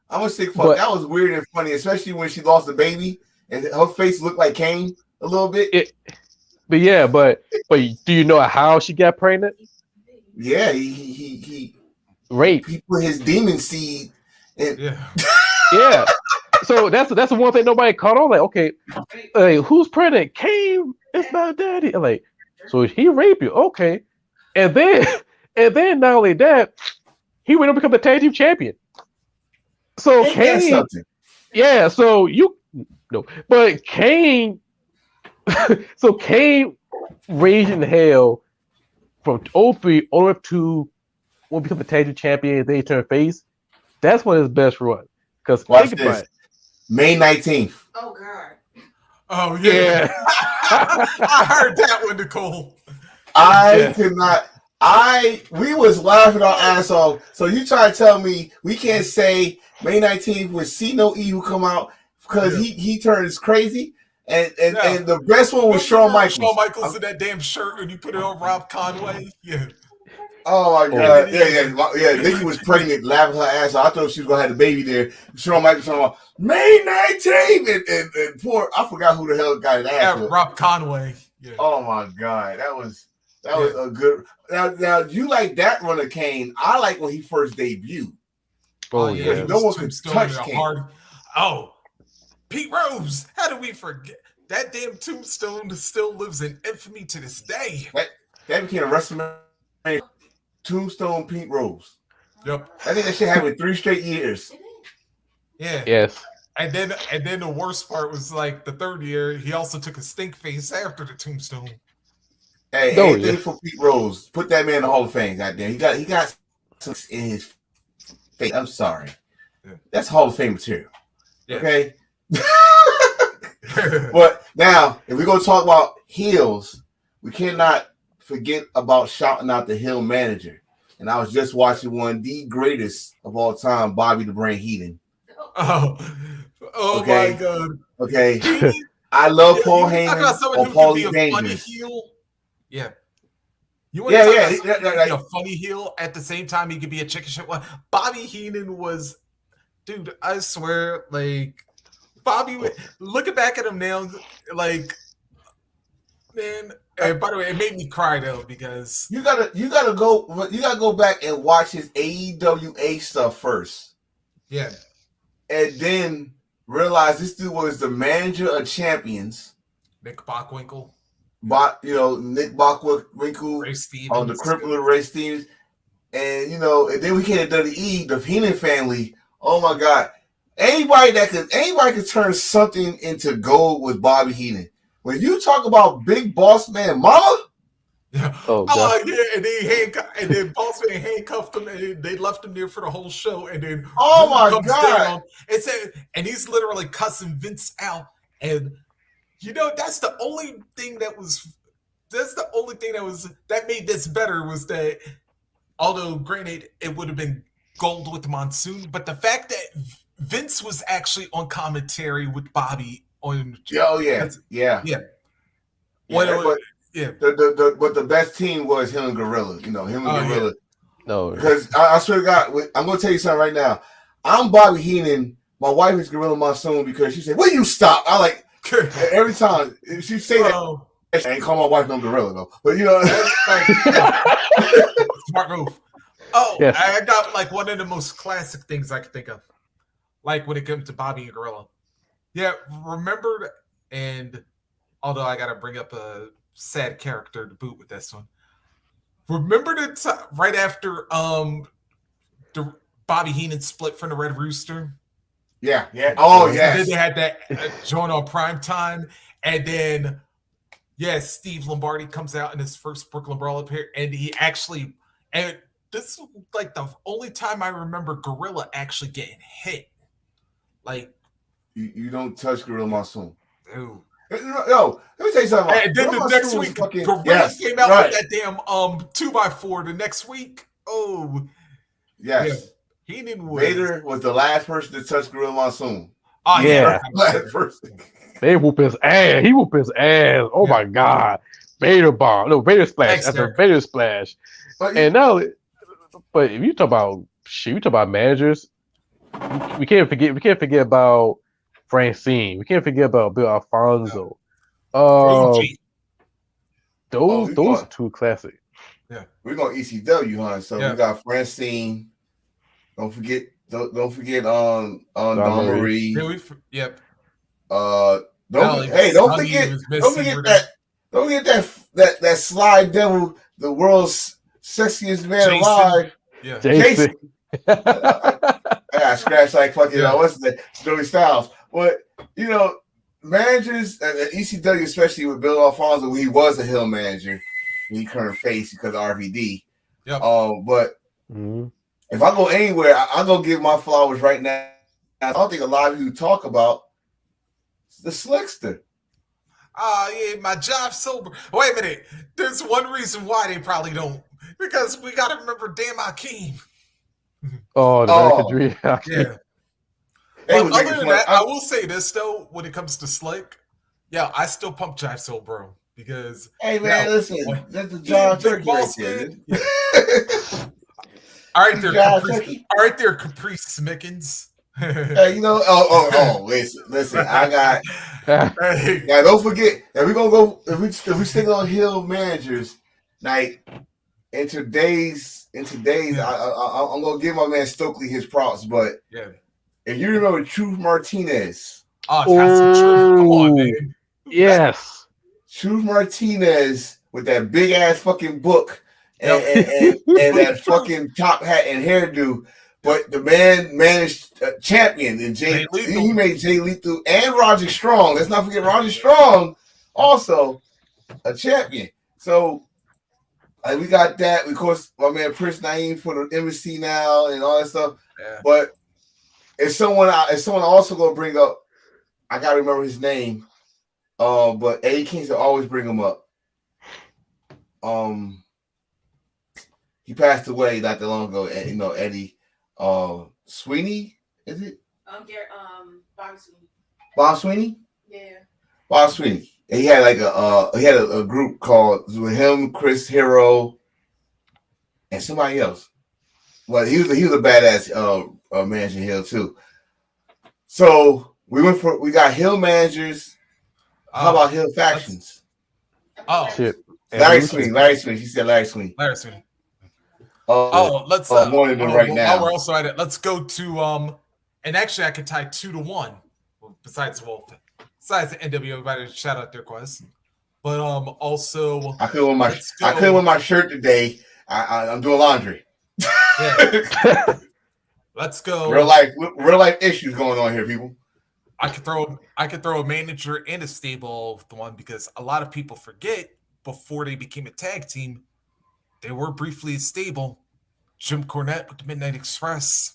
That was weird and funny, especially when she lost the baby and her face looked like Kane a little bit. But do you know how she got pregnant? Yeah, he raped. He put his demon seed in. Yeah. So that's the one thing nobody caught on. Like, okay, who's pregnant? Kane, it's my daddy. Like, so he raped you, okay? And then not only that, he went on to become the tag team champion. So Kane, yeah. So but Kane. So Kane raising hell from 03 all up to when become the tag team champion, they turn face. That's one of his best run. Because think about it. May 19th. Oh God. Oh yeah. I heard that one, Nicole. I could not. We was laughing our ass off. So you try to tell me we can't say May 19th when See No Evil come out because he turns crazy. And the best one was Shawn Michaels. Shawn Michaels in that damn shirt and you put it on Rob Conway. Yeah. Oh my God! Yeah. Nikki was pregnant, laughing her ass off. I thought she was gonna have the baby there. Shawn Michaels talking about May 19th, and poor I forgot who the hell got it. Rob Conway. Yeah. Oh my God, that was a good. Now you like that run of Kane? I like when he first debuted. Oh yeah, no one could touch Kane. Pete Rose. How do we forget that damn tombstone still lives in infamy to this day? That became a WrestleMania. Tombstone Pete Rose. Yep. I think that shit happened 3 straight years. Yeah. Yes. And then the worst part was like the 3rd year, he also took a stink face after the tombstone. Hey, anything for Pete Rose. Put that man in the Hall of Fame, goddamn. He got in his face. I'm sorry. Yeah. That's Hall of Fame material. Yeah. Okay. But now, if we're gonna talk about heels, we cannot forget about shouting out the heel manager. And I was just watching one, the greatest of all time, Bobby the Brain Heenan. Oh okay. My God. Okay. I love Paul Heyman or Paulie Dangerous. Yeah. You want to talk about a funny heel at the same time he could be a chicken shit one. Bobby Heenan was, dude, I swear, like Bobby, looking back at him now, like, man. And by the way, it made me cry though because you gotta go back and watch his AEWA stuff first. Yeah. And then realize this dude was the manager of champions. Nick Bockwinkel. Nick Bockwinkel, Ray Stevens, the crippler Ray Stevens. And and then we came to WWE, the Heenan family. Oh my God. Anybody could turn something into gold with Bobby Heenan. When you talk about Big Boss Man Mama, yeah, and then Boss Man handcuffed him, and they left him there for the whole show, and then my God, and he's literally cussing Vince out, and that's the only thing that made this better was that, although granted it would have been gold with the Monsoon, but the fact that Vince was actually on commentary with Bobby. But the best team was him and Gorilla. Him and Gorilla. Yeah. No, because I swear to God, I'm gonna tell you something right now. I'm Bobby Heenan. My wife is Gorilla Monsoon because she said, "Will you stop?" I like every time she say that. I ain't call my wife no Gorilla though, but smart move. Oh, yes. I got like one of the most classic things I can think of, like when it comes to Bobby and Gorilla. Yeah, remember, and although I got to bring up a sad character to boot with this one. Remember right after the Bobby Heenan split from the Red Rooster? Yeah. Oh, yes. Then they had that joint on Primetime, and then, Steve Lombardi comes out in his first Brooklyn Brawl up here, and and this is like the only time I remember Gorilla actually getting hit. Like, You don't touch Gorilla Monsoon. Dude. Yo, let me tell you something. And then the next week, Gorilla came out with that damn 2x4 the next week. Oh. Yes. Yeah. Heenan was. Vader was the last person to touch Gorilla Monsoon. Oh, yeah. Last person. They whoop his ass. He whoop his ass. Oh, my God. Vader bomb. No, Vader splash. After Vader splash. But if you talk about managers, we can't forget about Francine. We can't forget about Bill Alfonso. Those are two classic. Yeah, we're going ECW, huh? So we got Francine. Don't forget Don Marie. Yep. Don't forget that Sly Devil, the world's sexiest man alive. Yeah, Jason. I scratched like fucking what's the Joey Styles. But managers at ECW, especially with Bill Alfonso, he was a heel manager. He turned face because of RVD. Yep. But if I go anywhere, I'm gonna give my flowers right now. I don't think a lot of you talk about the Slickster. Yeah, my job's sober. Wait a minute. There's one reason why they probably don't. Because we got to remember damn Akeem. Oh, the American Dream. Yeah. They But was other making than fun. that, I will say this, though, when it comes to Slick, yeah, I still pump Jive Soul, bro. Because, Hey, man, listen. boy, That's the he John a big Turkey right boss there. man. Yeah. All right, there, John Caprice. Turkey. All right, there, Caprice Smickens. Hey, you know, listen. I got. Hey. Now, don't forget. If we gonna go, if we stick on Hill managers, like in today's, I'm gonna give my man Stokely his props. But Yeah. if you remember Truth Martinez, Oh, that's some truth. Come on, man. Yes. Truth Martinez with that big ass fucking book and Yep. and that fucking top hat and hairdo. But the man managed champion and he made Jay Lethal and Roger Strong. Let's not forget Roger Strong, also a champion. So we got that. Of course, my man Prince Naeem for the embassy now and all that stuff. Yeah. But if someone also gonna bring up, I gotta remember his name. But Eddie Kingston always bring him up. He passed away not that long ago. And, Eddie. Sweeney, is it? Bob Sweeney. Bob Sweeney? Yeah. Bob Sweeney. And he had like a group called with him, Chris Hero, and somebody else. Well, he was a badass manager Hill too. So we got Hill managers. How about Hill factions? Oh shit. Larry Sweeney. She said Larry Sweeney. Let's more than right now. While we're also at it, let's go to and actually I could tie 2-1. Besides the NWO, everybody shout out their quest. But also I couldn't wear my shirt today. I'm doing laundry. Yeah. Let's go. Real life issues going on here, people. I could throw a manager and a stable with the one because a lot of people forget before they became a tag team, they were briefly stable. Jim Cornette with the Midnight Express.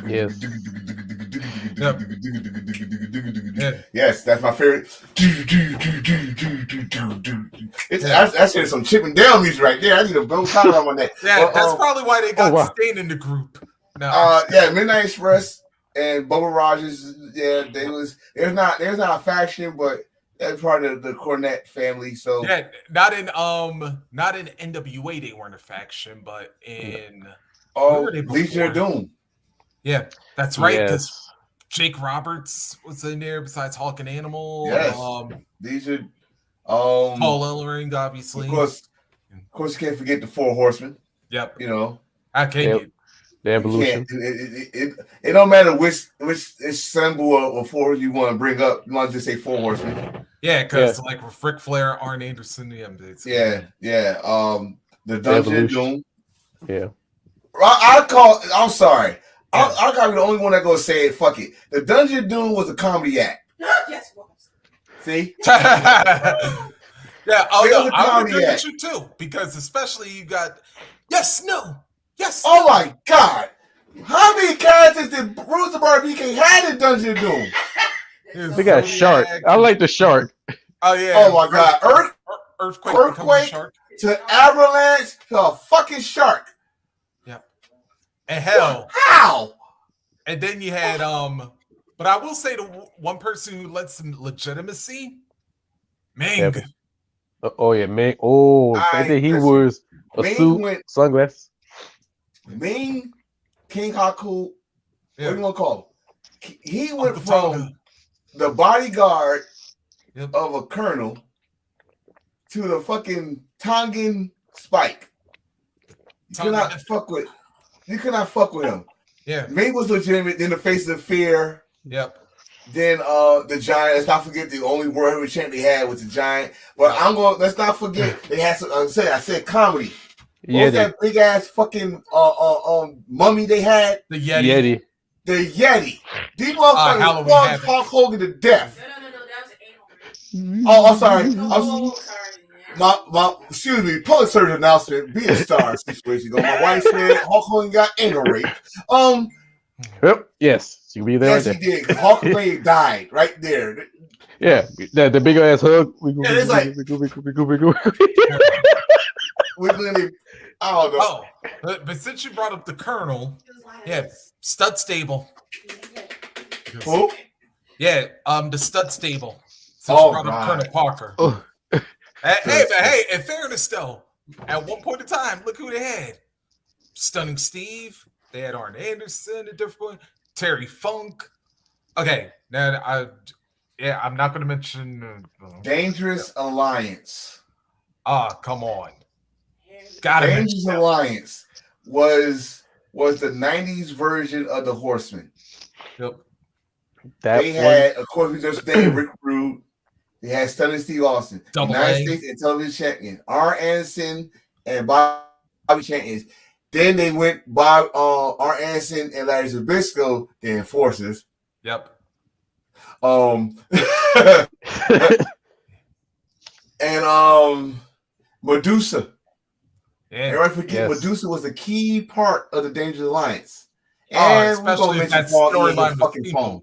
Yes. Yes, that's my favorite. That's some Chip and Dale music right there. I need a bow tie on my neck. Yeah, that's probably why they got Stain in the group. Midnight Express and Bubba Rogers. Yeah, there's not a faction, but that's part of the Cornette family. So yeah, not in NWA they weren't a faction, but in Legion of Doom. Yeah, that's right. Because Jake Roberts was in there besides Hulk and Animal. Yes, these are Paul Ellering, obviously. Of course, you can't forget the Four Horsemen. Yep. I can't. The Evolution. It don't matter which symbol or four you want to bring up. You want to just say Four Horsemen. Yeah, because like with Ric Flair, Arn Anderson, the Dungeon Doom. Yeah. I'm sorry. I gotta be the only one that gonna say it. Fuck it. The Dungeon Doom was a comedy act. Yes, it was. See? Yeah. Oh, no, I would agree with you too, because especially you got yes. Oh my God! How many characters did Rosenberg BK had in Dungeon Doom? They got Shark. I like the Shark. Oh yeah. Oh my God! Earthquake to Avalanche to a fucking Shark. And hell, how? And then you had but I will say the one person who led some legitimacy, Ming. Yeah. Ming. Oh, I think he was a Ming suit, sunglasses. Ming, King Haku. What do you want to call him? He went from the bodyguard of a colonel to the fucking Tongan Spike. You cannot fuck with him. Yeah. Ming was legitimate. Then the Face of Fear. Yep. Then the Giant. Let's not forget the only World Heavyweight champ they had was the Giant. But let's not forget they had some. I said comedy. What was that big ass fucking mummy they had? The Yeti. The Yeti. These motherfuckers loved Hulk Hogan to death. No, that was an anal. Oh, I'm sorry. Excuse me, public service announcement, be a star situation. My wife said Hulk Hogan got anal raped. Yep. Yes, you be there. Yes, he did. Hulk Hogan died right there. Yeah, the big ass hug. Yeah, it's like- Wiggling it. I don't know. Oh, but since you brought up the Colonel, yeah, stud stable. Who? Yeah, the stud stable. Since Oh, you brought up God. Colonel Parker. Oh, Hey, in fairness though, at one point in time, look who they had. Stunning Steve. They had Arn Anderson at different point. Terry Funk. Okay, now I'm not going to mention. Dangerous Alliance. Come on. Gotta mention. Dangerous Alliance was the 90s version of the Horsemen. Yep. that They one. had, of course, we just named Rick Rude. They had Stunning Steve Austin, Double United A. States and Television Champion, Arn Anderson and Bobby champions. Then they went Arn Anderson and Larry Zbyszko, the Enforcers. Yep. And Medusa. Yeah. Everybody forget Yes. Medusa was a key part of the Dangerous Alliance. Oh, And we're especially gonna if mention that Paul storyline Ian was fucking people. phone.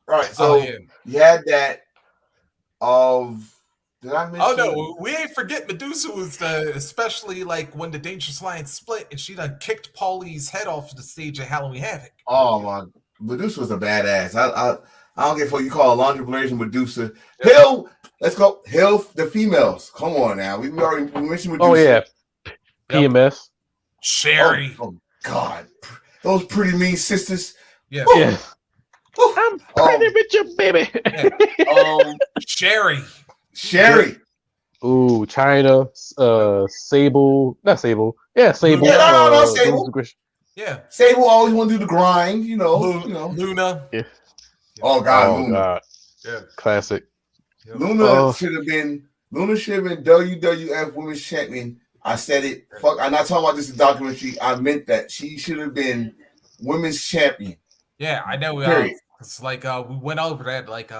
Right, so yeah. you had that of. Did I mention? Oh no, we ain't forget Medusa was especially like when the Dangerous Alliance split and she done kicked Paulie's head off the stage at Halloween Havoc. Oh my, Medusa was a badass. I don't get what you call a laundry blazing Medusa. Hill, let's go. Hill, the females. Come on now. We mentioned Medusa. Oh yeah, PMS. Sherry. Oh God, those pretty mean sisters. Yeah. Yeah. I'm pregnant with your baby. Sherry. Ooh, China. Sable. Not Sable. Yeah, Sable. Yeah, no, Sable. Yeah. Sable always want to do the grind, you know. Luna. Yeah. Oh God, Oh Luna. God. Yeah. Classic. Yep. Luna should have been WWF Women's Champion. I said it. Fuck, I'm not talking about this in documentary. I meant that she should have been Women's Champion. Yeah, I know. Period. It's like we went over that, like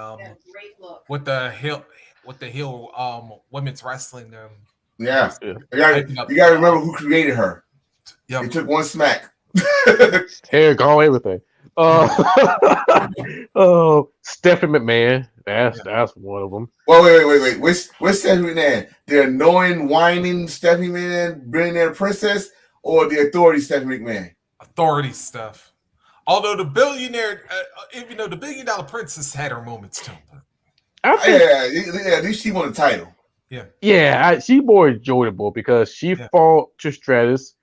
with the Hill women's wrestling. Yeah. Yeah. You gotta remember who created her. Yep. It took one smack. Hair gone, everything. Stephanie McMahon. That's one of them. Well, wait. Where's Stephanie McMahon? The annoying, whining Stephanie McMahon, billionaire princess, or the authority Stephanie McMahon? Authority stuff. Although the billionaire, even though the $1 billion princess had her moments too. I think, yeah, at least she won the title. Yeah, she more enjoyable because she fought to Stratus.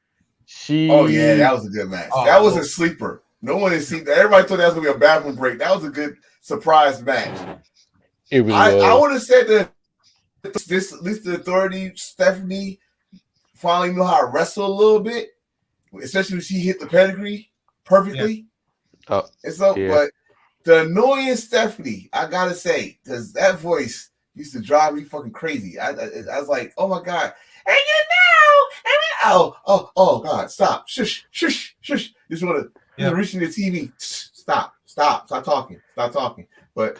Oh yeah, that was a good match. That was a sleeper. No one had seen that. Everybody thought that was gonna be a bathroom break. That was a good surprise match. It really I was. would have said that this at least the authority Stephanie finally knew how to wrestle a little bit, especially when she hit the pedigree perfectly. Yeah. And so, but the annoying Stephanie, I gotta say, because that voice used to drive me fucking crazy. I was like, oh my God. And oh God, stop. Shush. Just want to reach in the TV. Stop talking. But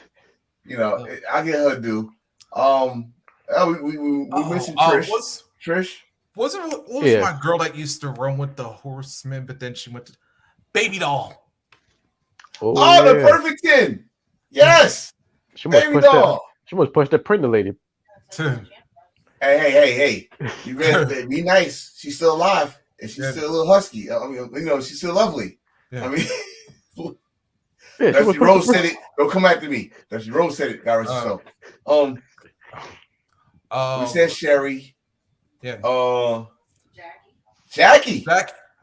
you know, I get her due. We mentioned Trish. Trish. What was my girl that used to run with the Horsemen, but then she went to Baby Doll? The Perfect 10. Yes. Baby Doll. She must push that printer lady. Hey. You better be nice. She's still alive. And she's still a little husky. I mean, you know, she's still lovely. Yeah. I mean, Dusty Rose said it. Don't come after me. Dusty Rose said it. God rest herself. We said Sherry. Yeah. Jackie.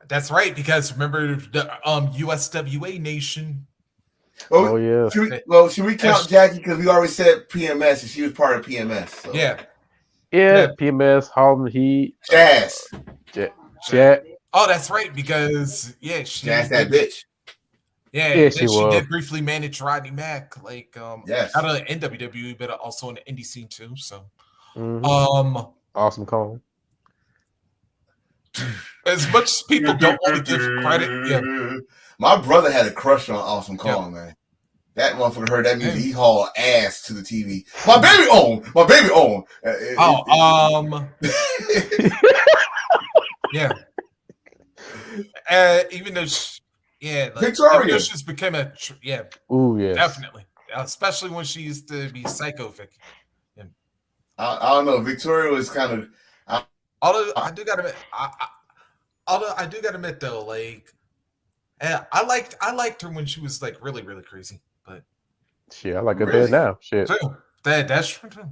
That's right, because remember the USWA Nation. Oh yeah. Should we count Jackie because we already said PMS and she was part of PMS? So. Yeah, PMS, Harlem Heat, Jazz. Jazz. Oh, that's right, because Jazz that bitch. Yeah, she did briefly manage Rodney Mack, like out of the NWWE, but also in the indie scene too. So, Awesome Kong. As much as people don't want to give credit, my brother had a crush on Awesome Kong, man. That motherfucker heard that music. He hauled ass to the TV. My baby on. Yeah. Even though, Victoria just became Ooh, yeah, definitely. especially when she used to be Psycho Vic. I don't know. Victoria was kind of. Although I do gotta admit though, like I liked her when she was like really really crazy, but Shit, I like her Really? better now. Shit, true. That's true too.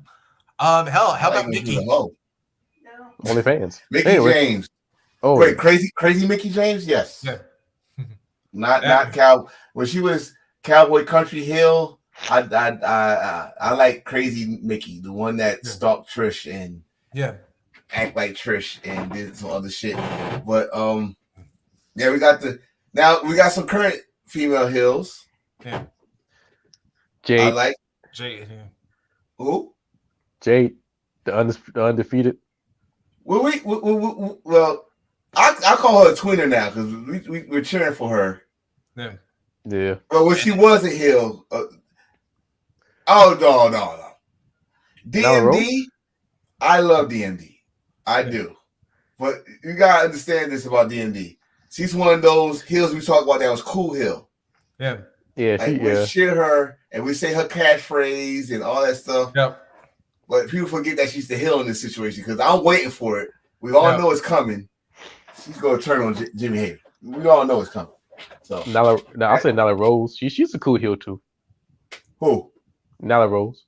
How I like about when she was Mickey? a hoe. No. only fans. Mickey Anyway, James. oh, Wait, crazy Mickey James? Yes. Yeah. Not cow. When she was Cowboy Country Hill, I like crazy Mickey, the one that stalked Trish and Yeah. act like Trish and did some other shit. But yeah, we got some current female heels. Yeah. I Jade, like Jay. Yeah. who? Jade, the undefeated. Well, I call her a twinner now because we're cheering for her. Yeah. Yeah, But when she was a heel, no. Nyla Rose? DMD, I love DMD. I do. But you gotta understand this about DMD. She's one of those heels we talk about that was cool heel. Yeah. yeah, Like we cheer her and we say her catchphrase and all that stuff. Yep. But people forget that she's the heel in this situation because I'm waiting for it. We all know it's coming. She's gonna turn on Jimmy Hayter. We all know it's coming. So I said Nyla Rose. She's a cool heel too. who? Nyla Rose.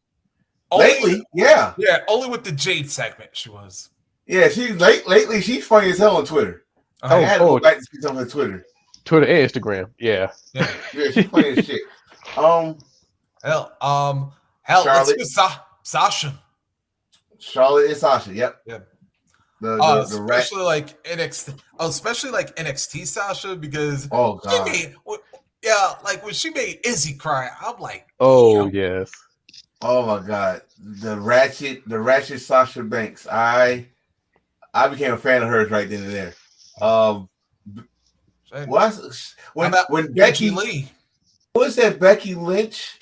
Lately, yeah. Yeah, only with the Jade segment she was. Yeah, lately she's funny as hell on Twitter. I had to go back to see some of her Twitter. Twitter and Instagram. Yeah. Yeah. Yeah, she's funny as shit. Hell, let's Charlotte. do Sasha. Charlotte and Sasha, yep. Yeah. The especially like NXT, especially like NXT Sasha because God. like when she made Izzy cry, I'm like, Oh damn. yes. Oh my God, the ratchet Sasha Banks. I became a fan of hers right then and there. When Becky Lee, was that Becky Lynch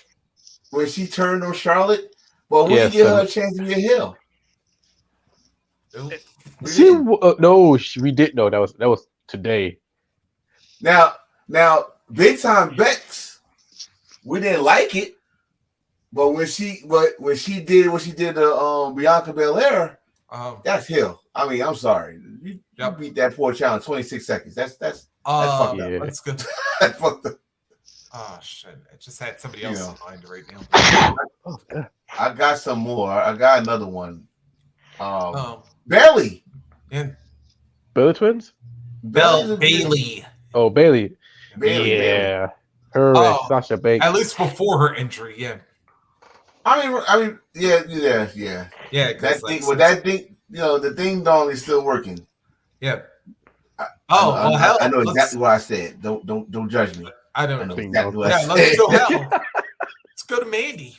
when she turned on Charlotte? Well, we didn't give her a chance to be a heel. We didn't know that was today. Now, big time Bex, we didn't like it, but when she did what she did to Bianca Belair, that's heel. I mean, I'm sorry, you beat that poor child in 26 seconds. That's fucked up. That's good. That's fucked up. Oh shit! I just had somebody else in mind right now. Oh God. I got some more. I got another one. Bailey. Yeah. Bailey twins? Bailey. Oh, Bailey. Bailey. Her and Sasha Banks. At least before her injury, yeah. I mean, yeah. Yeah. That thing, the ding dong is still working. Yeah. I know exactly what I said. Don't judge me. I don't know exactly what I said. Let's go hell. Let's go to Mandy.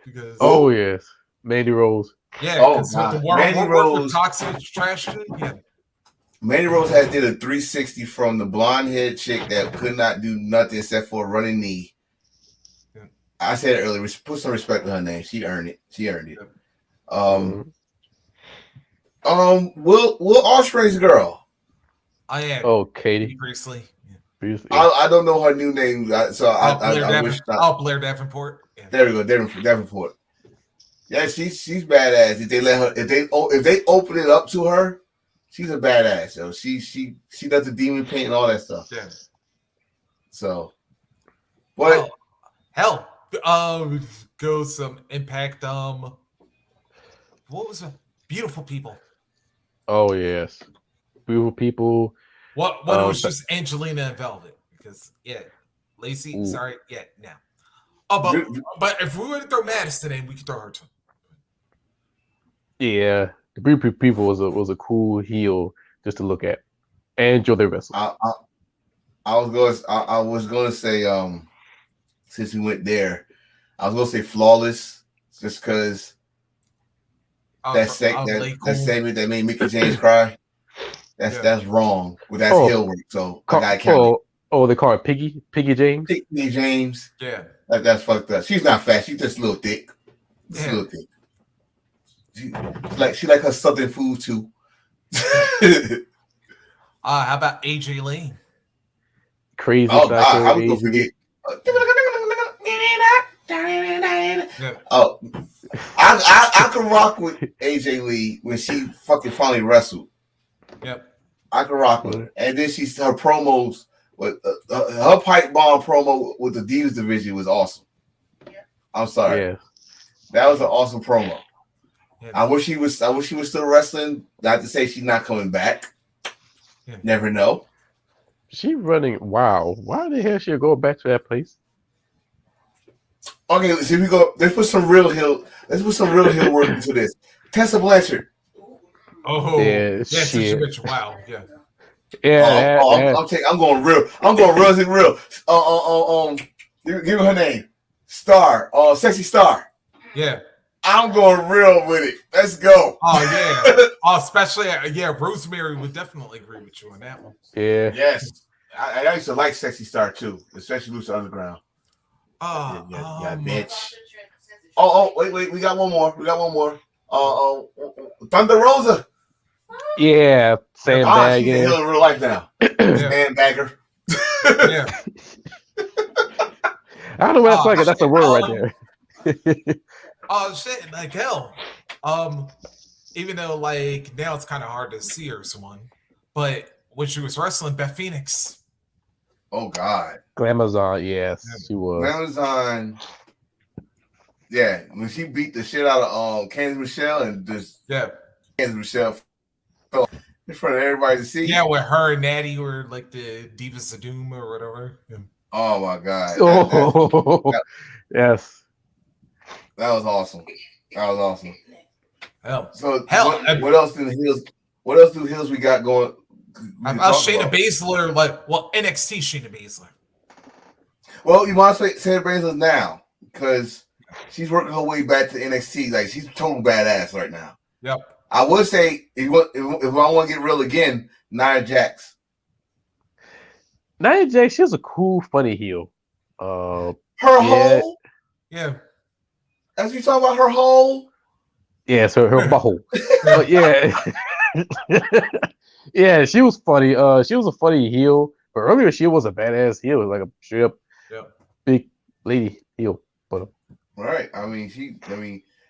Because yes, Mandy Rose. Yeah, with the Mandy Rose toxic trash. Yeah. Mandy Rose has did a 360 from the blonde head chick that could not do nothing except for a running knee. Yeah. I said it earlier. Put some respect on her name. She earned it. Will Ospreay's girl. I am. Oh, Katie Priestley. Yeah. I don't know her new name, so I wish. Blair Davenport. Yeah. There we go, Davenport. Yeah, she's badass. If they open it up to her, she's a badass. So she does the demon paint and all that stuff. Yeah. So, what? Hell, go some Impact. What was it? Beautiful People. Oh yes, Beautiful People. What it was just Angelina and Velvet because Lacey. Ooh. Sorry, no. Oh, but if we were to throw Madison in, we could throw her too. Yeah, the Beautiful People was a cool heel just to look at and enjoy their wrestling. I was going to say since we went there, I was going to say Flawless just because that segment that made Mickey James cry. That's wrong. Well, that's heel work. So I got to count it. Oh, they call her Piggy James. Piggy James. Yeah, that's fucked up. She's not fat. She's just a little thick. Just a little thick. She like her southern food too. How about AJ Lee? Crazy. Oh God, how we gonna forget? Oh, I can rock with AJ Lee when she fucking finally wrestled. Yep. I can rock with her. And then her promos with her pipe bomb promo with the Divas division was awesome. I'm sorry. Yeah. That was an awesome promo. Yeah. I wish he was still wrestling. Not to say she's not coming back. Yeah. Never know. She running. Wow. Why the hell she go back to that place? Okay, so we go. Let's put some real heel. Let's put some real heel work into this. Tessa Blanchard. Oh, Yeah, that's such a shit. bitch. Wow. Yeah. Yeah. I'm going real. I'm going real. Give her name. Star. Sexy Star. Yeah. I'm going real with it. Let's go. Oh yeah. Especially Rosemary would definitely agree with you on that one. Yeah. Yes. I used to like Sexy Star too, especially Lucha Underground. Bitch. Wait. We got one more. Thunder Rosa. Yeah. Sandbag. She's a heel in real life now. Sandbagger. Yeah. I don't know what that's like. That's a word right there. Oh shit! Like hell. Even though like now it's kind of hard to see her someone, but when she was wrestling Beth Phoenix. Oh God. Glamazon, yes, she was. Glamazon. Yeah, when she beat the shit out of Candice Michelle and just Candice Michelle fell in front of everybody to see. Yeah, with her and Natty were like the Divas of Doom or whatever. Yeah. Oh my God. Yes. That was awesome. Hell. So what else do the heels? What else do the heels we got going? Shayna Baszler, NXT Shayna Baszler. Well, you want to say Shayna Baszler now because she's working her way back to NXT. Like she's total badass right now. Yep. I would say if I want to get real again, Nia Jax. Nia Jax, she was a cool, funny heel. Her whole. Yeah. As you talking about her whole. Yeah, so her butthole. But yeah. Yeah, she was funny. She was a funny heel, but earlier she was a badass heel, like a straight up big lady heel. But right, I mean,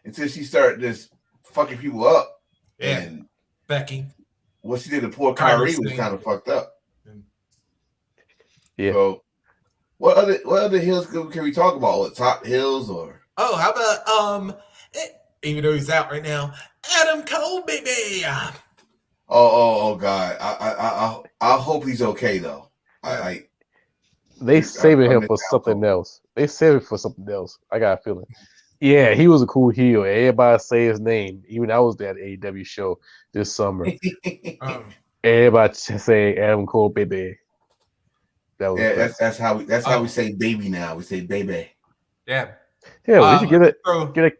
until she started just fucking people up. Yeah, and Becky. What she did to poor Kyrie was kind of fucked up. Yeah. So, what other heels can we talk about? What top heels or? Oh, how about even though he's out right now, Adam Cole, baby. Oh God! I hope he's okay though. They saving him for something else. They saving for something else. I got a feeling. Yeah, he was a cool heel. Everybody say his name. Even I was at the AEW show this summer. Everybody say Adam Cole, baby. That was that's how we say baby now. We say baby. Yeah. Yeah, we should get a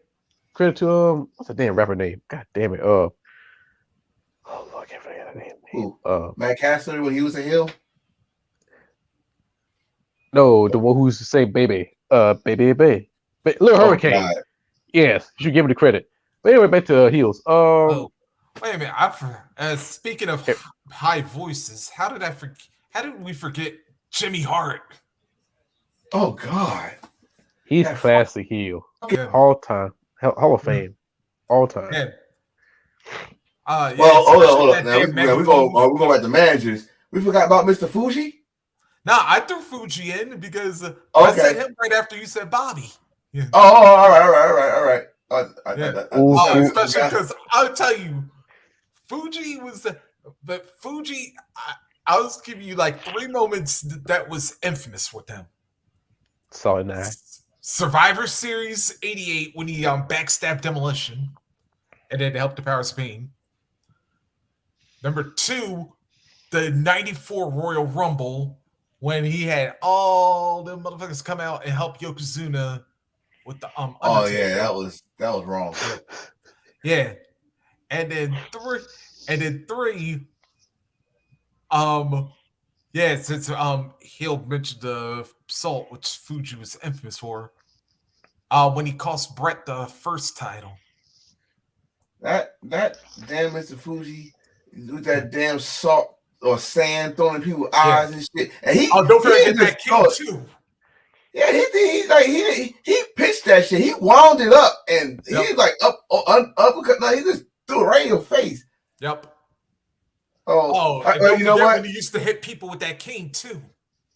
credit to what's the damn rapper name? God damn it. Oh Lord, I can't forget that name. Who? Matt Caster when he was a heel? No, the one who's to say baby. Baby. Little Hurricane. God. Yes, you should give him the credit. But anyway, back to heels. Wait a minute. Speaking of high voices, how did we forget Jimmy Hart? Oh God. He's classic heel. All time. Hall of Fame. All time. Yeah. Well, hold on. Now we're going back to managers. We forgot about Mr. Fuji. No, I threw Fuji in because I said him right after you said Bobby. Yeah. All right. Especially because I'll tell you, Fuji was but Fuji. I was giving you like 3 moments that was infamous with him. Solid 9. Survivor Series '88 when he backstabbed Demolition, and then helped the Powers of Pain. Number 2, the '94 Royal Rumble when he had all them motherfuckers come out and help Yokozuna with the Undertaker. Oh yeah, that was wrong. Yeah, and then 3. Since Hill mentioned the Salt, which Fuji was infamous for, when he cost Brett the first title. That damn Mr. Fuji with that damn salt or sand throwing in people's eyes and shit. And don't forget that kill too. Yeah, he pitched that shit. He wound it up and he like uppercut. Like, he just threw it right in your face. Yep. Oh, and don't you know forget what? when he used to hit people with that cane too.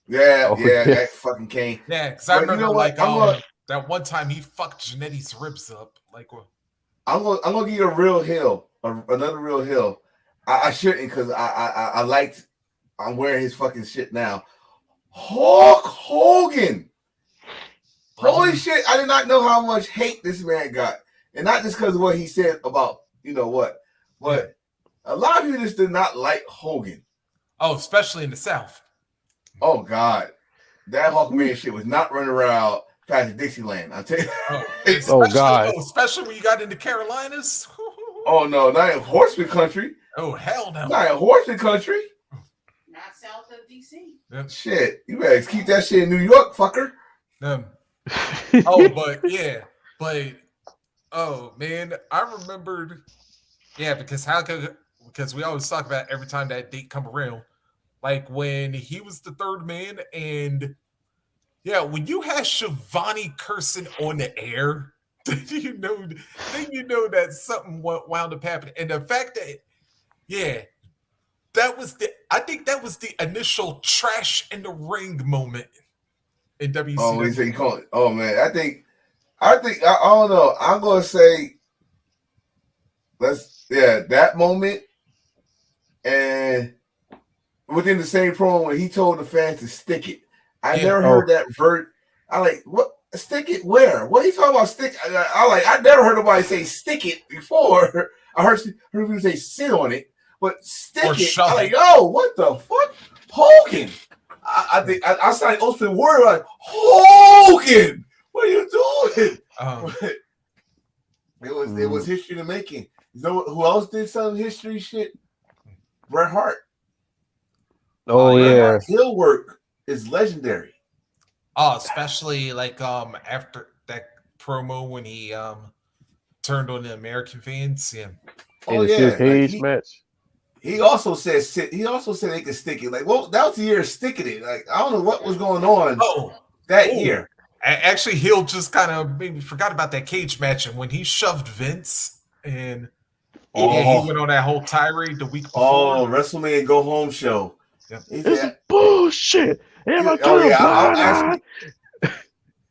Yeah, that fucking cane. Yeah, because I remember you know what? that one time he fucked Janetti's ribs up. Like, I'm gonna give you a real hill, another real hill. I shouldn't because I liked. I'm wearing his fucking shit now. Hulk Hogan. Holy shit! I did not know how much hate this man got, and not just because of what he said about what, but a lot of people just did not like Hogan. Oh, especially in the South. Oh God, that Hulkman shit was not running around past Dixieland. I'll tell you. Oh God. Especially when you got into Carolinas. Oh no, not in Horseman country. Oh hell no, not in Horseman country. Not south of DC. Shit, you better keep that shit in New York, fucker. Oh man, I remembered. Yeah, because we always talk about every time that date come around, like when he was the third man, and when you had Shivani cursing on the air, then you know that something wound up happening, and the fact that I think that was the initial trash in the ring moment in WCW. Oh, he said you call it. Oh man, I think I don't know. I'm gonna say that moment, and within the same promo when he told the fans to stick it. I never heard that I like what stick it where? What are you talking about? Stick? I never heard nobody say stick it before. I heard people say sit on it, but stick it. I'm like, yo, what the fuck, Hogan? I think I signed Austin Warrior like Hogan. What are you doing? It was history to making. You know who else did some history shit? Bret Hart. Oh yeah, heel work is legendary. Oh, especially like after that promo when he turned on the American fans. Yeah. Oh in a cage match. He also said they could stick it. Like, well, that was the year of sticking it. Like, I don't know what was going on that year. Actually, Hill just kind of maybe forgot about that cage match, and when he shoved Vince and he went on that whole tirade the week before. Oh, WrestleMania Go Home show. Yep. It's bullshit. I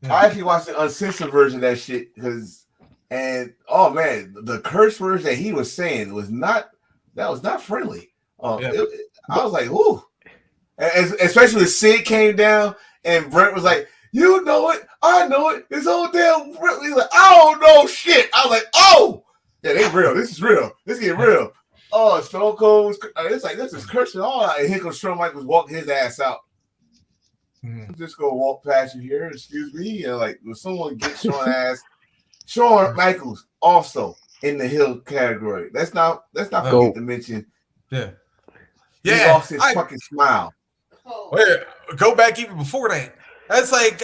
actually watched the uncensored version of that shit oh man, the curse words that he was saying was not friendly. I was like, ooh. Especially when Sid came down and Brent was like, you know it, I know it. It's all damn. He's like, I don't know shit. I was like, oh, yeah, they real. This is real. This is getting real. Oh, Stone Cold. It's like this is cursing all out. And here comes Shawn Michaels walking his ass out. I'm just gonna walk past you here. Excuse me. And like, when someone gets Shawn Michaels also in the heel category. Let's not forget to mention. Yeah. He lost his fucking smile. Wait, go back even before that. That's like,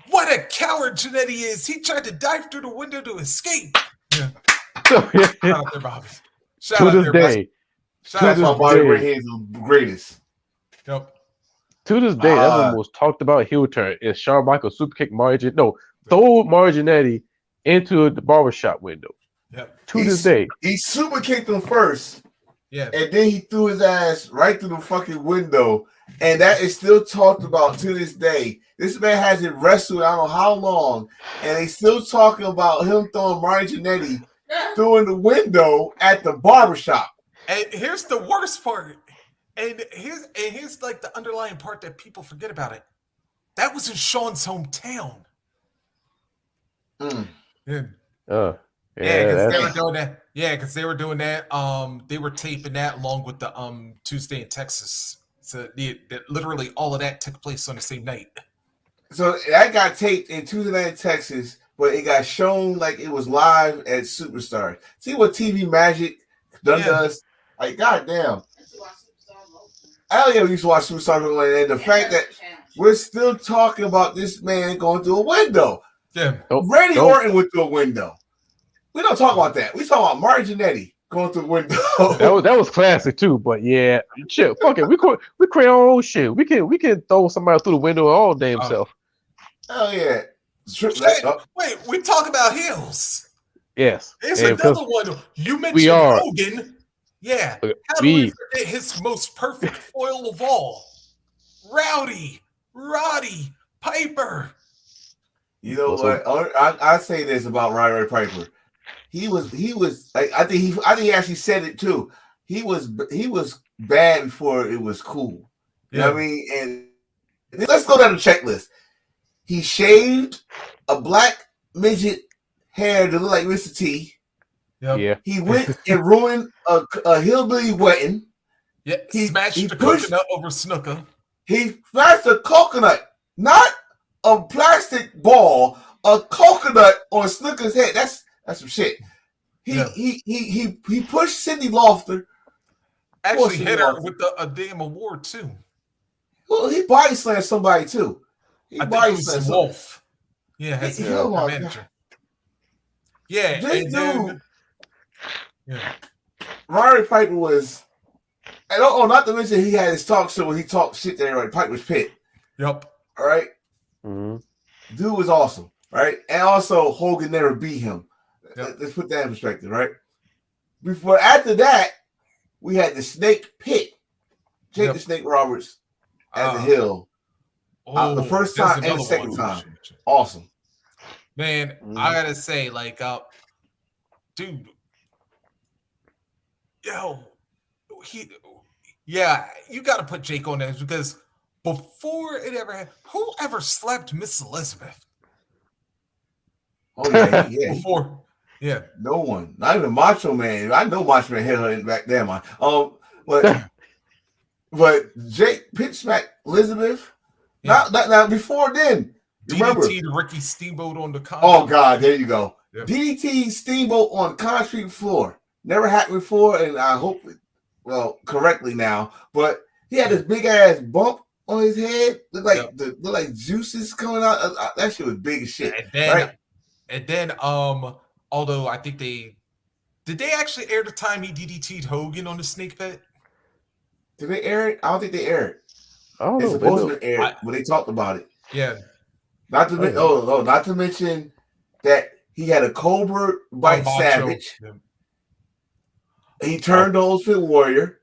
what a coward Jannetty is. He tried to dive through the window to escape. Yeah. Shout out there, Bobby. To this day. That's why Bobby Ray is the greatest. Yep. To this day, that's the most talked about heel turn is Shawn Michaels super kick throw Marginetti into the barbershop window. Yep. To this day. He super kicked him first. Yeah. And then he threw his ass right through the fucking window. And that is still talked about to this day. This man hasn't wrestled I don't know how long. And they still talking about him throwing Marginetti through the window at the barbershop. And here's the worst part. And here's like the underlying part that people forget about it. That was in Shawn's hometown. Because they were doing that. Yeah, because they were doing that. They were taping that along with the Tuesday in Texas. So literally all of that took place on the same night. So that got taped in Tuesday night in Texas, but it got shown like it was live at Superstar. See what TV Magic does? Like, goddamn. I used to watch Superstar, and the fact that we're still talking about this man going through a window. Yeah. Randy Orton went through a window. We don't talk about that. We talk about Marginetti going through the window. that was classic too. But yeah, shit, fuck it. We create our own shit. We can throw somebody through the window all day himself. Oh yeah. Wait, we talk about heels. Yes. There's And because another one. You we mentioned are Hogan. Yeah. How do we we forget his most perfect foil of all? Roddy Piper. You know also what? I say this about Roddy Piper. He was like I think he actually said it too. He was bad before it was cool. You know what I mean? And let's go down the checklist. He shaved a black midget hair to look like Mr. T. Yep. yeah. He went and ruined a hillbilly wedding. Yeah. Smashed the pushed, coconut over Snooker. He smashed a coconut, not a plastic ball, a coconut on Snooker's head. That's some shit. He pushed Cindy Lauper. Actually hit her with a damn award too. Well, he body slammed somebody too. I think it was Wolf. Yeah, has oh my manager. God. Yeah, this and dude, then, Roddy Piper was, and not to mention he had his talk show where he talked shit to everybody. Piper's Pit. Yep. All right. Mm-hmm. Dude was awesome, right? And also Hogan never beat him. Yep. Let's put that in perspective, right? After that, we had the Snake Pit, Jake the Snake Roberts as a heel. The first time and the second time, awesome. Man, I gotta say, like, dude, you gotta put Jake on this because before it ever happened, who ever slapped Miss Elizabeth? Oh yeah, Before, no one, not even Macho Man. I know Macho Man hit her back there, man. But Jake pitch smacked Elizabeth. Yeah. Now before then, remember DDT Ricky Steamboat on the concrete. Oh God, there you go. Yeah. DDT Steamboat on the concrete floor. Never happened before, and I hope correctly now. But he had this big ass bump on his head. Looked like juices coming out. That shit was big as shit. And then although I think did they actually air the time he DDT'd Hogan on the Snake Pit? Did they air it? I don't think they aired it. Oh, it's supposed to be aired, but they talked about it. Yeah. Not to mention that he had a Cobra bite Savage. Yeah. He turned the Ultimate Warrior.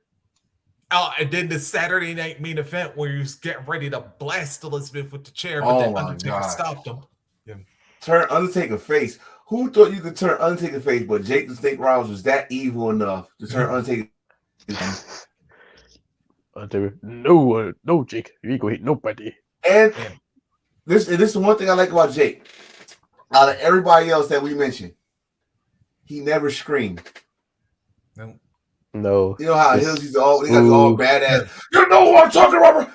Oh, and then the Saturday night main event where he was getting ready to blast Elizabeth with the chair, but then Undertaker stopped him. Yeah. Turn Undertaker face. Who thought you could turn Undertaker face? But Jake the Snake Roberts was that evil enough to turn Undertaker. No, Jake, you ain't gonna hit nobody. And this is one thing I like about Jake. Out of everybody else that we mentioned, he never screamed. No. You know how Hills used to all badass. You know what I'm talking about?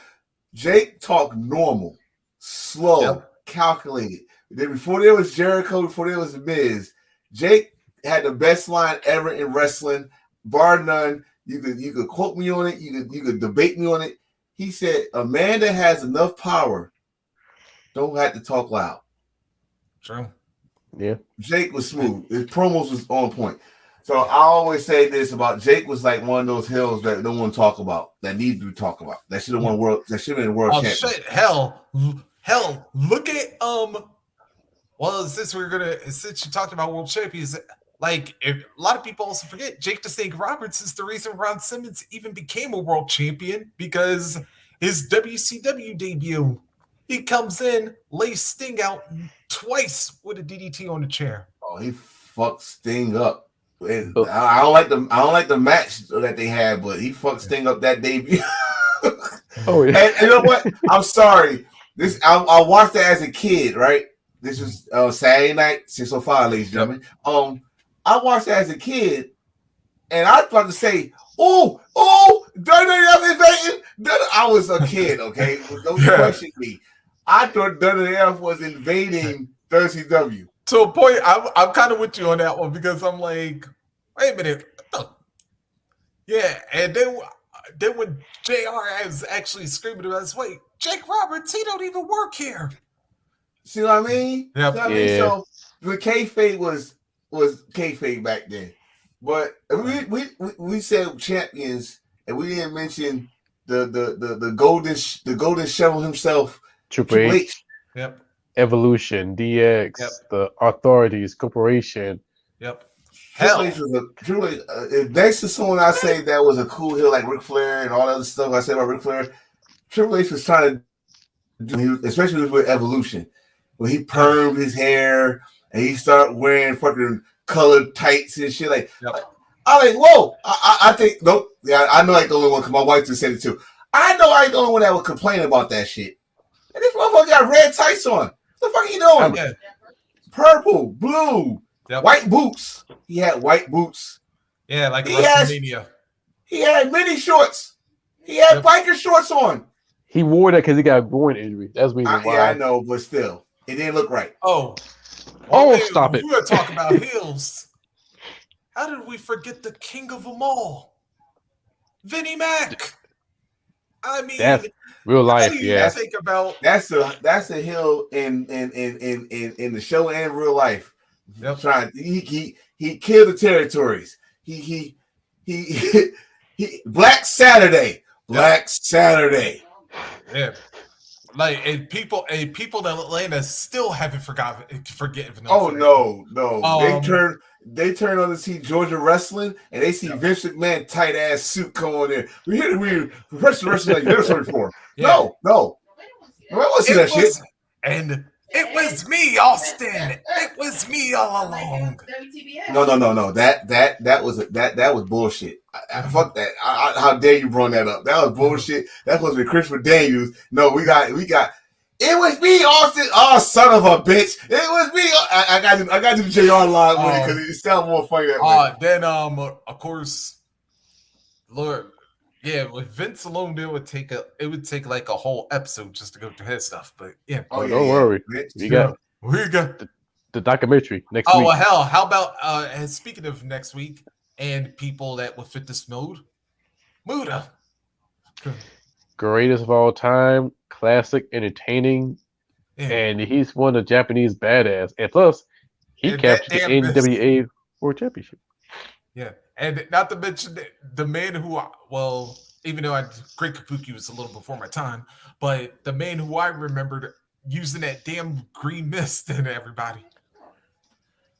Jake talked normal, slow, calculated. Then before there was Jericho, before there was The Miz, Jake had the best line ever in wrestling, bar none. You could quote me on it. You could debate me on it. He said, "A man that has enough power don't have to talk loud." True. Yeah. Jake was smooth. His promos was on point. So I always say this about Jake was like one of those hills that no one talk about, that needs to be talked about. That should have won world. That should have been world champion. Shit. Hell. Look at Well, since you talked about world champions, like a lot of people also forget, Jake the Snake Roberts is the reason Ron Simmons even became a world champion because his WCW debut, he comes in, lays Sting out twice with a DDT on the chair. Oh, he fucked Sting up. I don't like the match that they had, but he fucked Sting up that debut. Oh yeah. And you know what? I'm sorry. I watched that as a kid, right? This was Saturday night, 6:05, ladies and gentlemen. I watched that as a kid, and I was about to say, "Oh, WWF invading." I was a kid, okay? Don't question me. I thought WWF was invading WCW. To a point, I'm kind of with you on that one because I'm like, wait a minute. Yeah, and then when JR is actually screaming about his weight, Jake Roberts, he don't even work here. See what I mean? Yep. See what I mean? So the kayfabe was kayfabe back then, but we said champions, and we didn't mention the golden shovel himself, Triple H. Yep. Evolution, DX, Yep. the Authorities, Corporation. Yep. Triple Hell. H was next to someone I say that was a cool heel like Ric Flair and all that other stuff I said about Ric Flair. Triple H was trying to do, especially with Evolution, when he permed his hair and he started wearing fucking colored tights and shit. Like, I'm like, whoa! I think nope. Yeah, I know I ain't the only one because my wife just said it too. I know I ain't the only one that would complain about that shit. And this motherfucker got red tights on. What the fuck are you doing? Yeah. Purple, blue, white boots. He had white boots. Yeah, like WrestleMania. He had mini shorts. He had biker shorts on. He wore that because he got a groin injury. That's the reason why. Yeah, I know, but still, it didn't look right. Stop it. We were talking about heels. How did we forget the king of them all? Vinnie Mac. I mean, that's real life. Yeah, think about that's a heel in the show and real life. Yep. Trying he killed the territories. He Black Saturday. Black Saturday. Yeah. Like people in Atlanta still haven't forgetting. Oh no. They turn on to see Georgia wrestling and they see Vince McMahon tight ass suit come on there. We wrestling like this before. No. I want to see that shit. And it was me, Austin. It was me all along. No. That was bullshit. Fuck that. How dare you bring that up? That was bullshit. That was with Christopher Daniels. No, we got. It was me, Austin. Oh, son of a bitch! It was me. I got to do the JR line with it because it sounds more funny that way. Then of course, Lord, yeah, with Vince alone, it would take like a whole episode just to go through his stuff. But yeah, don't worry. We got the documentary next week. Oh well, hell, how about and speaking of next week and people that would fit this mode, Muda. Greatest of all time, classic, entertaining, and he's one of the Japanese badass. And plus, he captured the NWA World Championship. Yeah, and not to mention the man who, well, even though Great Kabuki was a little before my time, but the man who I remembered using that damn green mist and everybody.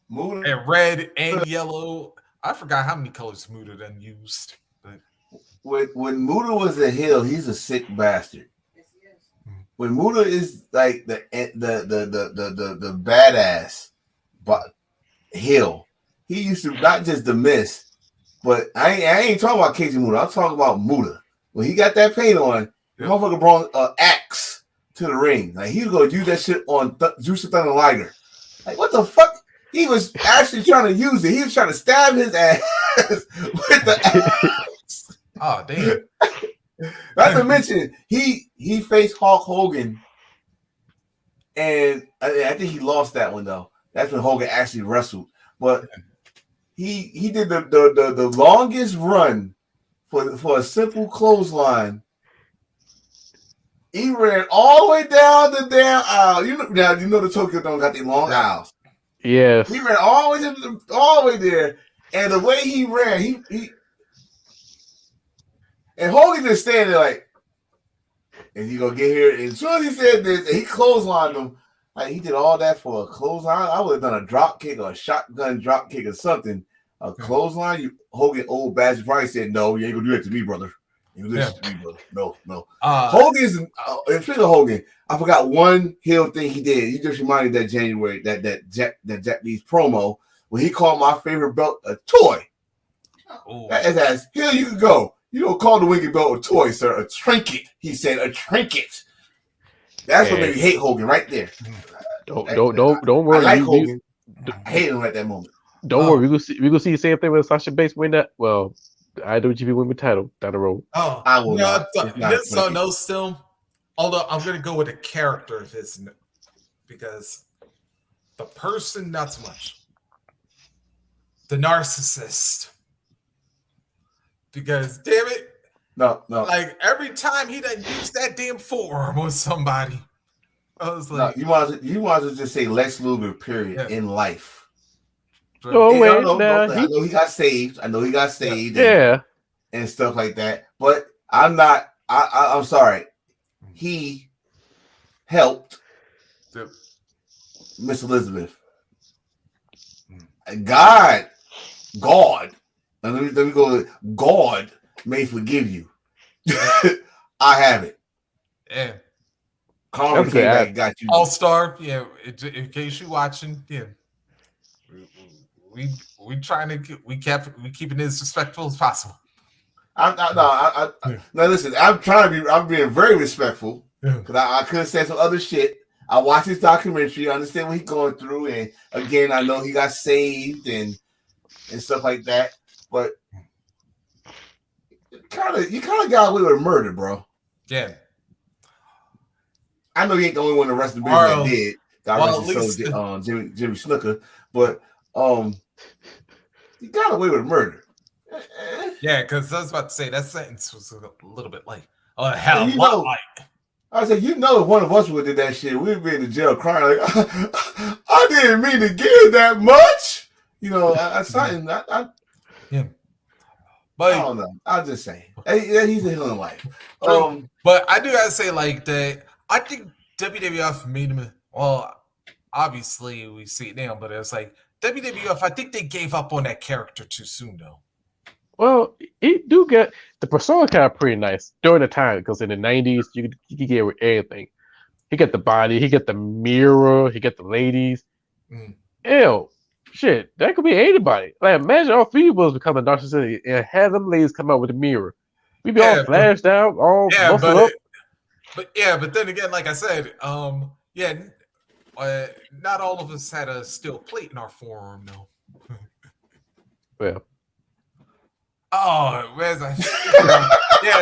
Muda. And red and yellow. I forgot how many colors Muda then used. But when Muda was a heel, he's a sick bastard. When Muda is like the badass heel, he used to not just the miss, but I ain't talking about Casey Muda. I'm talking about Muda. When he got that paint on, the motherfucker brought an axe to the ring. Like he was gonna use that shit on Juice the Thunder Liger. Like what the fuck? He was actually trying to use it. He was trying to stab his ass with the axe. Oh damn! Not to mention, he faced Hulk Hogan, and I think he lost that one though. That's when Hogan actually wrestled. But he did the longest run for a simple clothesline. He ran all the way down the damn aisle. You know the Tokyo Dome got the long aisles. Yes. He ran all the way there, and the way he ran, he and Hogan just standing there like, and you gonna get here. And as soon as he said this, and he clotheslined him, like he did all that for a clothesline. I would have done a drop kick or a shotgun drop kick or something. A clothesline, Hogan, old bastard, probably said, "No, you ain't gonna do that to me, brother. You ain't gonna do that to me, brother. No." Hogan's. Speaking of Hogan, I forgot one heel thing he did. He just reminded that January that Japanese promo when he called my favorite belt a toy. As here you can go. You don't call the winged belt a toy, sir. A trinket. He said a trinket. That's what made me hate Hogan right there. Don't worry. I like Hogan. I hate him at that moment. Don't worry. We gonna see the same thing with Sasha Banks win that. Well, the IWGP Women's title down the road. Oh, I will not. No, still. Although I'm gonna go with the character of his, because the person not so much. The narcissist. Because damn it, no. Like every time he done use that damn forearm on somebody, I was like, no, you want to just say Lex Luger, period, in life. No way. I know he got saved. And stuff like that. But I'm not. I'm sorry. He helped Miss Elizabeth. God, and let me go. God may forgive you. I have it. Yeah. Karma That's came good. back and got you. All-Star. Yeah. In case you watching, yeah. We trying to we keeping it as respectful as possible. Now listen, I'm being very respectful because I could have said some other shit. I watched his documentary. I understand what he's going through, and again, I know he got saved and stuff like that. But you kind of got away with murder, bro. Yeah. I know he ain't the only one in the rest of the business that did. God rest his soul, Jimmy Snooker. But he got away with murder. Yeah, because I was about to say that sentence was a little bit like, hell, like. I said, if one of us would have did that shit, we'd be in the jail crying like, I didn't mean to give that much. Something. Yeah. But I don't know. I'll just say he's a healing life. But I do gotta say, like, that I think WWF made him. Well, obviously we see it now, but it's like WWF. I think they gave up on that character too soon, though. Well, he do get the persona kind of pretty nice during the time because in the 90s you could get everything. He got the body, he got the mirror, he got the ladies. Ew, shit, that could be anybody. Like imagine all three of us becoming narcissistic and have them ladies come out with a mirror. We'd be all flashed out, all busted up. But then again, like I said, not all of us had a steel plate in our forearm, though. Well. Oh, where's that?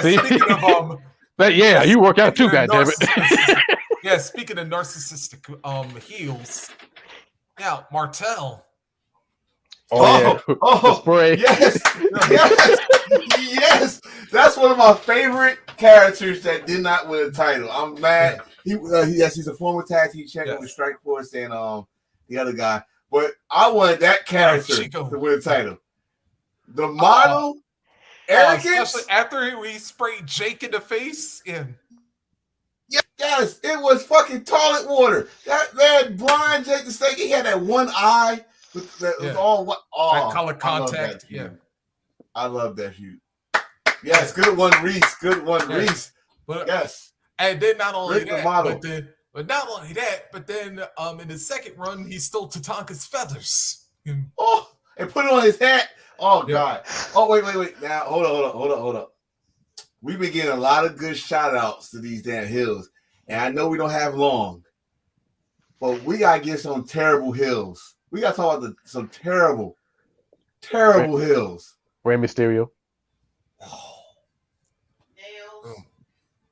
Speaking of but yeah, you work out too, goddammit. Yeah, speaking of narcissistic heels. Yeah, Martel. Oh, spray. Yes. That's one of my favorite characters that did not win a title. I'm mad. He's a former tag team champion with Strike Force and the other guy. But I wanted that character to win a title. The model arrogance. Especially after we sprayed Jake in the face. Yeah. Yes, it was fucking toilet water. That man, blind Jake the Snake, he had that one eye that was all that color contact. I love that shoot. Yes, good one, Reese. Reese. But, yes. And then not only that, but not only that, but then in the second run, he stole Tatanka's feathers. Oh, and put it on his hat. Oh, God. Oh, wait. Now, hold up. We've been getting a lot of good shout-outs to these damn hills. And I know we don't have long. But we got to get some terrible hills. We got to talk about some terrible hills. Rey Mysterio.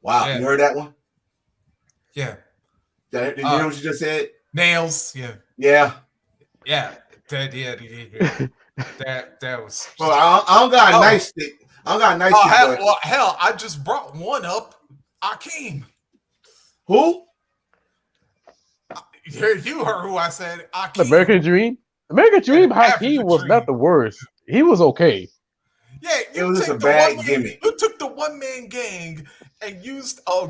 Wow, you heard that one? Yeah. Did you hear what you just said? Nails, Yeah. That was. Well, I don't got a nice stick. Hell, I just brought one up. Akeem. Who? You heard who I said. Akeem. American Dream. Hakeem was not the worst. He was okay. Yeah, it was just a bad gimmick. You took the one-man gang and used a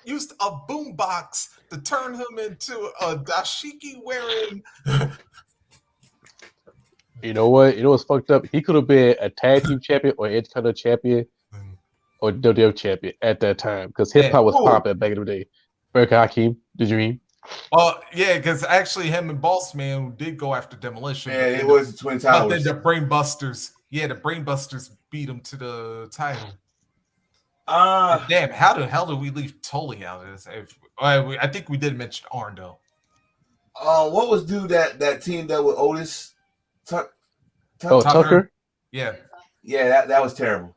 boombox to turn him into a dashiki wearing. You know what? You know what's fucked up? He could have been a tag team champion or Intercontinental champion or WWF champion at that time because hip hop was popping back in the day. American Hakeem, the Dream. Because actually him and Boss Man did go after Demolition. Yeah, it was the Twin Towers. But then the Brainbusters, the Brainbusters beat him to the title. Damn, how the hell did we leave Tully out of this? I think we did mention Arn, though. What was that team that with Otis? Tucker? Yeah. Yeah, that was terrible.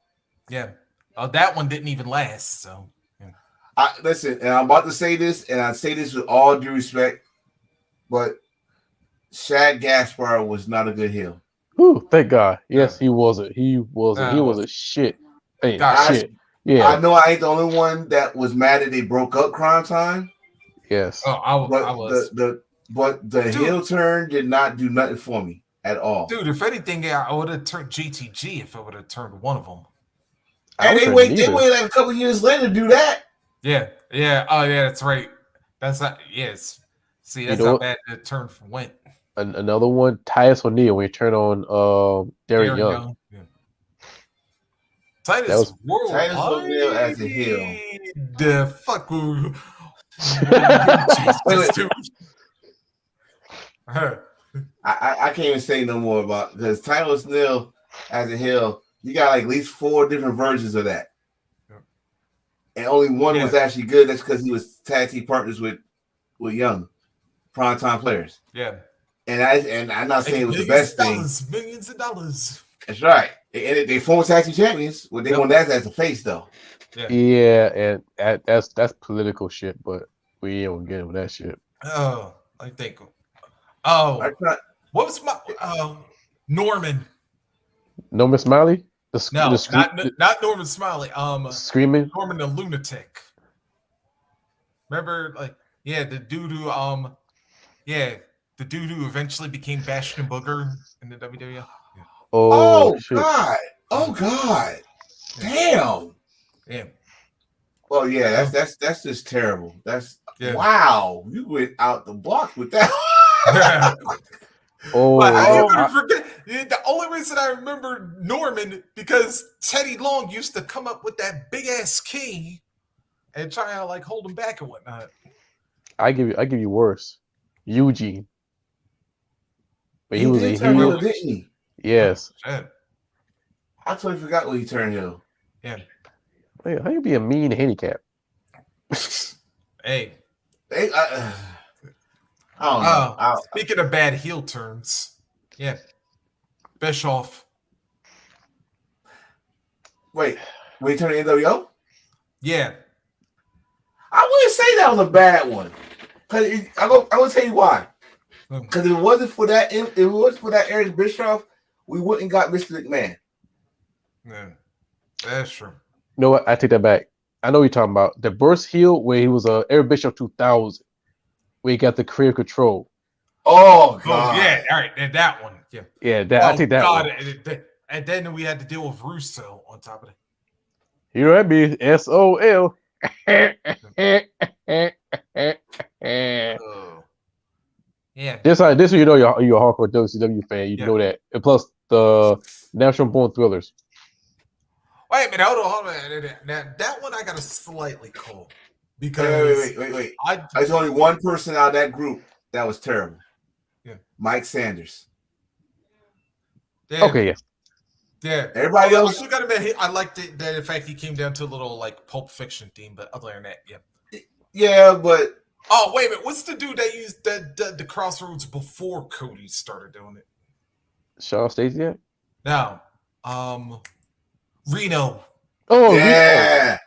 Yeah. That one didn't even last, so. Listen, and I'm about to say this, and I say this with all due respect, but Shad Gaspar was not a good heel. Ooh, thank God. Yes, he wasn't. He was a shit. Shit. Yeah. I know I ain't the only one that was mad that they broke up Crime Time. Yes. I was. But the heel turn did not do nothing for me at all. Dude, if anything, I would have turned GTG if I would have turned one of them. And they wait like a couple years later to do that. Yeah. Oh, yeah, that's right. That's not, yes. See, You that's know how what? bad the turn went. Another one, Titus O'Neil when he turned on Darren Young. Yeah. That Titus was Titus Worldwide. O'Neil as a heel. The fuck were Wait, Jesus, dude. I can't even say no more about because Titus O'Neil as a heel. You got like at least 4 different versions of that, and only one was actually good. That's because he was tag team partners with young primetime players. Yeah. And I'm not saying it was the best thing. Millions of dollars. That's right. And they former tag team champions. Well, they won that as a face though. Yeah, and that's political shit, but we ain't gonna get into that shit. Oh, I think. Oh, what was my Norman? Norman Smiley? Not Norman Smiley. Screaming? Norman the Lunatic. Remember, like, yeah, the dude who the dude who eventually became Bastion Booger in the WWE. Yeah. Oh God! Oh God! Damn! Yeah. Well, yeah, that's just terrible. That's wow! You went out the block with that. I forget. The only reason I remember Norman because Teddy Long used to come up with that big ass key and try to like hold him back and whatnot. I give you worse. Eugene. But he was a turn heel, didn't he? Yes. I totally forgot when he turned heel. Yeah. Wait, how you be a mean handicap? Hey. I don't know. Speaking of bad heel turns, yeah. Bischoff. Wait, when he turned NWO? Yeah. I wouldn't say that was a bad one. I will tell you why. Because if it wasn't for that Eric Bischoff, we wouldn't got Mr. McMahon. Yeah, that's true. You know what? I take that back. I know what you're talking about. The burst heel where he was Eric Bischoff 2000, where he got the career control. Oh God! Oh yeah, all right, and that one, yeah, I take that one. And then we had to deal with Russo on top of it. You know that be SOL. Yeah. This you know you're a hardcore WCW fan. You know that. And plus the National Born Thrillers. Wait a minute, hold on. Now, that one I got a slightly cold because wait. There's only one person out of that group that was terrible. Yeah, Mike Sanders. Yeah. Okay, yeah. Yeah. Everybody else. I gotta admit, I liked it. That in fact he came down to a little like Pulp Fiction theme, but other than that, yeah. Yeah, but wait a minute, what's the dude that used the Crossroads before Cody started doing it? Shawn Stasiak? No. Reno. Oh yeah. Reno.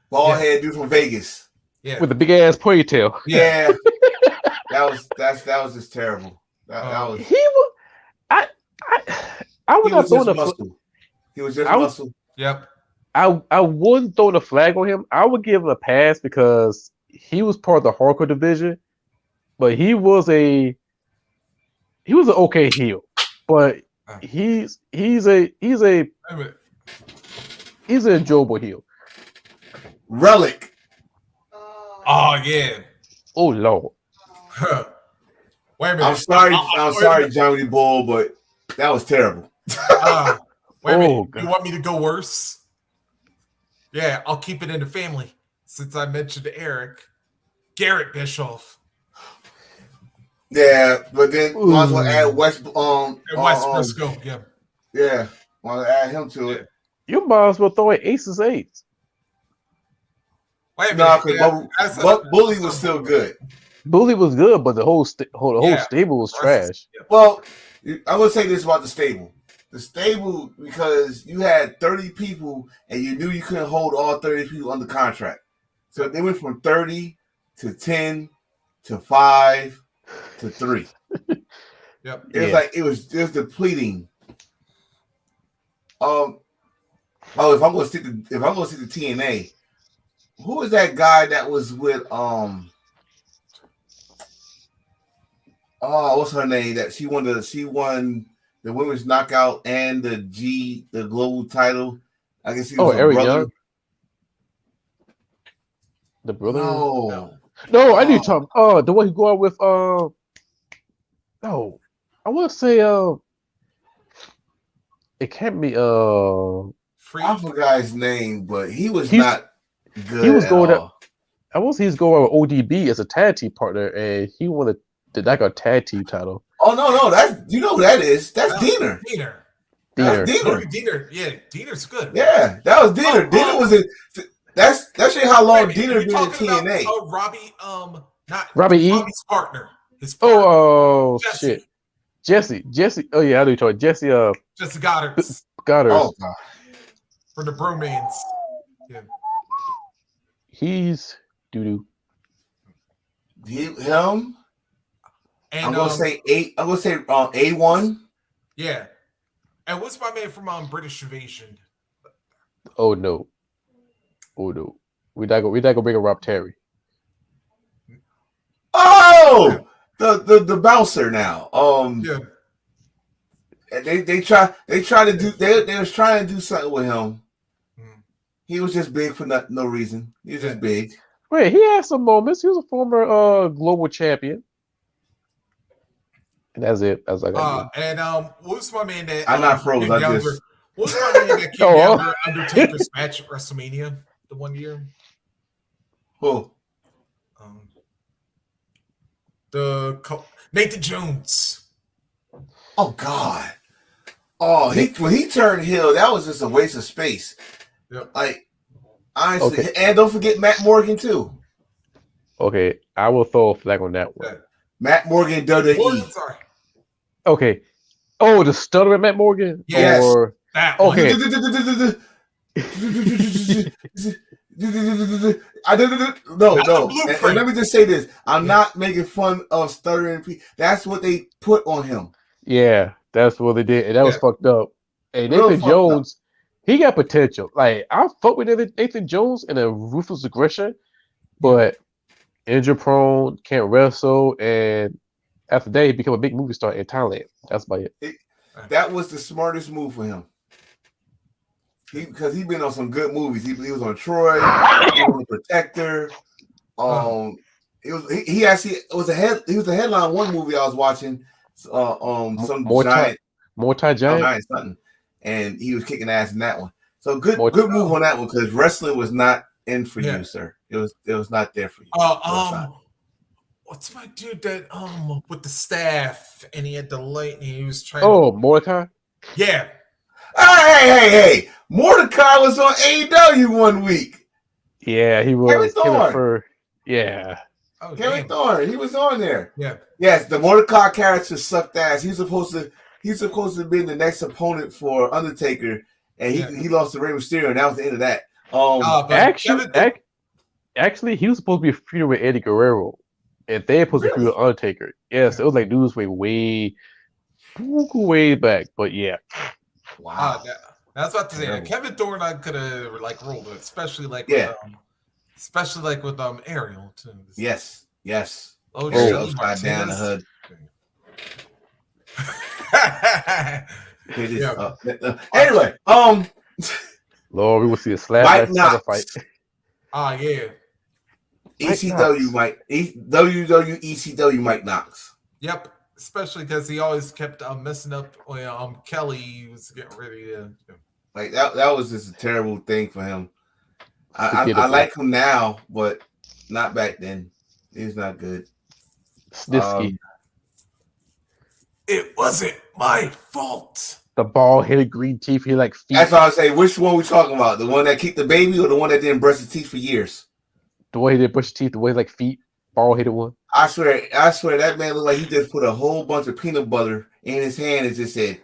Bald head dude from Vegas. Yeah. With the big ass ponytail. Yeah. that was just terrible. That was he was I would not throw the muscle. He was just muscle. Yep. I wouldn't throw the flag on him. I would give him a pass because he was part of the hardcore division, but he was an okay heel. But he's an enjoyable heel. Relic. Oh yeah. Oh Lord. Wait a minute. I'm sorry, Johnny Bull, but that was terrible. Wait a minute. You want me to go worse? Yeah, I'll keep it in the family. Since I mentioned Eric, Garrett Bischoff. Yeah, but then might as well add West Briscoe. Yeah, want to add him to it. You might as well throw in Ace's Eights. Wait a minute. No, because Bully was still good. Bully was good, but the whole stable was trash. Yeah. Well, I would say this about the stable. The stable, because you had 30 people and you knew you couldn't hold all 30 people under contract. So they went from 30 to 10 to 5 to 3. Yep. It was just depleting. If I'm gonna stick to TNA, who was that guy that was with what's her name? That she won the women's knockout and the global title. I guess he was Eric brother. Young. The brother? No. No, I need to talk. The one who go out with no, I want to say it can't be Free. I forgot his name, but he was He's- not he was good at going up. all. I want to say he's going out with ODB as a tag team partner, and he won the like a tag team title. Oh no, that's you know who that is. That's Diener. Diener. Diener. Diener. Yeah, Diener's good. Yeah, that was Diener. Diener was in. That's how long Diener been in TNA. Oh, Robbie. Not Robbie E. Robbie's partner. His partner. Oh Jesse. shit, Jesse. Oh yeah, I know you're talking Jesse. Jesse Goddard. Goddard. Oh god, For the bromance. Yeah. He's doo doo. him. And I'm gonna say A1. Yeah. And what's my man from British Invasion? Oh no. We not gonna bring a Rob Terry. Oh, the bouncer now. Yeah. They try to do they was trying to do something with him. He was just big for no reason. He was just big. Wait, he had some moments. He was a former global champion. And that's it. That's like and what's my man that I'm not froze. I just what's my man that came down for Undertaker's match at WrestleMania the one year? Who? Nathan Jones. Oh God. Oh, when he turned heel, that was just a waste of space. Yep. Like honestly, and don't forget Matt Morgan too. Okay, I will throw a flag on that one. Yeah. Matt Morgan, WWE. Sorry. Okay. Oh, the stuttering Matt Morgan? Yes. Or That okay. No. And let me just say this. I'm not making fun of stuttering people. That's what they put on him. Yeah, that's what they did. And that was fucked up. Hey, Real Nathan fucked Jones, he got potential. Like, I fuck with Nathan Jones in a ruthless aggression, but injury prone, can't wrestle, and after that, he became a big movie star in Thailand. That's about it. That was the smartest move for him. Because he's been on some good movies. He was on Troy, he was on Protector. He was a headline one movie I was watching. Giant something, and he was kicking ass in that one. So good move on that one because wrestling was not in for you, sir. It was not there for you. What's my dude that with the staff and he had the light and he was trying. Oh, Mordecai. Yeah. Hey! Mordecai was on AEW one week. Yeah, he was. Kevin Thorne. Yeah. Oh, Kevin Thorne. He was on there. Yeah. Yes, the Mordecai character sucked ass. He's supposed to be the next opponent for Undertaker, and he lost to Rey Mysterio, and that was the end of that. Actually, he was supposed to be feuding with Eddie Guerrero, and they were supposed to be feuding with Undertaker. Yes, it was like news way back, but yeah. Wow. That's what to say. Kevin Thorne, I could have rolled with, especially with Ariel too. Yes. Oh, upside down the hood. Anyway, Lord, we will see a slap fight. Yeah. ECW Mike Knox. Yep. Especially because he always kept messing up when Kelly was getting ready to. Like that was just a terrible thing for him. I like him now, but not back then. He was not good. It wasn't my fault. The bald-headed green teeth. He like feet. That's what I was saying. Which one we talking about? The one that kicked the baby, or the one that didn't brush his teeth for years? The way he didn't brush his teeth. The way like feet. Bald-headed one. I swear that man looked like he just put a whole bunch of peanut butter in his hand and just said,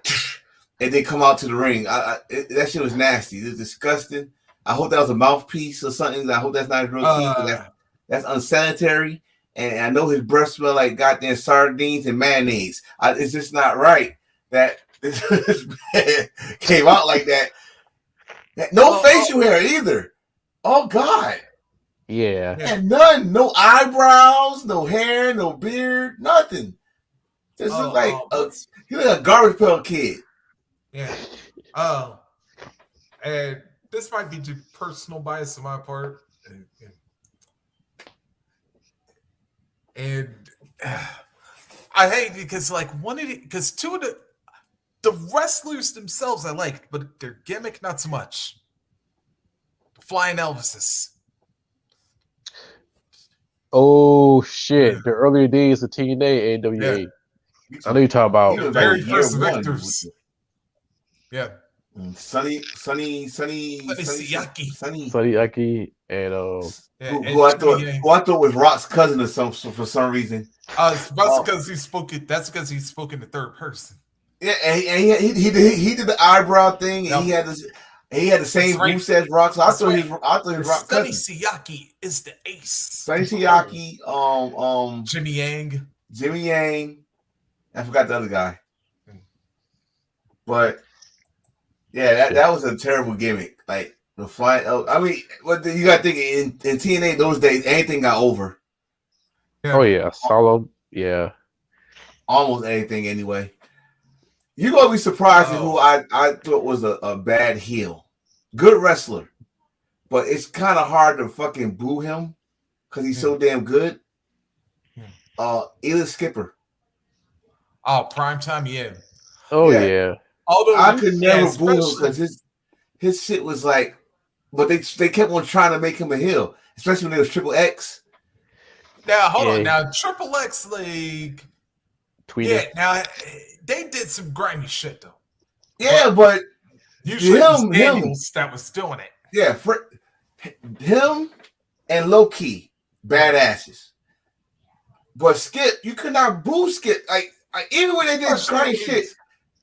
and then come out to the ring. That shit was nasty. It was disgusting. I hope that was a mouthpiece or something. I hope that's not his real teeth. That's unsanitary. And I know his breath smell like goddamn sardines and mayonnaise. It's just not right that this man came out like that. No facial hair either. Oh God. Yeah. And none. No eyebrows, no hair, no beard, nothing. Just look like he look like a garbage pail kid. Yeah. And this might be too personal bias on my part. And I hate because because two of the wrestlers themselves I liked, but their gimmick not so much. Flying Elvises. Oh shit! The earlier days of TNA and AWA. Yeah. I know you're talking about. Even Very back in year first one. victors. Yeah. Sunny Siaki. Sonny Aki and who I thought was Rock's cousin or something for some reason. That's because he spoke it. That's because he spoke in the third person. Yeah, and he did the eyebrow thing, and he had the same moveset as Rock. So I thought he was Rock's Sonny cousin. Siaki is the ace. Sonny Siaki, Jimmy Yang. I forgot the other guy, but yeah, that was a terrible gimmick. Like the flying. I mean, what you got to think in TNA those days, anything got over. oh yeah, Solemn, yeah. Almost anything anyway. You're gonna be surprised at who I thought was a bad heel. Good wrestler. But it's kind of hard to fucking boo him because he's so damn good. Ellis Skipper. Oh, primetime, yeah. Oh yeah. Although I could never boo him because his shit was like, but they kept on trying to make him a heel, especially when it was Triple X. Now hold on. Now Triple X like tweeted. Yeah, now they did some grimy shit though. Yeah, but usually it was Daniels that was doing it. Yeah, him and Low Key badasses. But Skip, you could not boo Skip. Like even when they did grimy shit,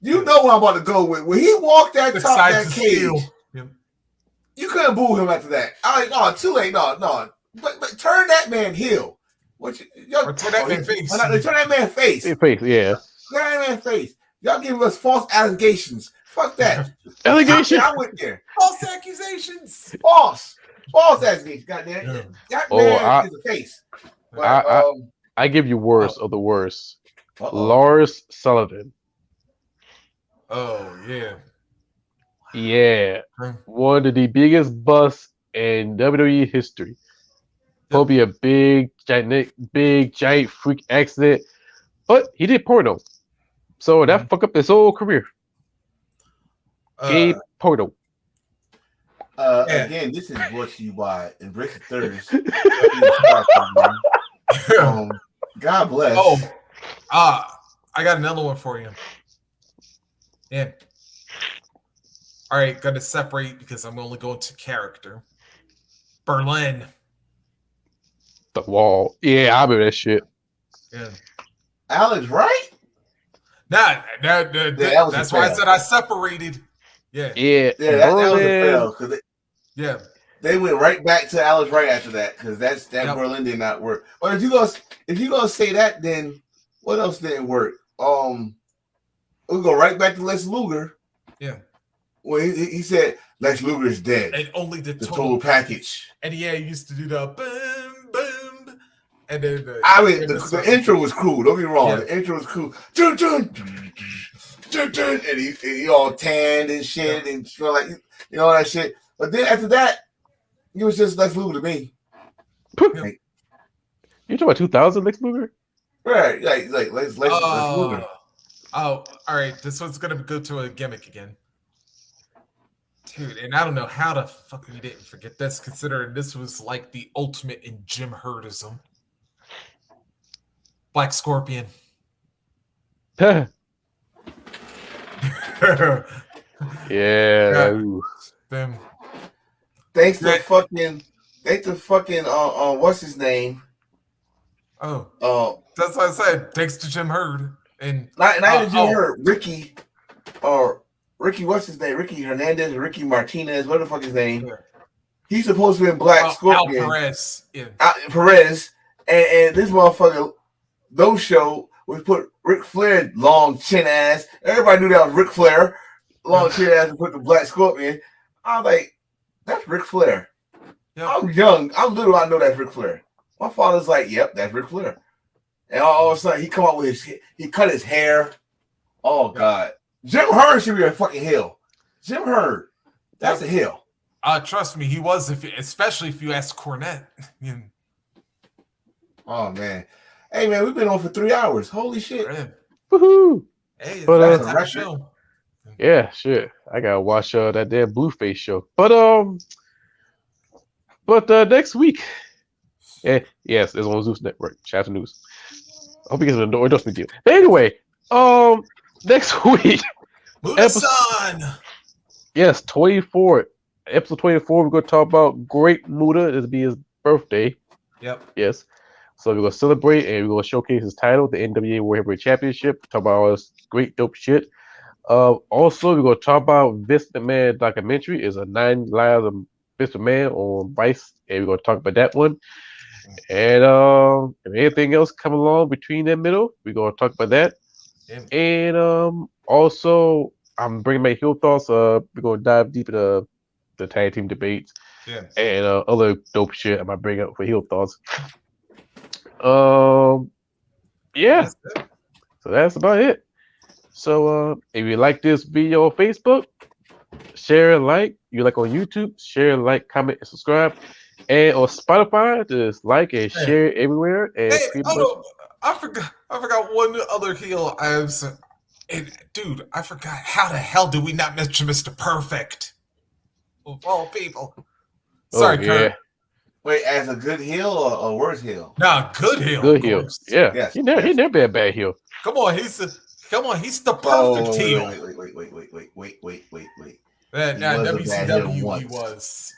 you know what I'm about to go with. When he walked that top of that cage, you couldn't boo him after that. I like, no, too late, no. But turn that man heel. Turn that man face. Turn that man face. Face, yeah. Turn that man face. Y'all giving us false allegations. Fuck that. Allegations. I went there. False accusations. False accusations. Goddamn. That man is a face. But, I give you worst of the worst. Lars Sullivan. Oh yeah. Yeah. One of the biggest busts in WWE history. Probably a big giant freak accident. But he did porno. So that fucked up his whole career. Gabe Porno. Again, this is brought to you by Embrace the Thirst. God bless. I got another one for you. Yeah. All right, gonna separate because I'm only going to character. Berlin. The Wall. Yeah, I remember that shit. Yeah. Alex, right? That's why I said I separated. Yeah. Yeah. That was a fail. They went right back to Alex Wright after that because Berlin did not work. But if you gonna say that, then what else didn't work? We'll go right back to Lex Luger. Yeah. Well, he said Lex Luger is dead. And only the total package. And he used to do the boom, boom. And then the intro was cool. Don't be wrong. Yeah. The intro was cool. Dun, dun, dun, dun, dun, and he all tanned and shit and feel like all that shit. But then after that, it was just Lex Luger to me. Like, you talking about 2000 Lex Luger? Right, like Lex Luger. Oh, all right. This one's gonna go to a gimmick again, dude. And I don't know how the fuck we didn't forget this, considering this was like the ultimate in Jim Herdism. Black Scorpion. Yeah. Them. Thanks to fucking what's his name? That's what I said. Thanks to Jim Herd and not even Jim Herd, Ricky, what's his name? Ricky Hernandez, Ricky Martinez, what the fuck his name? Yeah. He's supposed to be in Black Scorpion. Al Perez. Yeah. Perez. And this motherfucker, those show we put Ric Flair long chin ass. Everybody knew that was Ric Flair. Long chin ass and put the Black Scorpion. I was like, that's Ric Flair. Yep. I'm young. I'm little. I know that's Ric Flair. My father's like, yep, that's Ric Flair. And all of a sudden, he come out with he cut his hair. Oh, God. Jim Herd should be a fucking heel. Jim Herd. That's a heel. Trust me, he was, especially if you ask Cornette. Oh, man. Hey man, we've been on for 3 hours. Holy shit! Man. Woohoo! Hey, it's But, that That's a type of record. show. Yeah, shit. I gotta watch that damn Blueface show. But next week, yes, it's on Zeus Network. Shout out to News. I hope you get an endorsement deal. But anyway, next week, episode Muda-san. yes, 24, episode 24. We're gonna talk about Great Muda. This will be his birthday. Yep. Yes. So we're gonna celebrate and we're gonna showcase his title, the NWA World Heavyweight Championship. Talk about all this great dope shit. Also we're gonna talk about Vince McMahon documentary. Is a 9 Lives of Vince McMahon on Vice, and we're gonna talk about that one. And if anything else come along between that middle, we're gonna talk about that. Yeah. And also I'm bringing my heel thoughts. We're gonna dive deep into the tag team debates Yeah. and other dope shit I might bring up for heel thoughts. Yeah. That's it. So that's about it. So if you like this video on Facebook, share and like. You like on YouTube, share, like, comment, and subscribe. And on Spotify, just like and share it everywhere. And Hey, pretty oh much, no, I forgot one other heel. And dude, I forgot. How the hell did we not mention Mr. Perfect? Of all people. Sorry, oh, Kurt. yeah. Wait, as a good heel or a worse heel? Nah, good heel. Good of heel. course. Yeah. Yes, He never yes. been a bad heel. Come on, he's the perfect Oh, heel. wait. Man, He nah, was a bad heel WCW he once. was.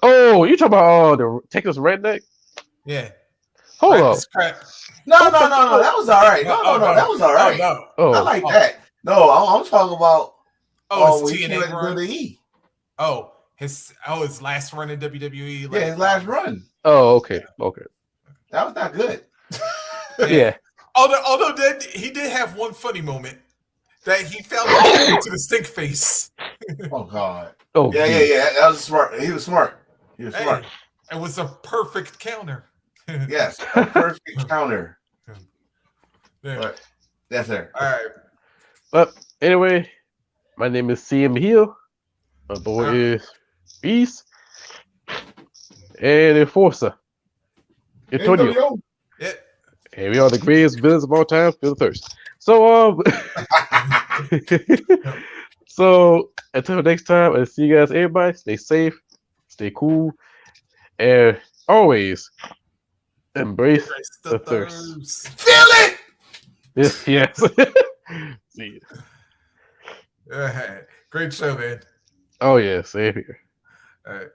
Oh, you talking about the Texas Redneck? Yeah. Hold Right, up. this crap. No. That was all right. No. That was all right. No. Oh, I like Oh. that. No, I'm talking about Oh, when his he came TNA at the run. WWE. Oh, his last run in WWE. Yeah, his last run. oh, okay. Okay. That was not good. Yeah. Although then he did have one funny moment that he found the key to the stink face. Oh God. Oh, Yeah. That was smart. He was smart. Hey, it was a perfect counter. Yes, a perfect counter. Yeah. But that's there. All right. But anyway, my name is CM Hill. My boy is Beast. And Enforcer. Antonio. NWO. Yeah. And we are the greatest villains of all time. Feel the thirst. So, so until next time, I'll see you guys. Everybody, stay safe, stay cool, and always embrace the thirst. Feel it. Yes. See you. All right. Great show, man. Oh yeah, same here. All right.